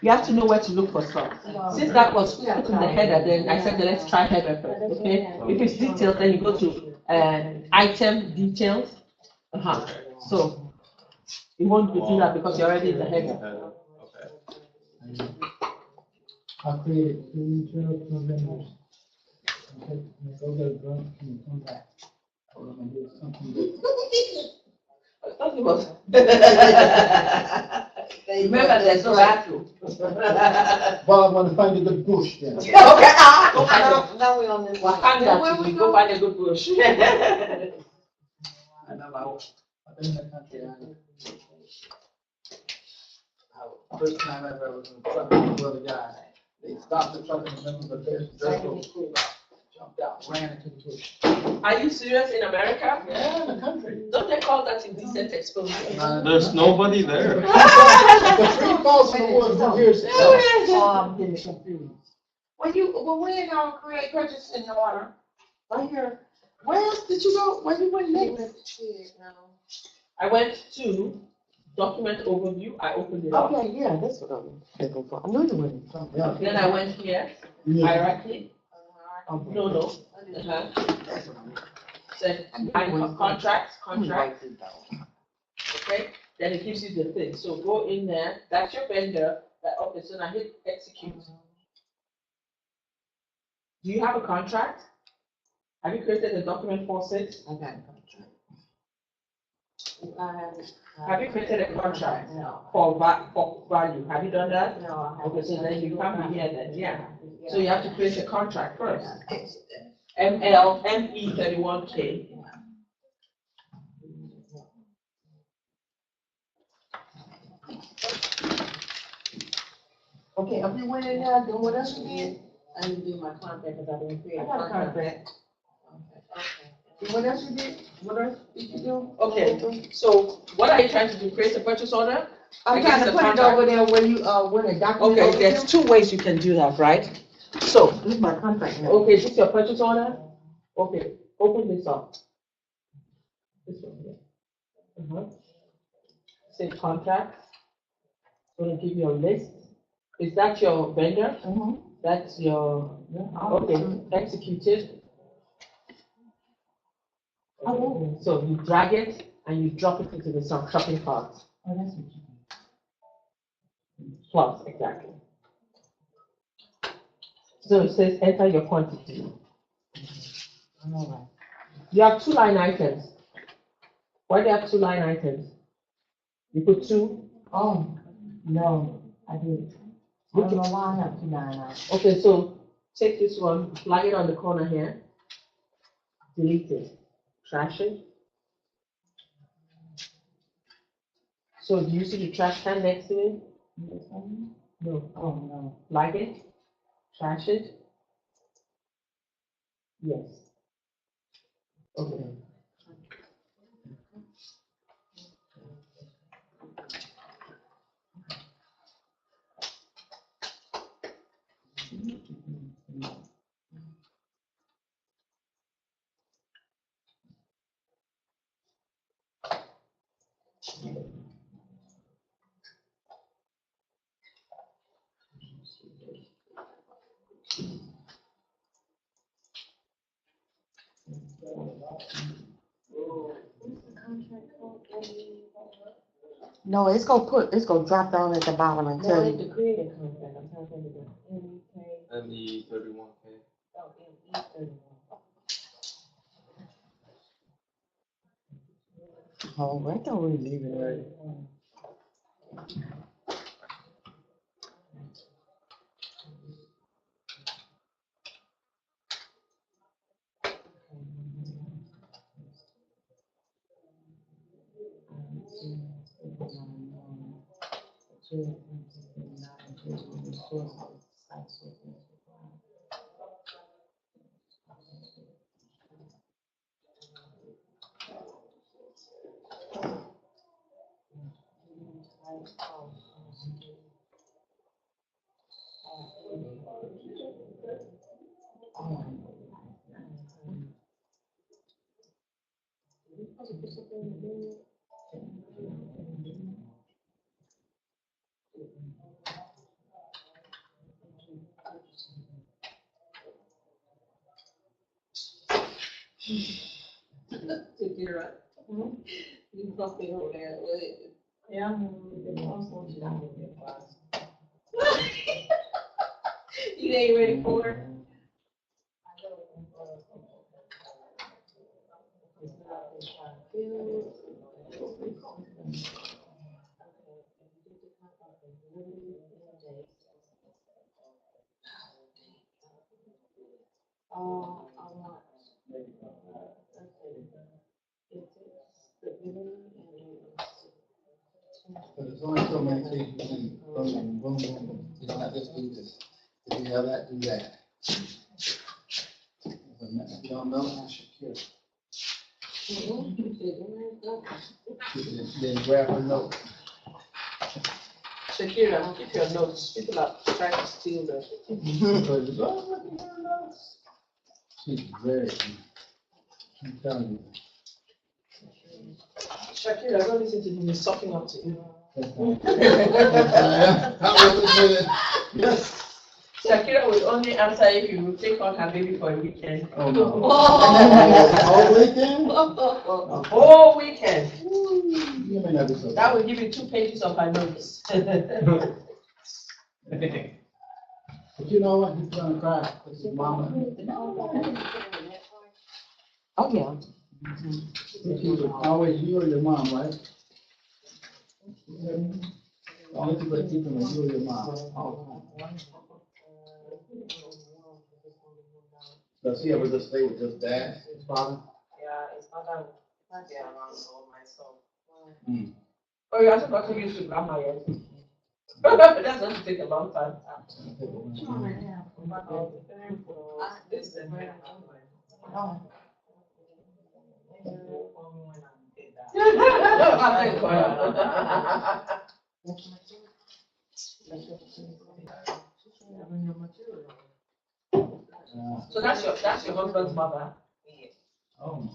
Speaker 3: You have to know where to look for stuff. Since that was put in the header, then I said, let's try header first. Okay? If it's details, then you go to item details. So it won't do that because you're already in the header.
Speaker 2: Okay.
Speaker 4: I created 2 material vendors. Go get a drunk and come back. Or I'm gonna do something different.
Speaker 3: Remember, there's no bathroom.
Speaker 4: Well, I want to find a good bush then.
Speaker 3: Okay, go find a,
Speaker 6: Now we're on this.
Speaker 3: Wakanda, go find a good bush.
Speaker 4: I know I've been in the country. First time I ever was in a truck with two other guys. They stopped the truck in the middle of the desert, jumped out, ran into the bush.
Speaker 3: Are you serious in America?
Speaker 4: Yeah, in the country.
Speaker 3: Don't they call that indecent exposure?
Speaker 2: There's nobody there.
Speaker 4: The tree falls in the woods from here.
Speaker 1: I'm getting confused. When y'all create purchase in order, right here, where else did you go? Where you went next?
Speaker 3: I went to document overview, I opened it up.
Speaker 1: Okay, yeah, that's what I'm looking for. I knew you went.
Speaker 3: Then I went here, hierarchy. No. Said, contracts. Okay, then it gives you the thing. So go in there, that's your vendor. Okay, so now hit execute. Do you have a contract? Have you created a document 46?
Speaker 1: I got a contract.
Speaker 3: Have you created a contract?
Speaker 6: No.
Speaker 3: For value? Have you done that?
Speaker 6: No.
Speaker 3: Okay, so then you come here then, yeah. So you have to create a contract first. ME31K.
Speaker 1: Okay, if you went in there, then what else you did?
Speaker 6: I didn't do my contract because I didn't create
Speaker 1: I
Speaker 6: a
Speaker 1: got a
Speaker 6: contract.
Speaker 1: contract.
Speaker 6: Okay.
Speaker 1: And what else you did? What else did you do?
Speaker 3: Okay, so what are you trying to do? Create a purchase order?
Speaker 1: I'm trying to put it over there where you, when a document.
Speaker 3: Okay,
Speaker 1: over
Speaker 3: there's
Speaker 1: there.
Speaker 3: 2 ways you can do that, right? So,
Speaker 1: This is my contract now.
Speaker 3: okay, is this your purchase order? Okay, open this up. This one here. Say contract. It's gonna give you a list. Is that your vendor? That's your, okay, executed. Okay, so you drag it and you drop it into the shopping cart.
Speaker 1: Oh, that's what you
Speaker 3: Plus, exactly. So it says enter your quantity.
Speaker 1: All right.
Speaker 3: You have 2 line items. Why do you have 2 line items? You put 2?
Speaker 1: Oh, no, I didn't. I don't know why I have 2 9
Speaker 3: Okay, so take this one, flag it on the corner here. Delete it. Trash it. So do you see the trash can next to it? No.
Speaker 1: Oh, no.
Speaker 3: Flag it. Trash it. Yes. Okay.
Speaker 1: No, it's gonna drop down at the bottom and
Speaker 3: No,
Speaker 1: tell
Speaker 3: I have
Speaker 1: you.
Speaker 3: to create a contract. I'm trying to think of it.
Speaker 2: ME 31K.
Speaker 3: Oh, ME31.
Speaker 1: Oh, why don't we leave it right?
Speaker 5: Shakira, you something over there, wait.
Speaker 7: Yeah, I'm going to down with it.
Speaker 5: You ain't ready for it?
Speaker 6: I want,
Speaker 4: But there's only so many things you can boom, boom, boom. You don't have to do this. If you have that, do that. If you don't know, ask Shakira. Then grab a note.
Speaker 3: Shakira, keep your notes. People are trying to steal them.
Speaker 4: She's very, I'm telling you.
Speaker 3: Shakira, I don't listen to you. It's sucking up to you. Shakira will only answer if you will take on her baby for a weekend.
Speaker 4: Oh, no.
Speaker 5: Oh.
Speaker 4: Whole weekend?
Speaker 3: A whole weekend.
Speaker 4: You may not be so.
Speaker 3: That will give you 2 pages of her notes.
Speaker 4: But you know what? He's gonna cry. This is mama.
Speaker 1: Oh, yeah.
Speaker 4: Always you or your mom, right? Only people that keep them are you or your mom. Does he ever just stay with just dad, his father?
Speaker 7: Yeah, it's not that, yeah, around all myself.
Speaker 3: Oh, you also got to use your grandma yet? That's going to take a long time.
Speaker 7: This is where I'm
Speaker 3: So that's your husband's mother.
Speaker 4: Oh.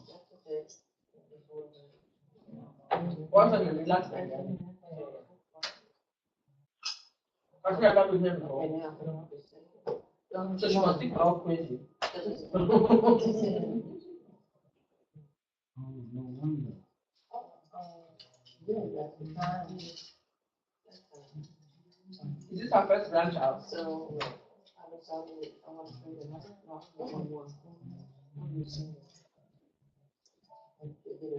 Speaker 3: What's on the relaxed again? I've never been there before. So she must think we're all crazy.
Speaker 4: No wonder.
Speaker 3: Is this our first grandchild?
Speaker 6: So, so I want to say that one more.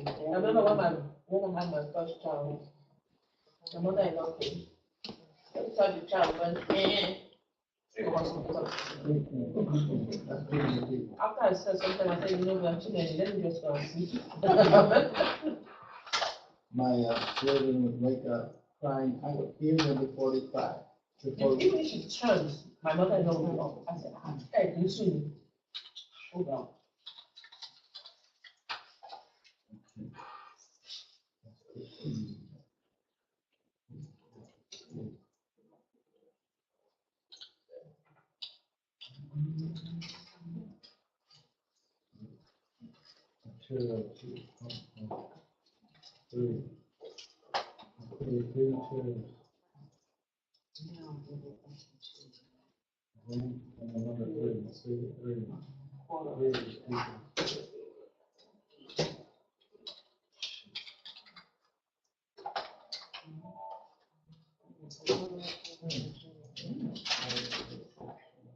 Speaker 3: I remember when I had my first child, my mother-in-law came. Every time the child went, she was after I said something, I said, you know, I'm too many, let me just go and sleep.
Speaker 4: My children would wake up crying, I would hear them before they cry.
Speaker 3: Even if she turns, my mother-in-law would be up. I said, hey, listen, hold on.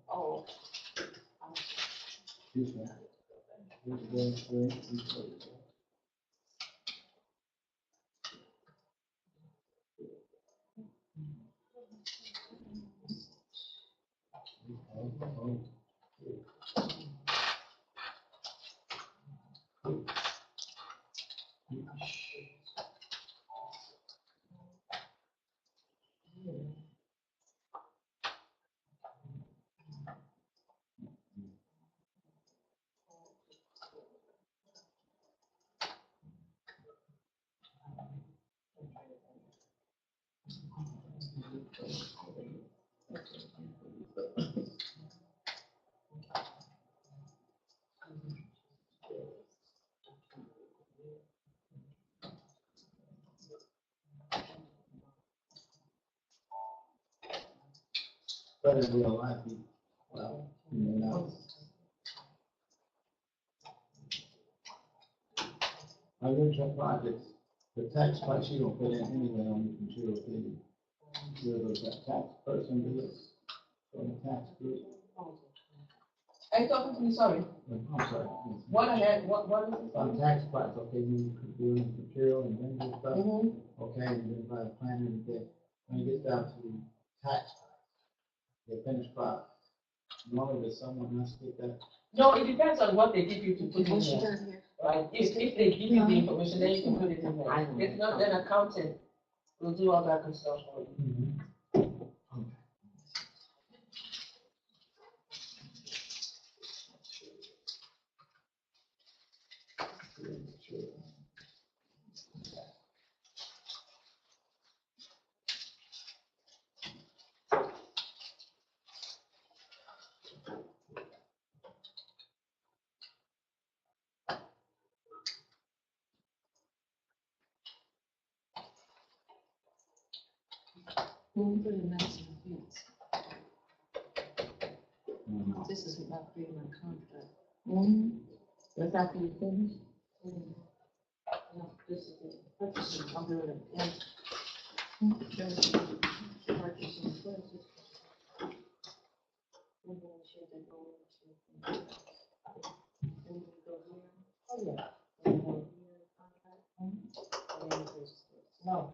Speaker 6: Oh,
Speaker 4: But in real life, well, you may not. Financial projects, the tax price you don't put in anyway on the computer fee. You're the tax person do it, from the tax group.
Speaker 3: Are you talking to me, sorry?
Speaker 4: I'm sorry.
Speaker 3: What is it?
Speaker 4: On tax price, okay, you could do material and then your stuff,
Speaker 3: Mm-hmm.
Speaker 4: okay, and then by the plan and everything. When it gets down to tax price, the finished product, normally someone else get that.
Speaker 3: No, it depends on what they give you to put in there. Right? If they give you the information, then you can put it in there. If not, then accountant will do all that good stuff for you.
Speaker 6: this is about creating my contract.
Speaker 1: That's after you finish.
Speaker 6: No, this is the purchasing, I'm doing it. Yeah. Purchasing first. And then she had to go into. And we go here.
Speaker 1: Oh, yeah.
Speaker 6: And then go here, contract. And then it goes to this.
Speaker 1: No.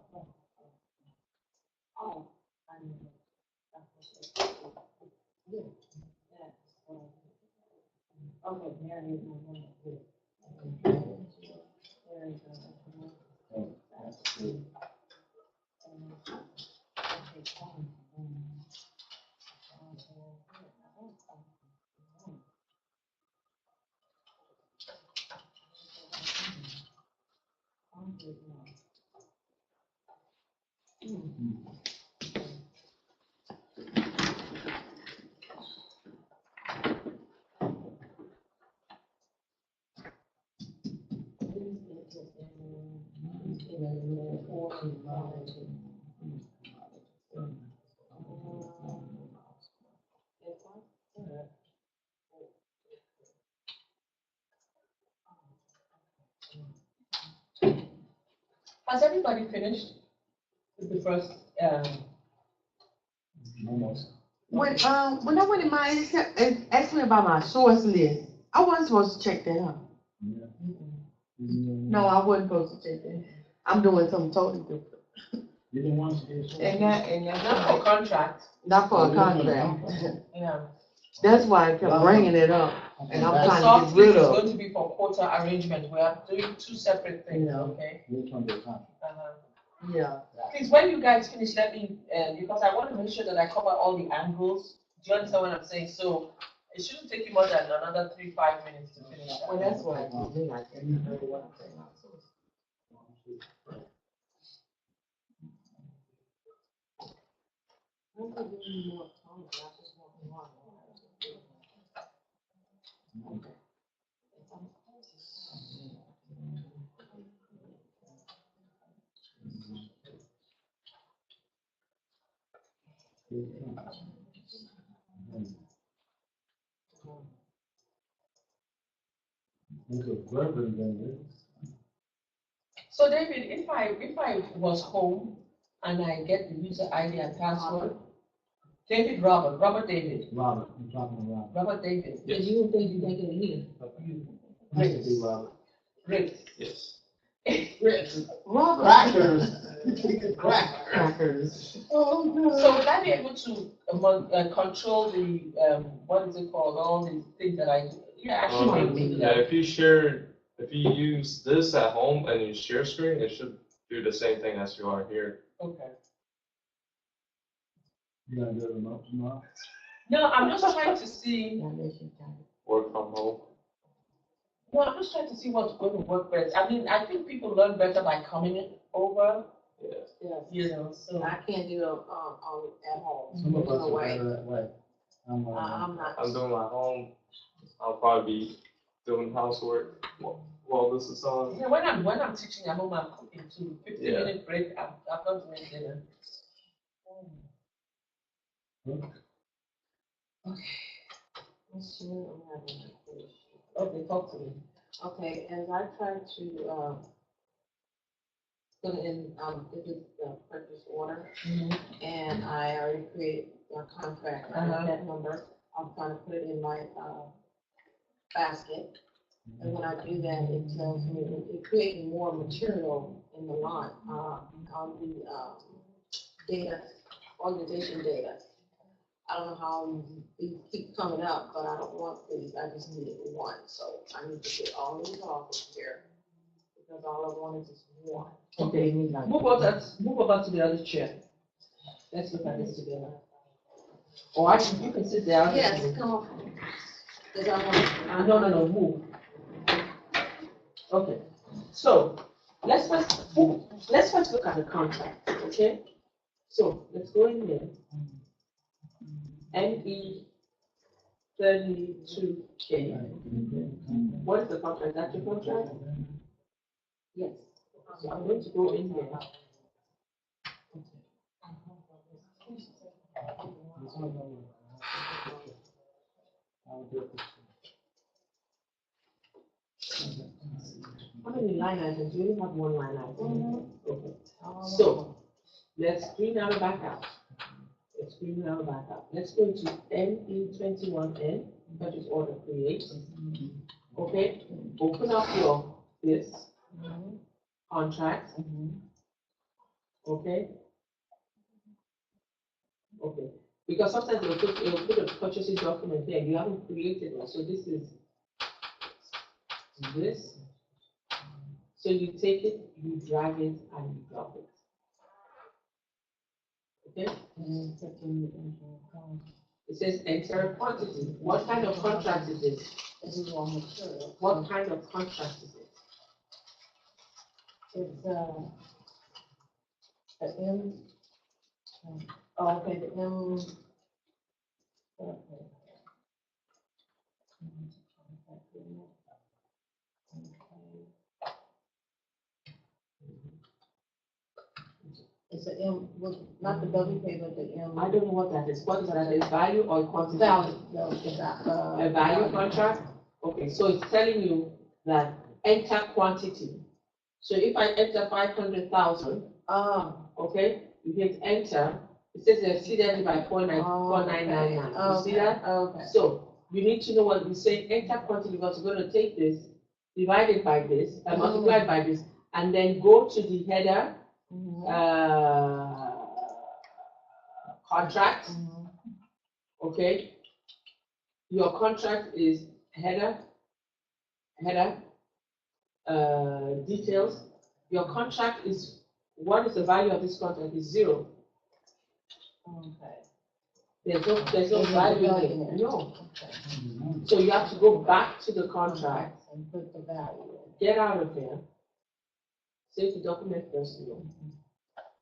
Speaker 6: Oh, I know. Yeah. Okay, Mary is my one. There you go.
Speaker 4: That's good.
Speaker 3: Has everybody finished with the first,
Speaker 4: Almost.
Speaker 1: When I went in my, it asked me about my source list. I wasn't supposed to check that out.
Speaker 4: Yeah.
Speaker 1: No, I wasn't supposed to check that. I'm doing something totally different.
Speaker 4: You didn't want to get.
Speaker 1: And
Speaker 3: Not
Speaker 1: that's
Speaker 3: for contract,
Speaker 1: not for a contract.
Speaker 3: yeah.
Speaker 1: That's why I kept bringing it up. And I'm
Speaker 3: The
Speaker 1: trying to
Speaker 3: soft
Speaker 1: get
Speaker 3: list
Speaker 1: rid
Speaker 3: is
Speaker 1: of.
Speaker 3: going to be for quota arrangement, we are doing two separate things,
Speaker 1: Yeah.
Speaker 3: okay?
Speaker 4: Which one they come?
Speaker 1: Yeah.
Speaker 3: Please, when you guys finish, let me, because I want to make sure that I cover all the angles. Do you understand what I'm saying? So it shouldn't take you more than another 3-5 minutes to finish
Speaker 1: Well,
Speaker 3: that.
Speaker 1: that's why I do me like that. You know what I'm saying?
Speaker 3: So David, if I was home and I get the user ID and password, Robert David,
Speaker 4: Robert, I'm talking to Robert.
Speaker 3: Robert David,
Speaker 6: Because you don't think you make it in here.
Speaker 4: Nice to be Robert.
Speaker 3: Rick,
Speaker 2: Yes.
Speaker 3: Rick.
Speaker 1: Robert. Crackers. Oh, no.
Speaker 3: So would I be able to control the, what is it called, all the things that I do? Yeah, actually, be able to do
Speaker 2: Yeah,
Speaker 3: that.
Speaker 2: if you use this at home and you share screen, it should do the same thing as you are here.
Speaker 3: Okay.
Speaker 4: You gonna do the remote tomorrow?
Speaker 3: No, I'm just trying to see,
Speaker 2: Work from home.
Speaker 3: no, I'm just trying to see what's going to work best. I mean, I think people learn better by coming over,
Speaker 2: Yeah.
Speaker 3: you know, so.
Speaker 6: I can't do it at home.
Speaker 4: Some of
Speaker 6: There's
Speaker 4: us
Speaker 6: no
Speaker 4: are
Speaker 6: way.
Speaker 4: better that way. I'm
Speaker 6: I'm not.
Speaker 2: I'm doing my home. I'll probably be doing housework while this is on.
Speaker 3: Yeah, when I'm teaching, I'm home, I'm cooking too. 15-minute break, I'm not doing dinner. Okay, talk to me.
Speaker 6: Okay, as I try to, put in, this is the purchase order, and I already created a contract, I have that number. I'm trying to put it in my, basket. And when I do that, it tells me, it creates more material in the line, on the, data, organization data. I don't know how these keep coming up, but I don't want these, I just need one, so I need to get all these off of here, because all I want is just one.
Speaker 3: Okay, move over to the other chair. Let's look at this together. Or you can sit down.
Speaker 6: Yes, come on. Is that one?
Speaker 3: No, move. Okay, so let's first look at the contract, okay? So let's go in here. NE 32K. What is the contract? That's your contract? Yes. So I'm going to go in here.
Speaker 6: How many line items? You only have one line item.
Speaker 3: Okay. So let's screen out back out. Let's screen out back out. Let's go to NE21N, purchase order create. Okay, open up your this contract. Okay. Okay. Because sometimes it'll put a purchasing document there. You haven't created one. So this is this. So you take it, you drag it, and you drop it. Okay? It says enter quantity. What kind of contract is this?
Speaker 6: This is raw material.
Speaker 3: What kind of contract is it?
Speaker 6: It's, the M, oh, okay, the M. Okay. It's the M, not the WK, but the M.
Speaker 3: I don't know what that is. What is that? Is value or quantity?
Speaker 6: Value, no, it's
Speaker 3: A value contract? Okay, so it's telling you that enter quantity. So if I enter 500,000, okay, you hit enter, It says exceeded by 4999. You see that?
Speaker 6: Okay.
Speaker 3: So you need to know what we say, enter quantity, because we're going to take this, divide it by this, and multiply it by this, and then go to the header, contract, okay? Your contract is header, details. Your contract is, what is the value of this contract is 0.
Speaker 6: Okay.
Speaker 3: There's no value in it, no. So you have to go back to the contract,
Speaker 6: And put the value in.
Speaker 3: get out of here, save the document first,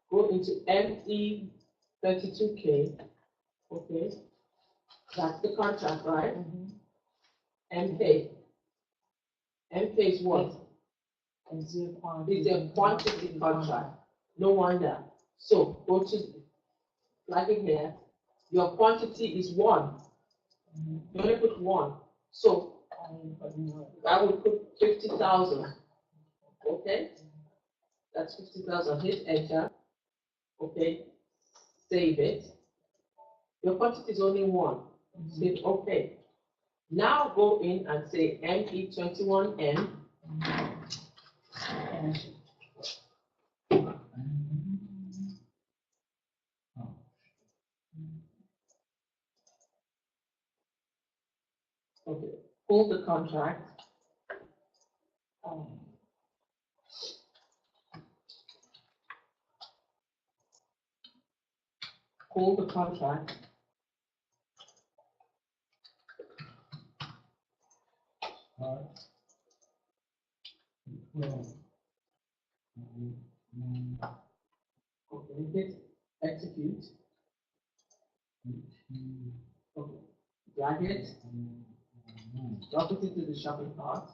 Speaker 3: go into ME32K, okay? That's the contract, right? MK. MK is what?
Speaker 6: Is your quantity?
Speaker 3: It's a quantity contract. No wonder. So go to, plug in here. Your quantity is 1. You only put 1. So I would put 50,000. Okay? That's 50,000. Hit enter. Okay? Save it. Your quantity is only 1. Say okay. Now go in and say ME21N. Okay. Pull the contract. Pull the contract. Okay, hit execute. Okay, drag it, drop it into the shopping cart.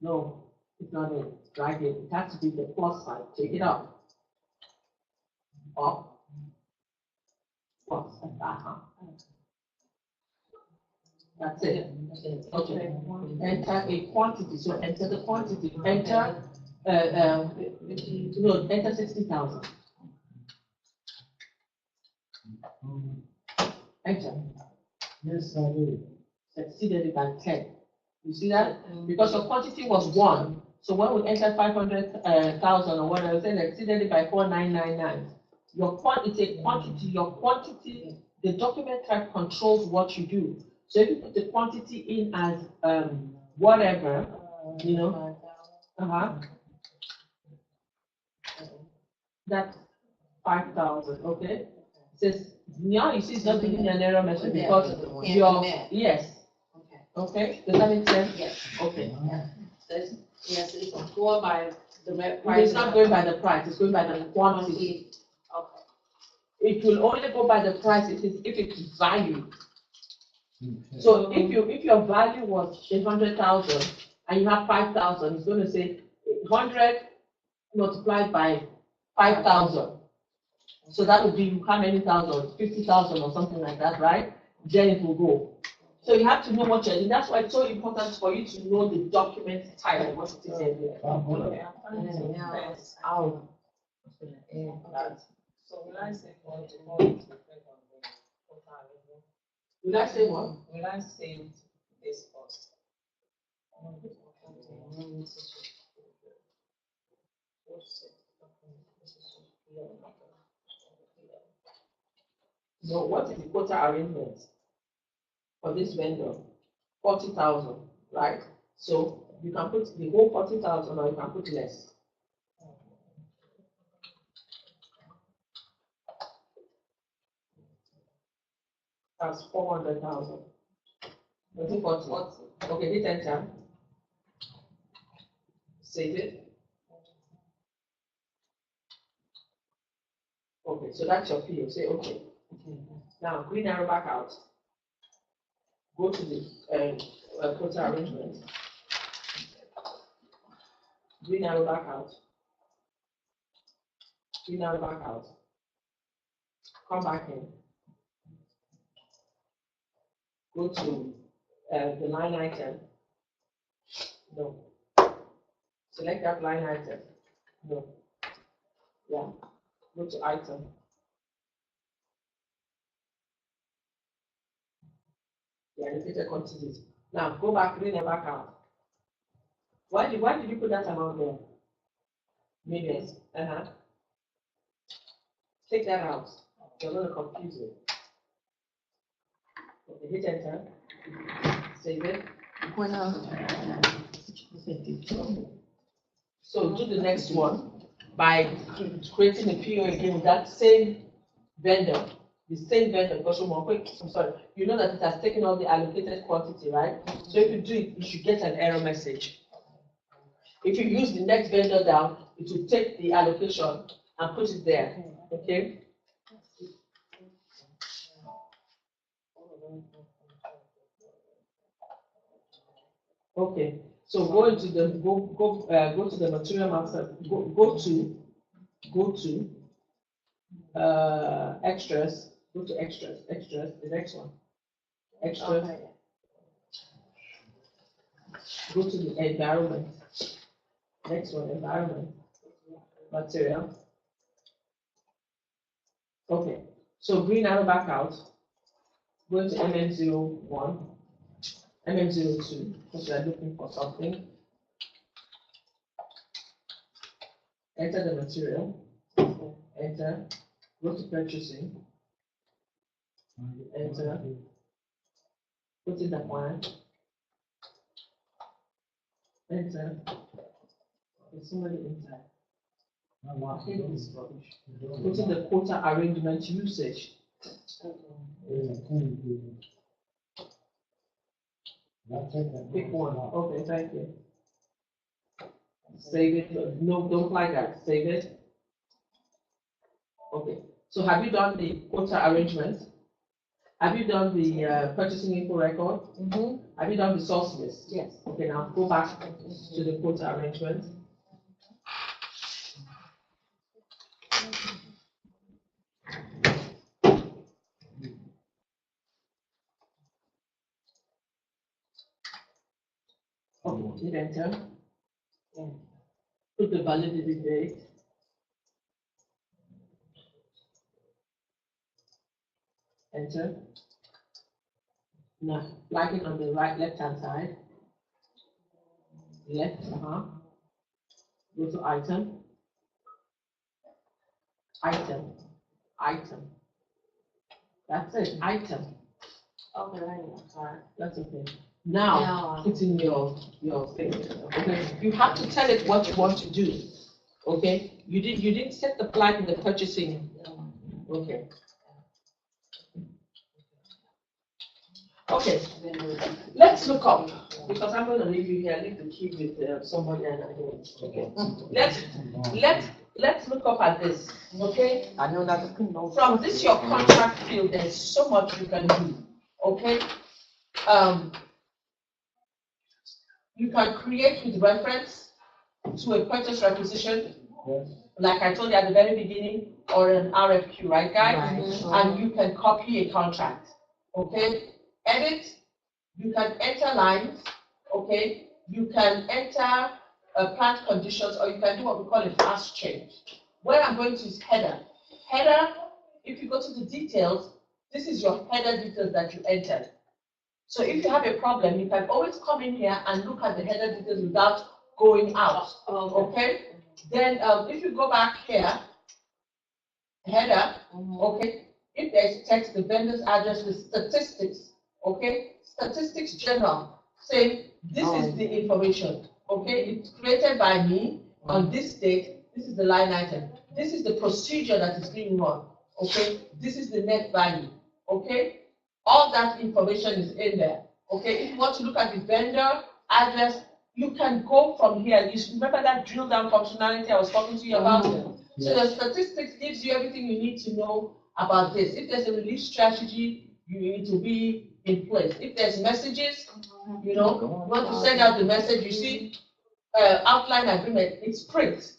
Speaker 3: No, it's not it. Drag it. It has to be the plus sign. Take it up. Up. Plus. That's it. Okay. Enter a quantity. So enter the quantity. Enter. No, enter 60,000. Enter.
Speaker 4: Yes, I do.
Speaker 3: Exceeded it by 10. You see that? Because your quantity was 1. So when we enter 500,000 or whatever, then exceeded it by 4999. Your quantity, it's a quantity. Your quantity, the document type controls what you do. So if you put the quantity in as whatever, you know, that's 5,000. Okay. It says now you see it's not giving you an error message because your yes. Okay, does that make sense?
Speaker 6: Yes.
Speaker 3: Okay.
Speaker 6: Yes, it's going by the price.
Speaker 3: It's not going by the price, it's going by the quantity.
Speaker 6: Okay.
Speaker 3: It will only go by the price if it's value. So if your value was 100,000 and you have 5,000, it's going to say 100 multiplied by 5,000. So that would be how many thousand? 50,000 or something like that, right? Then it will go. So you have to know what you're doing. That's why it's so important for you to know the document type and what it is in there.
Speaker 7: So will I say what to reflect on the total revenue?
Speaker 3: Will I say what?
Speaker 7: Will I say this cost?
Speaker 3: No, what is the quota arrangement for this vendor? 40,000, right? So you can put the whole 40,000 or you can put less. That's 400,000. Does it what? Okay, hit enter. Save it. Okay, so that's your PO. Say okay. Now green arrow back out. Go to the quota arrangement. Green arrow back out. Green arrow back out. Come back in. Go to the line item. No. Select that line item. No. Yeah. Go to item. the allocated quantities. Now, go back, bring them back out. Why did you put that amount there? Millions. Take that out. You're going to confuse it. Okay, hit enter. Save it. So do the next one by creating a PO again with that same vendor. The same vendor, because I'm sorry, you know that it has taken all the allocated quantity, right? So if you do it, you should get an error message. If you use the next vendor down, it will take the allocation and put it there, okay? Okay, so go into the go to the material master. Go to extras. Go to extras. The next one. Extras.
Speaker 6: Okay.
Speaker 3: Go to the environment. Next one, environment. Material. Okay, so green arrow back out. Go to MM01. MM02, because we are looking for something. Enter the material. Enter. Go to purchasing. Enter. Put in the plan. Enter. There's somebody inside. I hate this rubbish. Put in the quota arrangement usage. Pick one. Okay, thank you. Save it. No, don't like that. Save it. Okay. So have you done the quota arrangement? Have you done the purchasing info record? Have you done the source list?
Speaker 6: Yes.
Speaker 3: Okay, now go back to the quota arrangement. Okay, hit enter. Put the validity date. Enter. Now, like it on the left-hand side. Left, Go to item. Item. That's it, item.
Speaker 6: Okay, I'm sorry.
Speaker 3: That's okay. Now, put in your thing. Okay, you have to tell it what you want to do. Okay, you didn't set the flag in the purchasing. Okay. Okay, let's look up, because I'm going to leave you here. I need to keep with somebody and I go. Okay, let's look up at this. Okay,
Speaker 1: I know that.
Speaker 3: from this your contract field, there's so much you can do. Okay, you can create with reference to a purchase requisition, like I told you at the very beginning, or an RFQ, right, guys?
Speaker 1: Right.
Speaker 3: And you can copy a contract. Okay. Edit, you can enter lines, okay? You can enter plant conditions, or you can do what we call a fast change. Where I'm going to is header. Header, if you go to the details, this is your header details that you entered. So if you have a problem, you can always come in here and look at the header details without going out, okay? Then if you go back here, header, okay? If there's text, the vendor's address with statistics, okay? Statistics general, saying this is the information, okay? It's created by me on this date. This is the line item. This is the procedure that is being run, okay? This is the net value, okay? All that information is in there, okay? If you want to look at the vendor address, you can go from here. You remember that drill down functionality I was talking to you about? So the statistics gives you everything you need to know about this. If there's a release strategy, you need to be in place. If there's messages, you know, you want to send out the message, you see, outline agreement, it's print.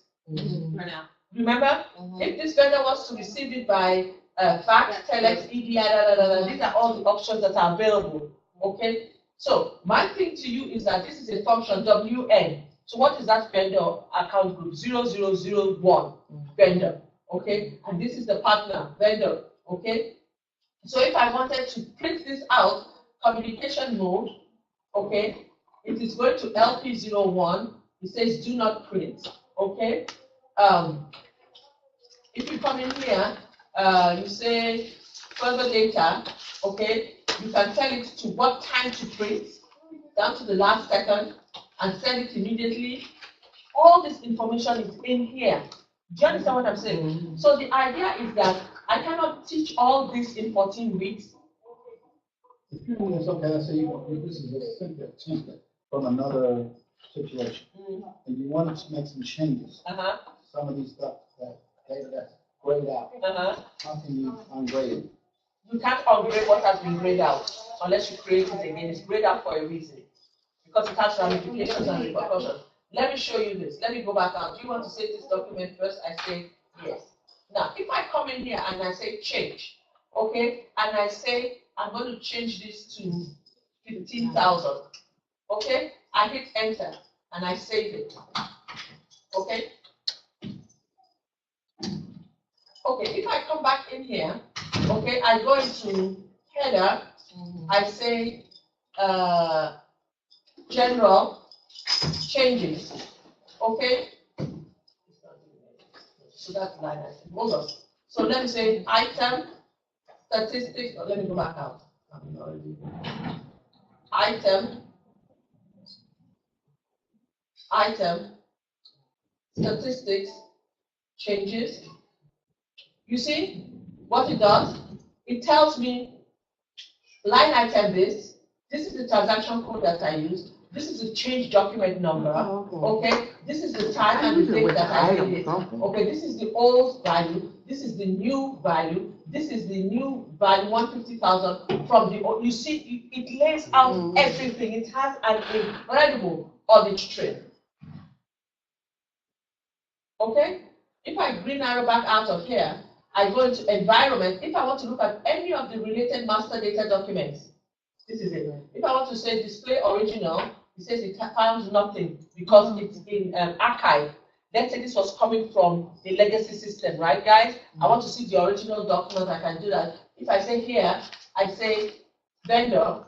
Speaker 3: Remember, if this vendor wants to receive it by fax, telex, EDI, these are all the options that are available. Okay, so my thing to you is that this is a function WN. So what is that vendor account group? 0001 vendor. Okay, and this is the partner vendor. Okay, so if I wanted to print this out, communication mode, okay, it is going to LP01. It says do not print, okay. If you come in here, you say further data, okay, you can tell it to what time to print, down to the last second, and send it immediately. All this information is in here. Do you understand what I'm saying? So the idea is that I cannot teach all this in 14 weeks.
Speaker 4: It's okay, so this is a simple template from another situation. And you want to make some changes. Some of these stuff that data that's grayed out. How can you ungrade it?
Speaker 3: You can't upgrade what has been grayed out unless you create it again. It's grayed out for a reason because it has ramifications and repercussions. Let me show you this. Let me go back out. Do you want to save this document first? I say yes. Now, if I come in here and I say change, okay, and I say I'm going to change this to 15,000, okay, I hit enter and I save it, okay. Okay, if I come back in here, okay, I go into header, I say general changes, okay? So that's line item. Hold on. So let me say item statistics. Let me go back out. Item statistics changes. You see what it does? It tells me line item this is the transaction code that I use. This is the change document number. Okay. This is the time and the date that I did it. Okay. This is the old value. This is the new value. This is the new value, 150,000 from the old. You see, it lays out everything. It has an incredible audit trail. Okay. If I green arrow back out of here, I go into environment. If I want to look at any of the related master data documents, this is it. If I want to say display original, it says it found nothing because it's in archive. Let's say this was coming from the legacy system, right, guys? I want to see the original document. I can do that. If I say here, I say vendor,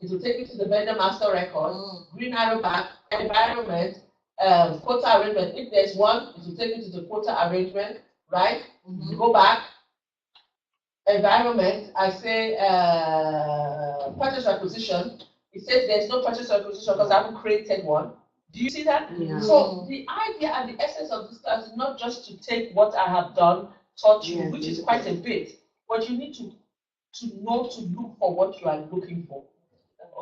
Speaker 3: it will take me to the vendor master record. Green arrow back, environment, quota arrangement. If there's one, it will take me to the quota arrangement, right? Go back. Environment, I say purchase acquisition. It says there's no purchase acquisition because I haven't created one. Do you see that?
Speaker 1: Yeah.
Speaker 3: So the idea and the essence of this class is not just to take what I have done, taught you, which is quite a bit, but you need to know to look for what you are looking for.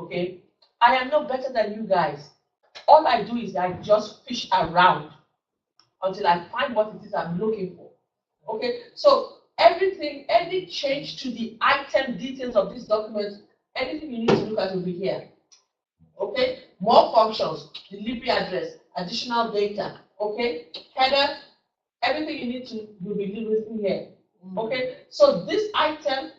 Speaker 3: Okay? I am no better than you guys. All I do is I just fish around until I find what it is I'm looking for. Okay? So everything, any change to the item details of this document, anything you need to look at will be here. Okay? More functions, delivery address, additional data. Okay? Header, everything you need to will be written here. Okay? So this item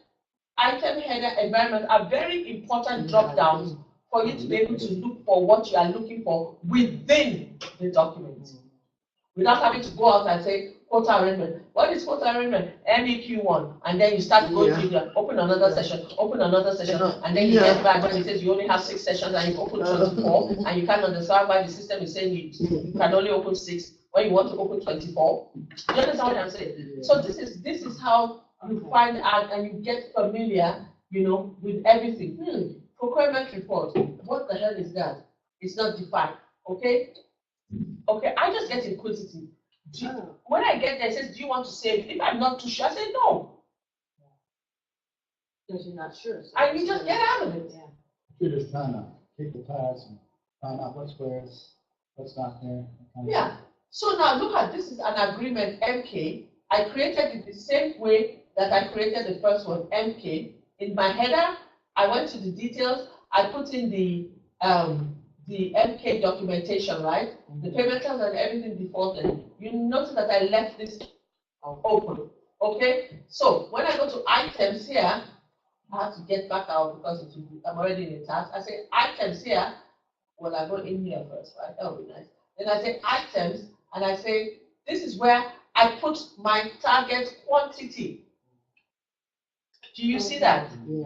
Speaker 3: header, environment are very important drop downs for you to be able to look for what you are looking for within the document. Without having to go out and say quota arrangement. What is quota arrangement? MEQ1. And then you start going through the open another session, and then you get back when it says you only have 6 sessions and you open 24, and you can't understand why the system is saying you can only open 6 when you want to open 24. Do you understand what I'm saying? So this is how you find out and you get familiar, with everything. Procurement report. What the hell is that? It's not defined. Okay? Okay, I just get inquisitive. When I get there, it says, do you want to save it? If I'm not too sure, I say no.
Speaker 6: Because you're not sure. So
Speaker 3: And you just get out of it.
Speaker 4: You're just trying to kick the tires and find out what's where, what's not there.
Speaker 3: Yeah. So now look at this is an agreement MK. I created it the same way that I created the first one, MK. In my header, I went to the details. I put in the MK documentation, right? The payment terms and everything defaulted. You notice that I left this open. Okay? So when I go to items here, I have to get back out because I'm already in the task. I say items here. Well, I go in here first, right? That would be nice. Then I say items, and I say this is where I put my target quantity. Do you see that?
Speaker 6: Yeah.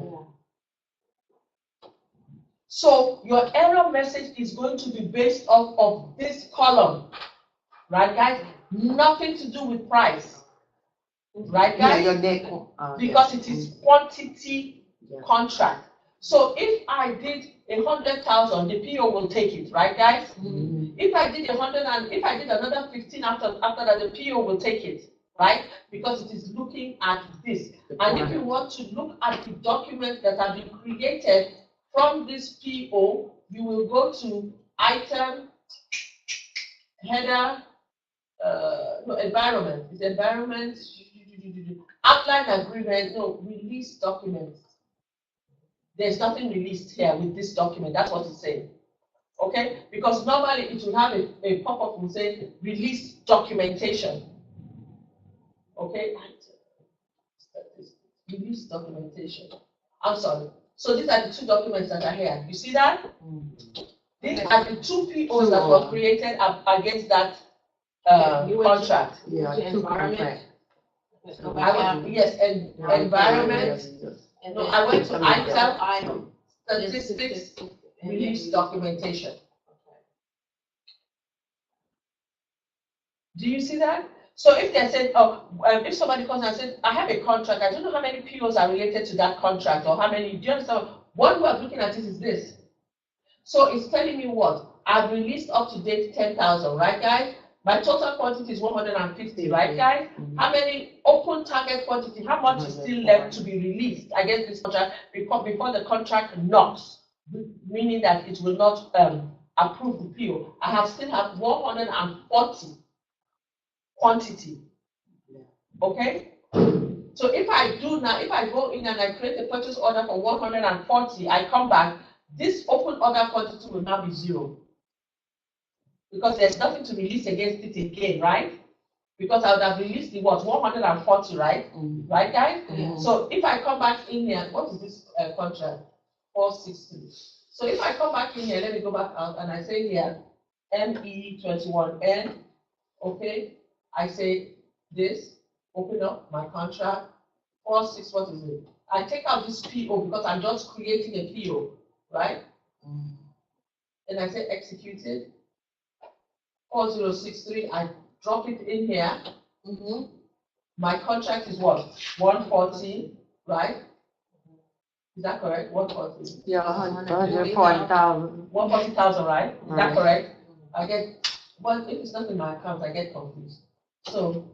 Speaker 3: So your error message is going to be based off of this column, right, guys? Nothing to do with price, right,
Speaker 1: Yeah,
Speaker 3: guys?
Speaker 1: your net,
Speaker 3: Because it is quantity contract. So if I did 100,000, the PO will take it, right, guys? If I did 100 and if I did another 15 after that, the PO will take it, right? Because it is looking at this. And if you want to look at the documents that have been created from this PO, you will go to item, header, no, environment. It's environment, outline agreement, no, release document. There's nothing released here with this document. That's what it's saying. Okay? Because normally it will have a pop-up and say release documentation. Okay? Release documentation. I'm sorry. So these are the two documents that are here. You see that? These are the two POs that were created against that contract.
Speaker 1: yeah, two contract.
Speaker 3: Yes, and environment.
Speaker 6: And
Speaker 3: No,
Speaker 6: then
Speaker 3: I went to item,
Speaker 6: item.
Speaker 3: statistics, release documentation. Do you see that? So if they said, if somebody comes and says, I have a contract, I don't know how many POs are related to that contract or how many, do you understand? What we are looking at is this. So it's telling me what? I've released up to date 10,000, right, guys? My total quantity is 150, right, guys? How many open target quantity? How much is still left to be released against this contract before the contract knocks, meaning that it will not approve the PO? I have still have 140 quantity. Okay? So if I go in and I create a purchase order for 140, I come back, this open order quantity will now be 0. Because there's nothing to release against it again, right? Because I would have released the what? 140, right? Right, guys? So if I come back in here, what is this contract? 460. So if I come back in here, let me go back out and I say here, ME21N, okay? I say this, open up my contract, 46, what is it? I take out this PO because I'm just creating a PO, right? And I say executed. 4063, I drop it in here. My contract is what? 140, right? Is that correct? 140.
Speaker 1: Yeah, 140,000.
Speaker 3: 140,000, right? Is that correct? I get, well, if it's not in my account, I get confused. So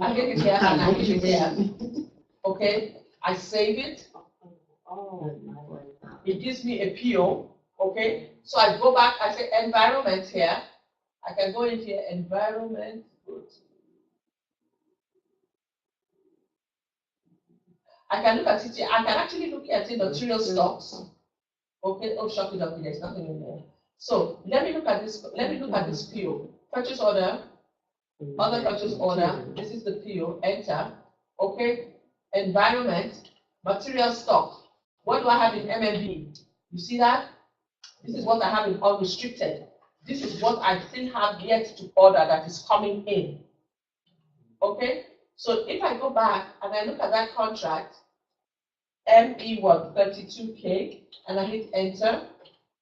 Speaker 3: I get it here and I get it there. Okay, I save it. It gives me a PO. Okay, so I go back, I say environment here. I can go into here, environment. I can look at it here. I can actually look at the material stocks. Okay, oh, shop it up. There's nothing in there. So let me look at this. Let me look at this PO. Purchase order. Other purchase order. This is the PO. Enter. Okay. Environment. Material stock. What do I have in MMB? You see that? This is what I have in unrestricted. This is what I still have yet to order that is coming in. Okay? So if I go back and I look at that contract, ME1 32K, and I hit enter,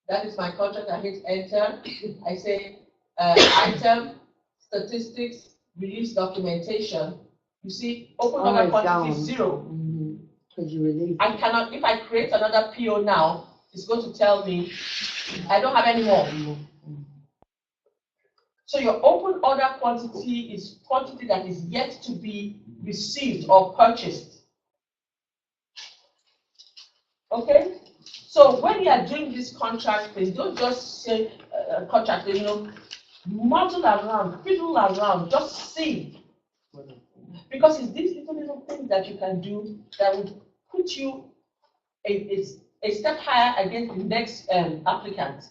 Speaker 3: that is my contract, I hit enter, I say item, statistics, release documentation. You see, open order quantity is 0.
Speaker 1: Because you release.
Speaker 3: I cannot, if I create another PO now, it's going to tell me I don't have any more. So your open order quantity is quantity that is yet to be received or purchased. Okay? So when you are doing this contract thing, don't just say contract thing, muddle around, fiddle around, just see. Because it's these little things that you can do that will put you a step higher against the next applicant.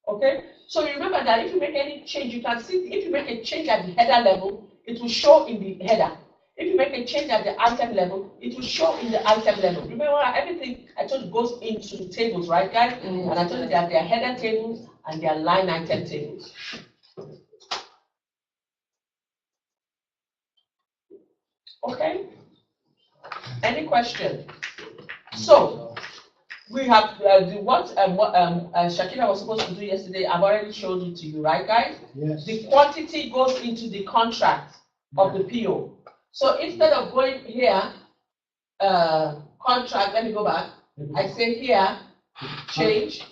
Speaker 3: Okay, so remember that if you make any change, you can see if you make a change at the header level, it will show in the header. If you make a change at the item level, it will show in the item level. Remember, everything I told you goes into tables, right, guys? And I told you that there are header tables and there are line item tables. Okay? Any question? So, we have what Shakira was supposed to do yesterday. I've already showed it to you, right, guys?
Speaker 4: Yes.
Speaker 3: The quantity goes into the contract of the PO. So instead of going here, contract, let me go back. I say here, change.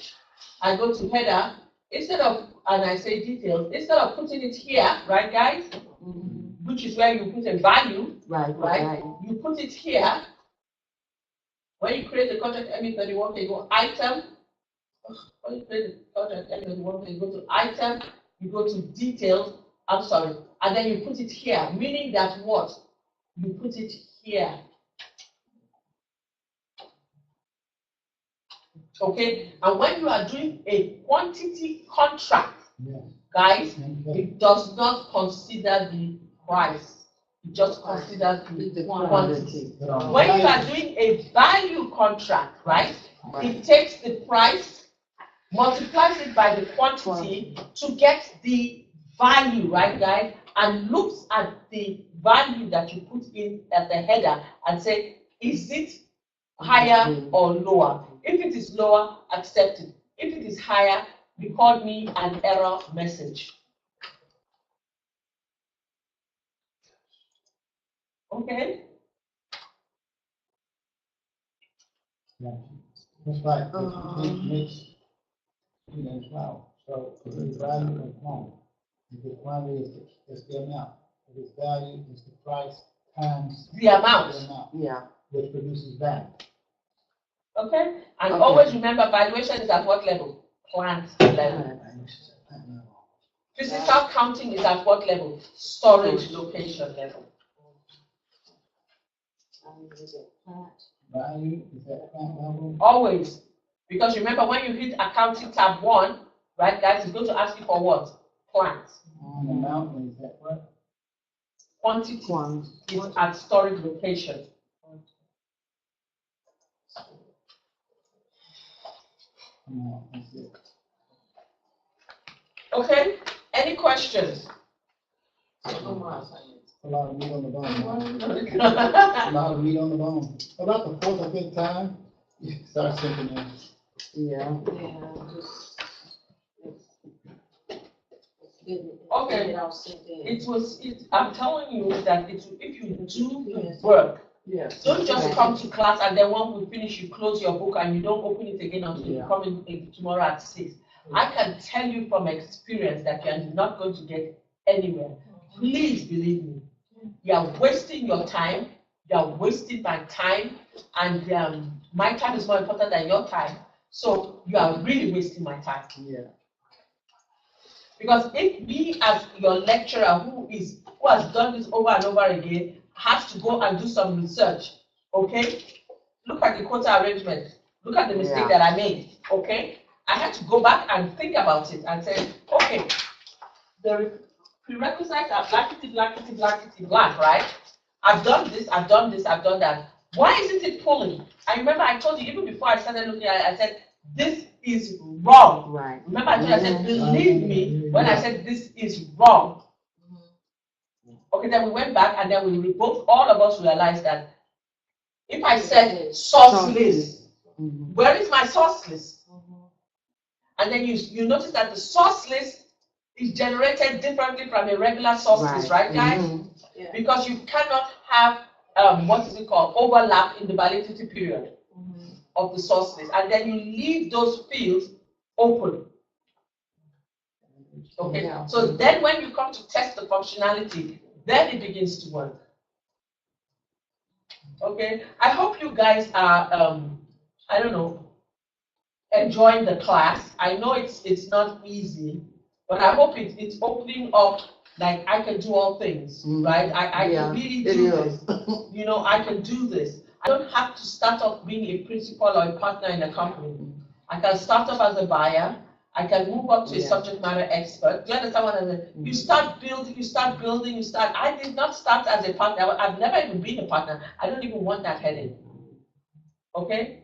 Speaker 3: I go to header. And I say details. Instead of putting it here, right, guys? Which is where you put a value, right? You put it here. When you create the contract M31, you go item. When you create the contract M31, you go to item, you go to details, and then you put it here, meaning that what? You put it here. Okay? And when you are doing a quantity contract, guys, it does not consider the price. It just considers the quantity. When you are doing a value contract, right? It takes the price, multiplies it by the quantity to get the value, right, guys? And looks at the value that you put in at the header and say, is it higher or lower? If it is lower, accept it. If it is higher, record me an error message. Okay?
Speaker 4: Just like it makes as well. So if it's value of one, if the quantity is the amount, if it's value is the price times
Speaker 3: the amount.
Speaker 1: Yeah.
Speaker 4: Which produces value.
Speaker 3: Okay? And always remember, valuation is at what level? Plant level. Physical counting is at what level? Storage location level.
Speaker 4: Value is at plant level.
Speaker 3: Always. Because remember, when you hit accounting tab 1, right, guys, it's going to ask you for what? Plant.
Speaker 4: The amount is at what?
Speaker 3: Quantity is at storage location. Okay? Any questions?
Speaker 4: A lot of meat on the bone. A lot of meat on the bone. About the fourth or fifth time, you start sinking in.
Speaker 1: Yeah.
Speaker 3: Okay. I'm telling you that if you do the work, don't just come to class and then when we finish, you close your book and you don't open it again until you come in tomorrow at 6. I can tell you from experience that you are not going to get anywhere. Please believe me. You are wasting your time. You are wasting my time. And my time is more important than your time. So you are really wasting my time.
Speaker 1: Yeah.
Speaker 3: Because if me as your lecturer who has done this over and over again has to go and do some research, okay? Look at the quota arrangement. Look at the mistake that I made, okay? I had to go back and think about it and say, okay, the prerequisites are black, right? I've done this, I've done this, I've done that. Why isn't it pulling? I remember I told you even before I started looking at it, I said, this is wrong.
Speaker 1: Right.
Speaker 3: Remember I told you, I said, believe me when I said this is wrong. Okay, then we went back and then we both, all of us realized that if I said source list, where is my source list? And then you notice that the source list is generated differently from a regular source list, right, guys? Because you cannot have what is it called, overlap in the validity period of the source list, and then you leave those fields open. Okay, so then when you come to test the functionality, then it begins to work. Okay, I hope you guys are, I don't know, enjoying the class. I know it's not easy, but I hope it's opening up. Like I can do all things, right? I can really do this. You know, I can do this. I don't have to start off being a principal or a partner in a company. I can start off as a buyer. I can move up to a subject matter expert. Do you understand what I mean? You start building, I did not start as a partner. I've never even been a partner. I don't even want that headache. Okay?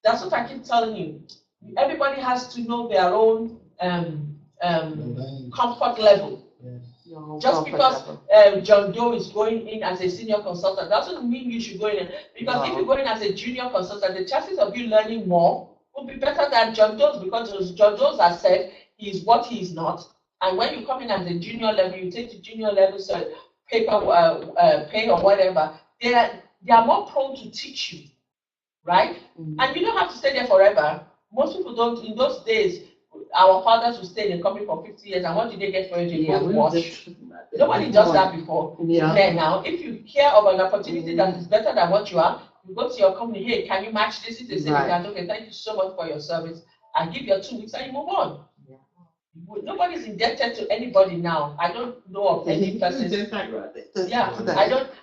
Speaker 3: That's what I keep telling you. Everybody has to know their own comfort level. Just because John Doe is going in as a senior consultant doesn't mean you should go in. Because if you go in as a junior consultant, the chances of you learning more will be better than John Doe's, because John Doe's has said he is what he is not. And when you come in as a junior level, you take the junior level paper, pay or whatever, they are more prone to teach you, right? And you don't have to stay there forever. Most people don't. In those days, our fathers would stay in the company for 50 years, and what did they get for it? Wash. Nobody does that before. Then now, if you hear of an opportunity that is better than what you are, you go to your company, hey, can you match this? If they say, okay, thank you so much for your service. I give you 2 weeks and you move on. Nobody's indebted to anybody now. I don't know of any person.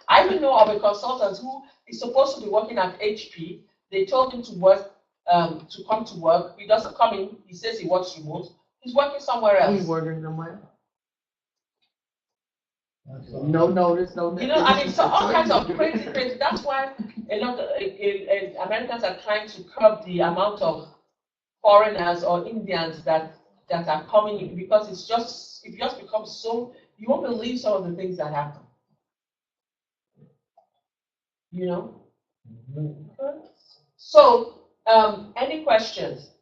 Speaker 3: I don't know of a consultant who is supposed to be working at HP. They told him to work, to come to work. He doesn't come in. He says he works remote. He's working somewhere else.
Speaker 1: He's working somewhere. No notice, no.
Speaker 3: You know, I mean, so all kinds of crazy. That's why a lot of Americans are trying to curb the amount of foreigners or Indians that are coming in, because it just becomes so, you won't believe some of the things that happen. You know? So, any questions?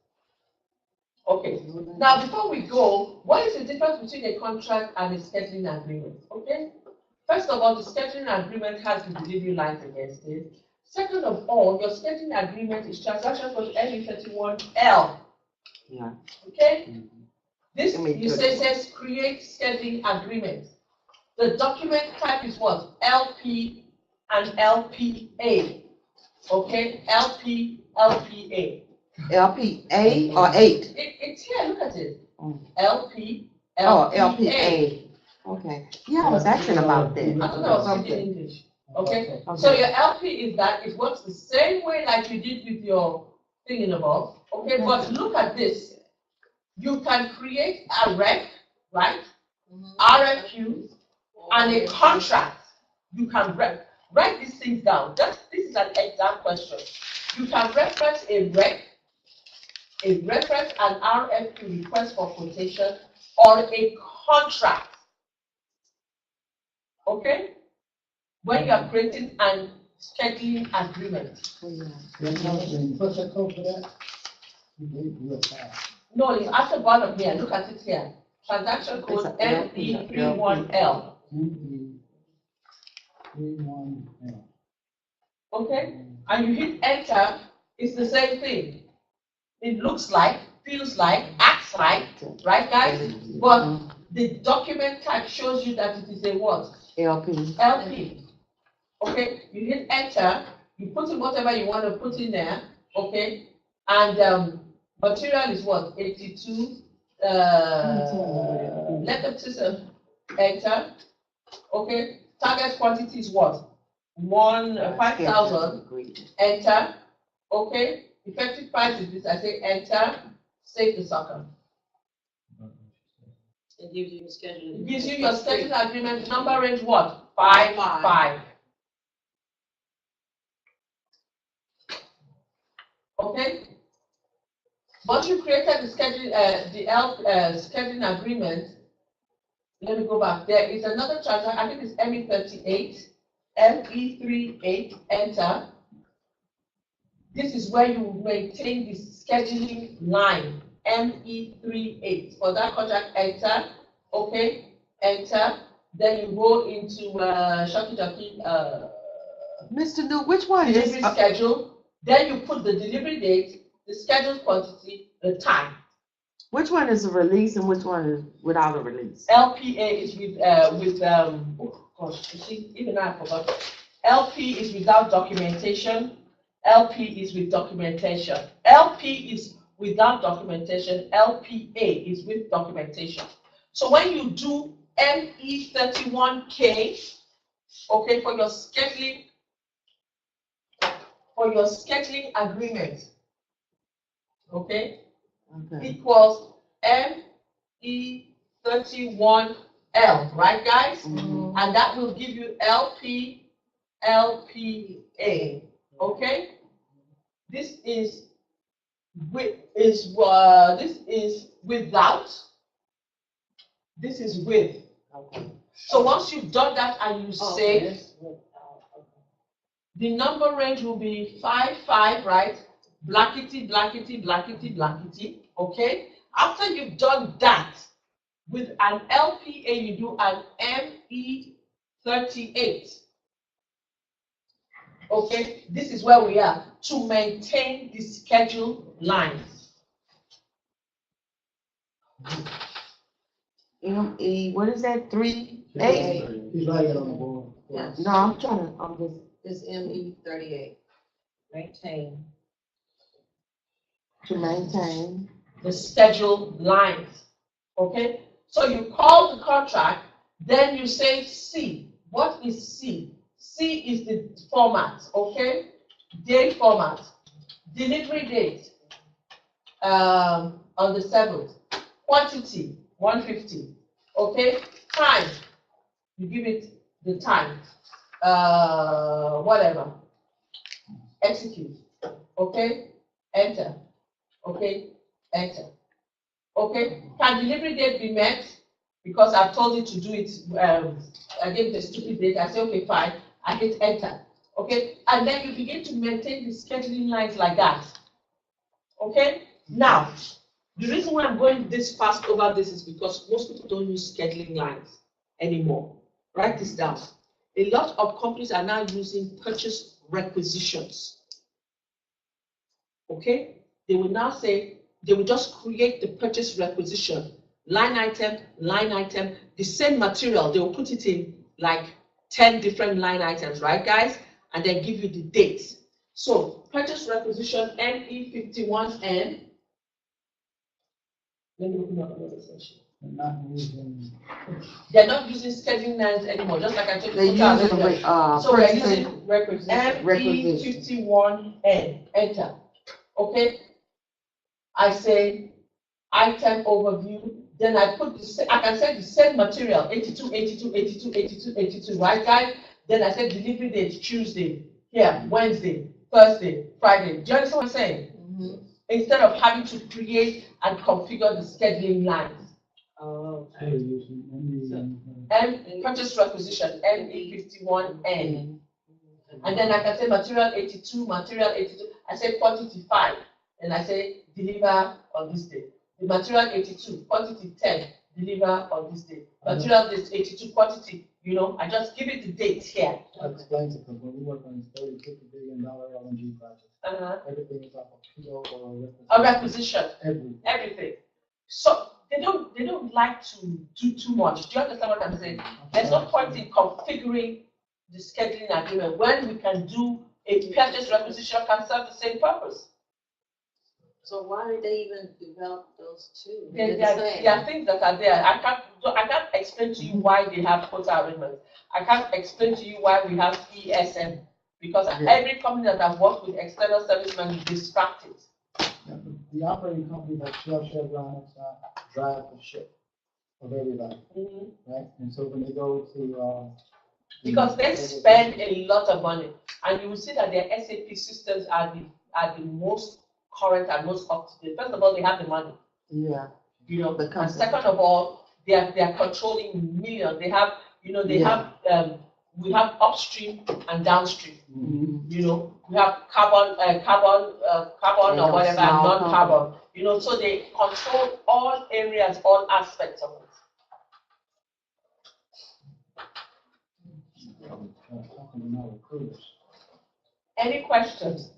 Speaker 3: Okay. Now, before we go, what is the difference between a contract and a scheduling agreement? Okay. First of all, the scheduling agreement has the delivery lines against it. Second of all, your scheduling agreement is transaction code ME31L.
Speaker 1: Yeah.
Speaker 3: Okay. This says create scheduling agreement. The document type is what? LP and LPA. Okay, LP, LPA.
Speaker 1: LPA or 8?
Speaker 3: It's here, look at it. LP, LPA.
Speaker 1: Oh, LPA. Okay. Yeah, I was asking about that.
Speaker 3: I thought I was speaking English. Okay. So your LP is that it works the same way like you did with your thing in above. Okay, but look at this. You can create a rec, right? RFQ and a contract. You can write these things down. This is an exam question. You can reference a rec, an RFQ, request for quotation, or a contract. Okay? When you are creating an scheduling agreement.
Speaker 4: What's the code for that? Real fast.
Speaker 3: No, it's at the bottom here. Look at it here. Transaction code ME31L.
Speaker 4: ME31L.
Speaker 3: Okay? And you hit enter, it's the same thing. It looks like, feels like, acts like, right guys? But the document type shows you that it is a what?
Speaker 1: LP.
Speaker 3: LP. Okay? You hit enter, you put in whatever you want to put in there, okay? And material is what? 82. Let the system enter. Okay. Target quantity is what? 5,000. Enter. Okay. Effective price is this. I say enter. Save the sucker.
Speaker 5: It gives you a schedule.
Speaker 3: It gives you your scheduling agreement. Number range what? 5. Okay. Once you created the scheduling agreement, let me go back. There is another transaction. I think it's ME38, ME38. Enter. This is where you maintain the scheduling line. ME38 for that contract. Enter. Okay. Enter. Then you go into Shaki.
Speaker 1: Mr. New, which one is
Speaker 3: delivery schedule? Then you put the delivery date, the scheduled quantity, the time.
Speaker 1: Which one is a release and which one is without a release?
Speaker 3: LPA is oh gosh, you see, even I forgot. LP is without documentation. LP is with documentation. LP is without documentation. LPA is with documentation. So when you do ME31K, okay, for your scheduling agreement, okay, equals ME31L, right guys? And that will give you LP, LPA, okay? This is without, this is with, okay. So once you've done that and you
Speaker 6: Oh,
Speaker 3: save,
Speaker 6: yes.
Speaker 3: the number range will be 55, right? Blankety, blankety, blankety, blankety, okay? After you've done that, with an LPA, you do an ME38. Okay, this is where we are to maintain the schedule lines.
Speaker 1: ME, what is that, 3A?
Speaker 4: He's writing it on the board.
Speaker 6: Yes.
Speaker 1: No, I'm trying to,
Speaker 6: It's ME38. Maintain.
Speaker 1: to maintain.
Speaker 3: The schedule lines, okay? So you call the contract, then you say C. What is C? C is the format, okay? Date format. Delivery date on the 7th. Quantity, 150, okay? Time, you give it the time, whatever. Execute, okay? Enter, okay? Enter. Okay, can delivery date be met? Because I've told you to do it, I gave the stupid date, I say, okay, fine, I hit enter. Okay, and then you begin to maintain the scheduling lines like that. Okay, now, the reason why I'm going this fast over this is because most people don't use scheduling lines anymore. Write this down. A lot of companies are now using purchase requisitions. Okay, they will now say, they will just create the purchase requisition, line item, the same material, they will put it in like 10 different line items, right guys? And then give you the dates. So purchase requisition NE51N. Let me open up another section. They're not using scheduling lines anymore, just like I told you.
Speaker 1: They use it,
Speaker 3: so we're using
Speaker 1: requisition.
Speaker 3: NE51N, enter. Okay, I say item overview, then I put I can say the same material, 82, 82, 82, 82, 82, right guys? Then I say delivery date, Tuesday, here, Wednesday, Thursday, Friday. Do you understand what I'm saying?
Speaker 6: Mm-hmm.
Speaker 3: Instead of having to create and configure the scheduling lines.
Speaker 6: Oh,
Speaker 3: And purchase requisition, NE51N. And then I can say material 82, material 82. I say quantity 5, and I say deliver on this day. The material 82, quantity 10, deliver on this day. Material this 82, quantity, you know, I just give it the date here.
Speaker 4: I explained it because when we work on this $30-50 billion LNG project, everything is off of PO or
Speaker 3: a requisition.
Speaker 4: Everything.
Speaker 3: So they don't like to do too much. Do you understand what I'm saying? There's no point in configuring the scheduling agreement when we can do a purchase requisition can serve the same purpose.
Speaker 6: so why did they even develop those two?
Speaker 3: There are things that are there. I can't explain to you why they have quota arrangements. I can't explain to you why we have ESM, because every company that I've worked with, external service management, distract it.
Speaker 4: The operating companies like Shell, Chevron, drive the ship of everybody, right? And so when they go to
Speaker 3: because they spend a lot of money, and you will see that their SAP systems are the most current and most up to date. First of all, they have the money.
Speaker 1: Yeah.
Speaker 3: You know, and second of all, they are controlling millions. They have, you know, we have upstream and downstream. You know, we have carbon or whatever, and non-carbon. You know, so they control all areas, all aspects of it. Any questions?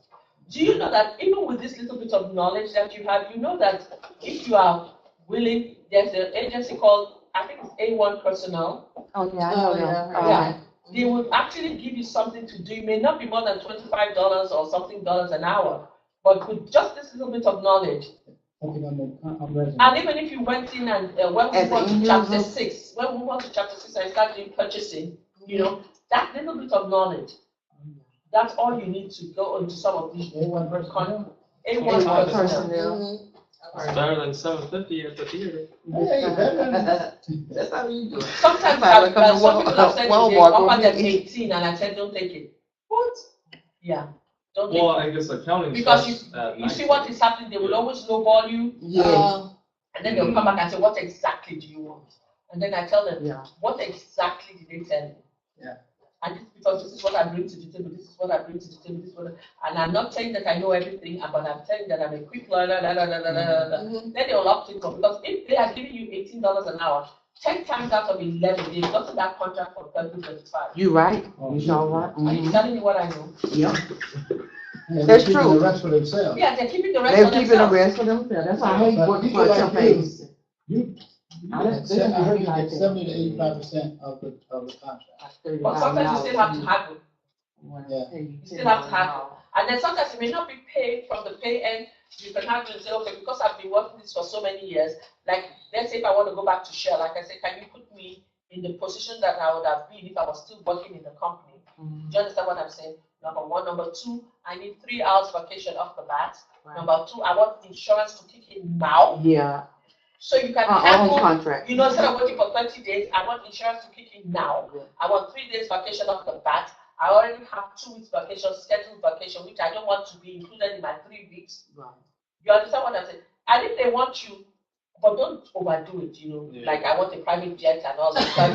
Speaker 3: Do you know that even with this little bit of knowledge that you have, you know that if you are willing, there's an agency called, I think it's A1 Personnel.
Speaker 1: Oh, yeah, I know that.
Speaker 3: Yeah. They will actually give you something to do. It may not be more than $25 or something dollars an hour, but with just this little bit of knowledge. And even if you went in and when we went to chapter 6, and start doing purchasing, you know, that little bit of knowledge, that's all you need to go into some of these A1 personnel.
Speaker 2: It's better than $7.50 at the theater.
Speaker 1: That's how you do it.
Speaker 3: Sometimes some people have said they offer them 18 and I said don't take it. What? Yeah. Don't take
Speaker 2: Well,
Speaker 3: it.
Speaker 2: I guess accounting
Speaker 3: Because
Speaker 2: starts
Speaker 3: you see what is happening, they will always lowball you.
Speaker 1: Yeah.
Speaker 3: And then they'll come back and say, what exactly do you want? And then I tell them,
Speaker 1: Yeah.
Speaker 3: what exactly did they tell you?
Speaker 4: Yeah.
Speaker 3: And this, because this is what I bring to the table, this is what I bring to the table, this is what and I'm not saying that I know everything, but I'm telling that I'm a quick learner,
Speaker 5: Mhm.
Speaker 3: Then they will up to because if they are giving you $18 an hour, 10 times out of 11, they've gotten that contract for 30-35.
Speaker 1: You right,
Speaker 4: Oh,
Speaker 1: you sure right.
Speaker 3: Are you
Speaker 1: Mhm.
Speaker 3: telling me what I know?
Speaker 1: Yep,
Speaker 4: And they're
Speaker 1: That's
Speaker 4: keeping
Speaker 1: true.
Speaker 4: the rest for themselves.
Speaker 3: Yeah, they're keeping the rest
Speaker 1: they're
Speaker 3: for
Speaker 1: keeping the
Speaker 3: themselves.
Speaker 1: rest for themselves, that's why I hate
Speaker 4: But
Speaker 1: working
Speaker 4: people
Speaker 1: for a
Speaker 4: like
Speaker 1: temp
Speaker 4: you,
Speaker 1: agency.
Speaker 4: You
Speaker 1: I
Speaker 4: get
Speaker 1: don't think I
Speaker 4: you
Speaker 1: like
Speaker 4: get
Speaker 1: that.
Speaker 4: 70 to 85% of the contract.
Speaker 3: But sometimes you still have to haggle.
Speaker 4: Yeah.
Speaker 3: You still have to haggle. And then sometimes it may not be paid from the pay end. You can have to say, okay, because I've been working this for so many years, like let's say if I want to go back to Shell, like I say, can you put me in the position that I would have been if I was still working in the company?
Speaker 1: Mhm.
Speaker 3: Do you understand what I'm saying? Number one. Number two, I need 3 hours vacation off the bat.
Speaker 1: Right.
Speaker 3: Number two, I want insurance to kick in now.
Speaker 1: Yeah,
Speaker 3: So you can
Speaker 1: our own
Speaker 3: haggle,
Speaker 1: contract.
Speaker 3: you know, instead of waiting for 30 days, I want insurance to kick in now.
Speaker 1: Yeah.
Speaker 3: I want 3 days vacation off the bat. I already have 2 weeks vacation, scheduled vacation, which I don't want to be included in my 3 weeks.
Speaker 1: Right.
Speaker 3: You understand what I'm saying? And if they want you, but don't overdo it, you know,
Speaker 2: Yeah.
Speaker 3: like I want a private jet and all that stuff.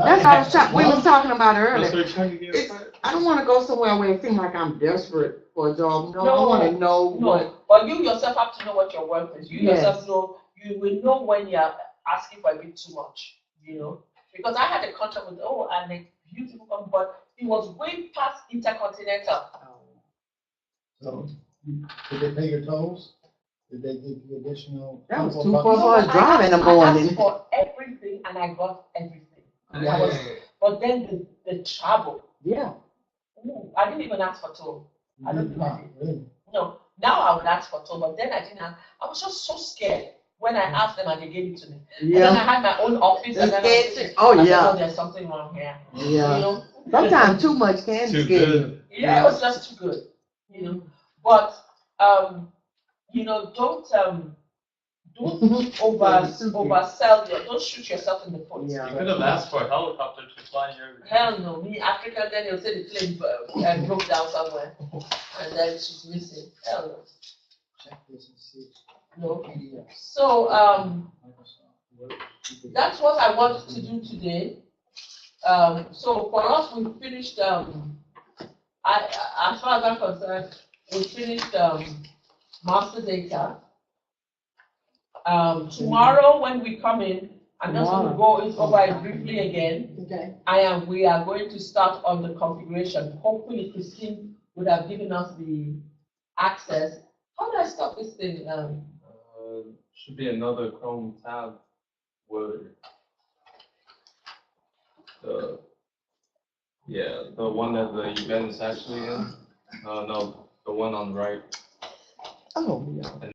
Speaker 1: That's what we was talking about
Speaker 2: That's
Speaker 1: earlier.
Speaker 2: what you're trying to get.
Speaker 1: It's, I don't wanna go somewhere where it seems like I'm desperate for a job, no, I
Speaker 3: No,
Speaker 1: wanna know what.
Speaker 3: No, but you yourself have to know what your worth is. You
Speaker 1: Yes.
Speaker 3: yourself know, you will know when you're asking for a bit too much, you know? Because I had a contract with, and a beautiful company, but it was way past Intercontinental.
Speaker 4: So, did they pay your tolls? Did they give you additional?
Speaker 1: That was
Speaker 4: couple
Speaker 1: too
Speaker 4: bucks?
Speaker 1: far for a drive in the
Speaker 3: I
Speaker 1: morning.
Speaker 3: asked for everything and I got everything.
Speaker 1: Yeah.
Speaker 3: I was, but then the travel,
Speaker 1: Yeah,
Speaker 3: I didn't even ask for toll. I don't think I
Speaker 4: Not
Speaker 3: did.
Speaker 4: really.
Speaker 3: No, now I would ask for toll, but then I didn't ask. I was just so scared when I asked them and they gave it to me. And then I
Speaker 1: yeah,
Speaker 3: had my own office and then I was thinking,
Speaker 1: oh,
Speaker 3: I said,
Speaker 1: yeah.
Speaker 3: "Oh, there's something wrong here.
Speaker 1: yeah.
Speaker 3: You know?
Speaker 1: Sometimes too much can
Speaker 2: Too
Speaker 1: scare you.
Speaker 2: good.
Speaker 3: Yeah, it was just too good. You know. But you know, don't oversell don't shoot yourself in the foot.
Speaker 1: Yeah.
Speaker 2: You could have asked for a helicopter to fly in your.
Speaker 3: Hell no, me African, then they'll say the plane broke down somewhere and then she's missing. Hell no.
Speaker 4: Check this and see.
Speaker 3: No. So
Speaker 4: Microsoft Word.
Speaker 3: that's what I wanted to do today. So for us, we finished. As far as I'm concerned, we finished master data. Tomorrow when we come in, I'm just going to go over it briefly again.
Speaker 6: Okay.
Speaker 3: We are going to start on the configuration. Hopefully, Christine would have given us the access. How do I stop this thing?
Speaker 2: Should be another Chrome tab where the one that the event is actually in. No, the one on the right.
Speaker 1: Oh, yeah.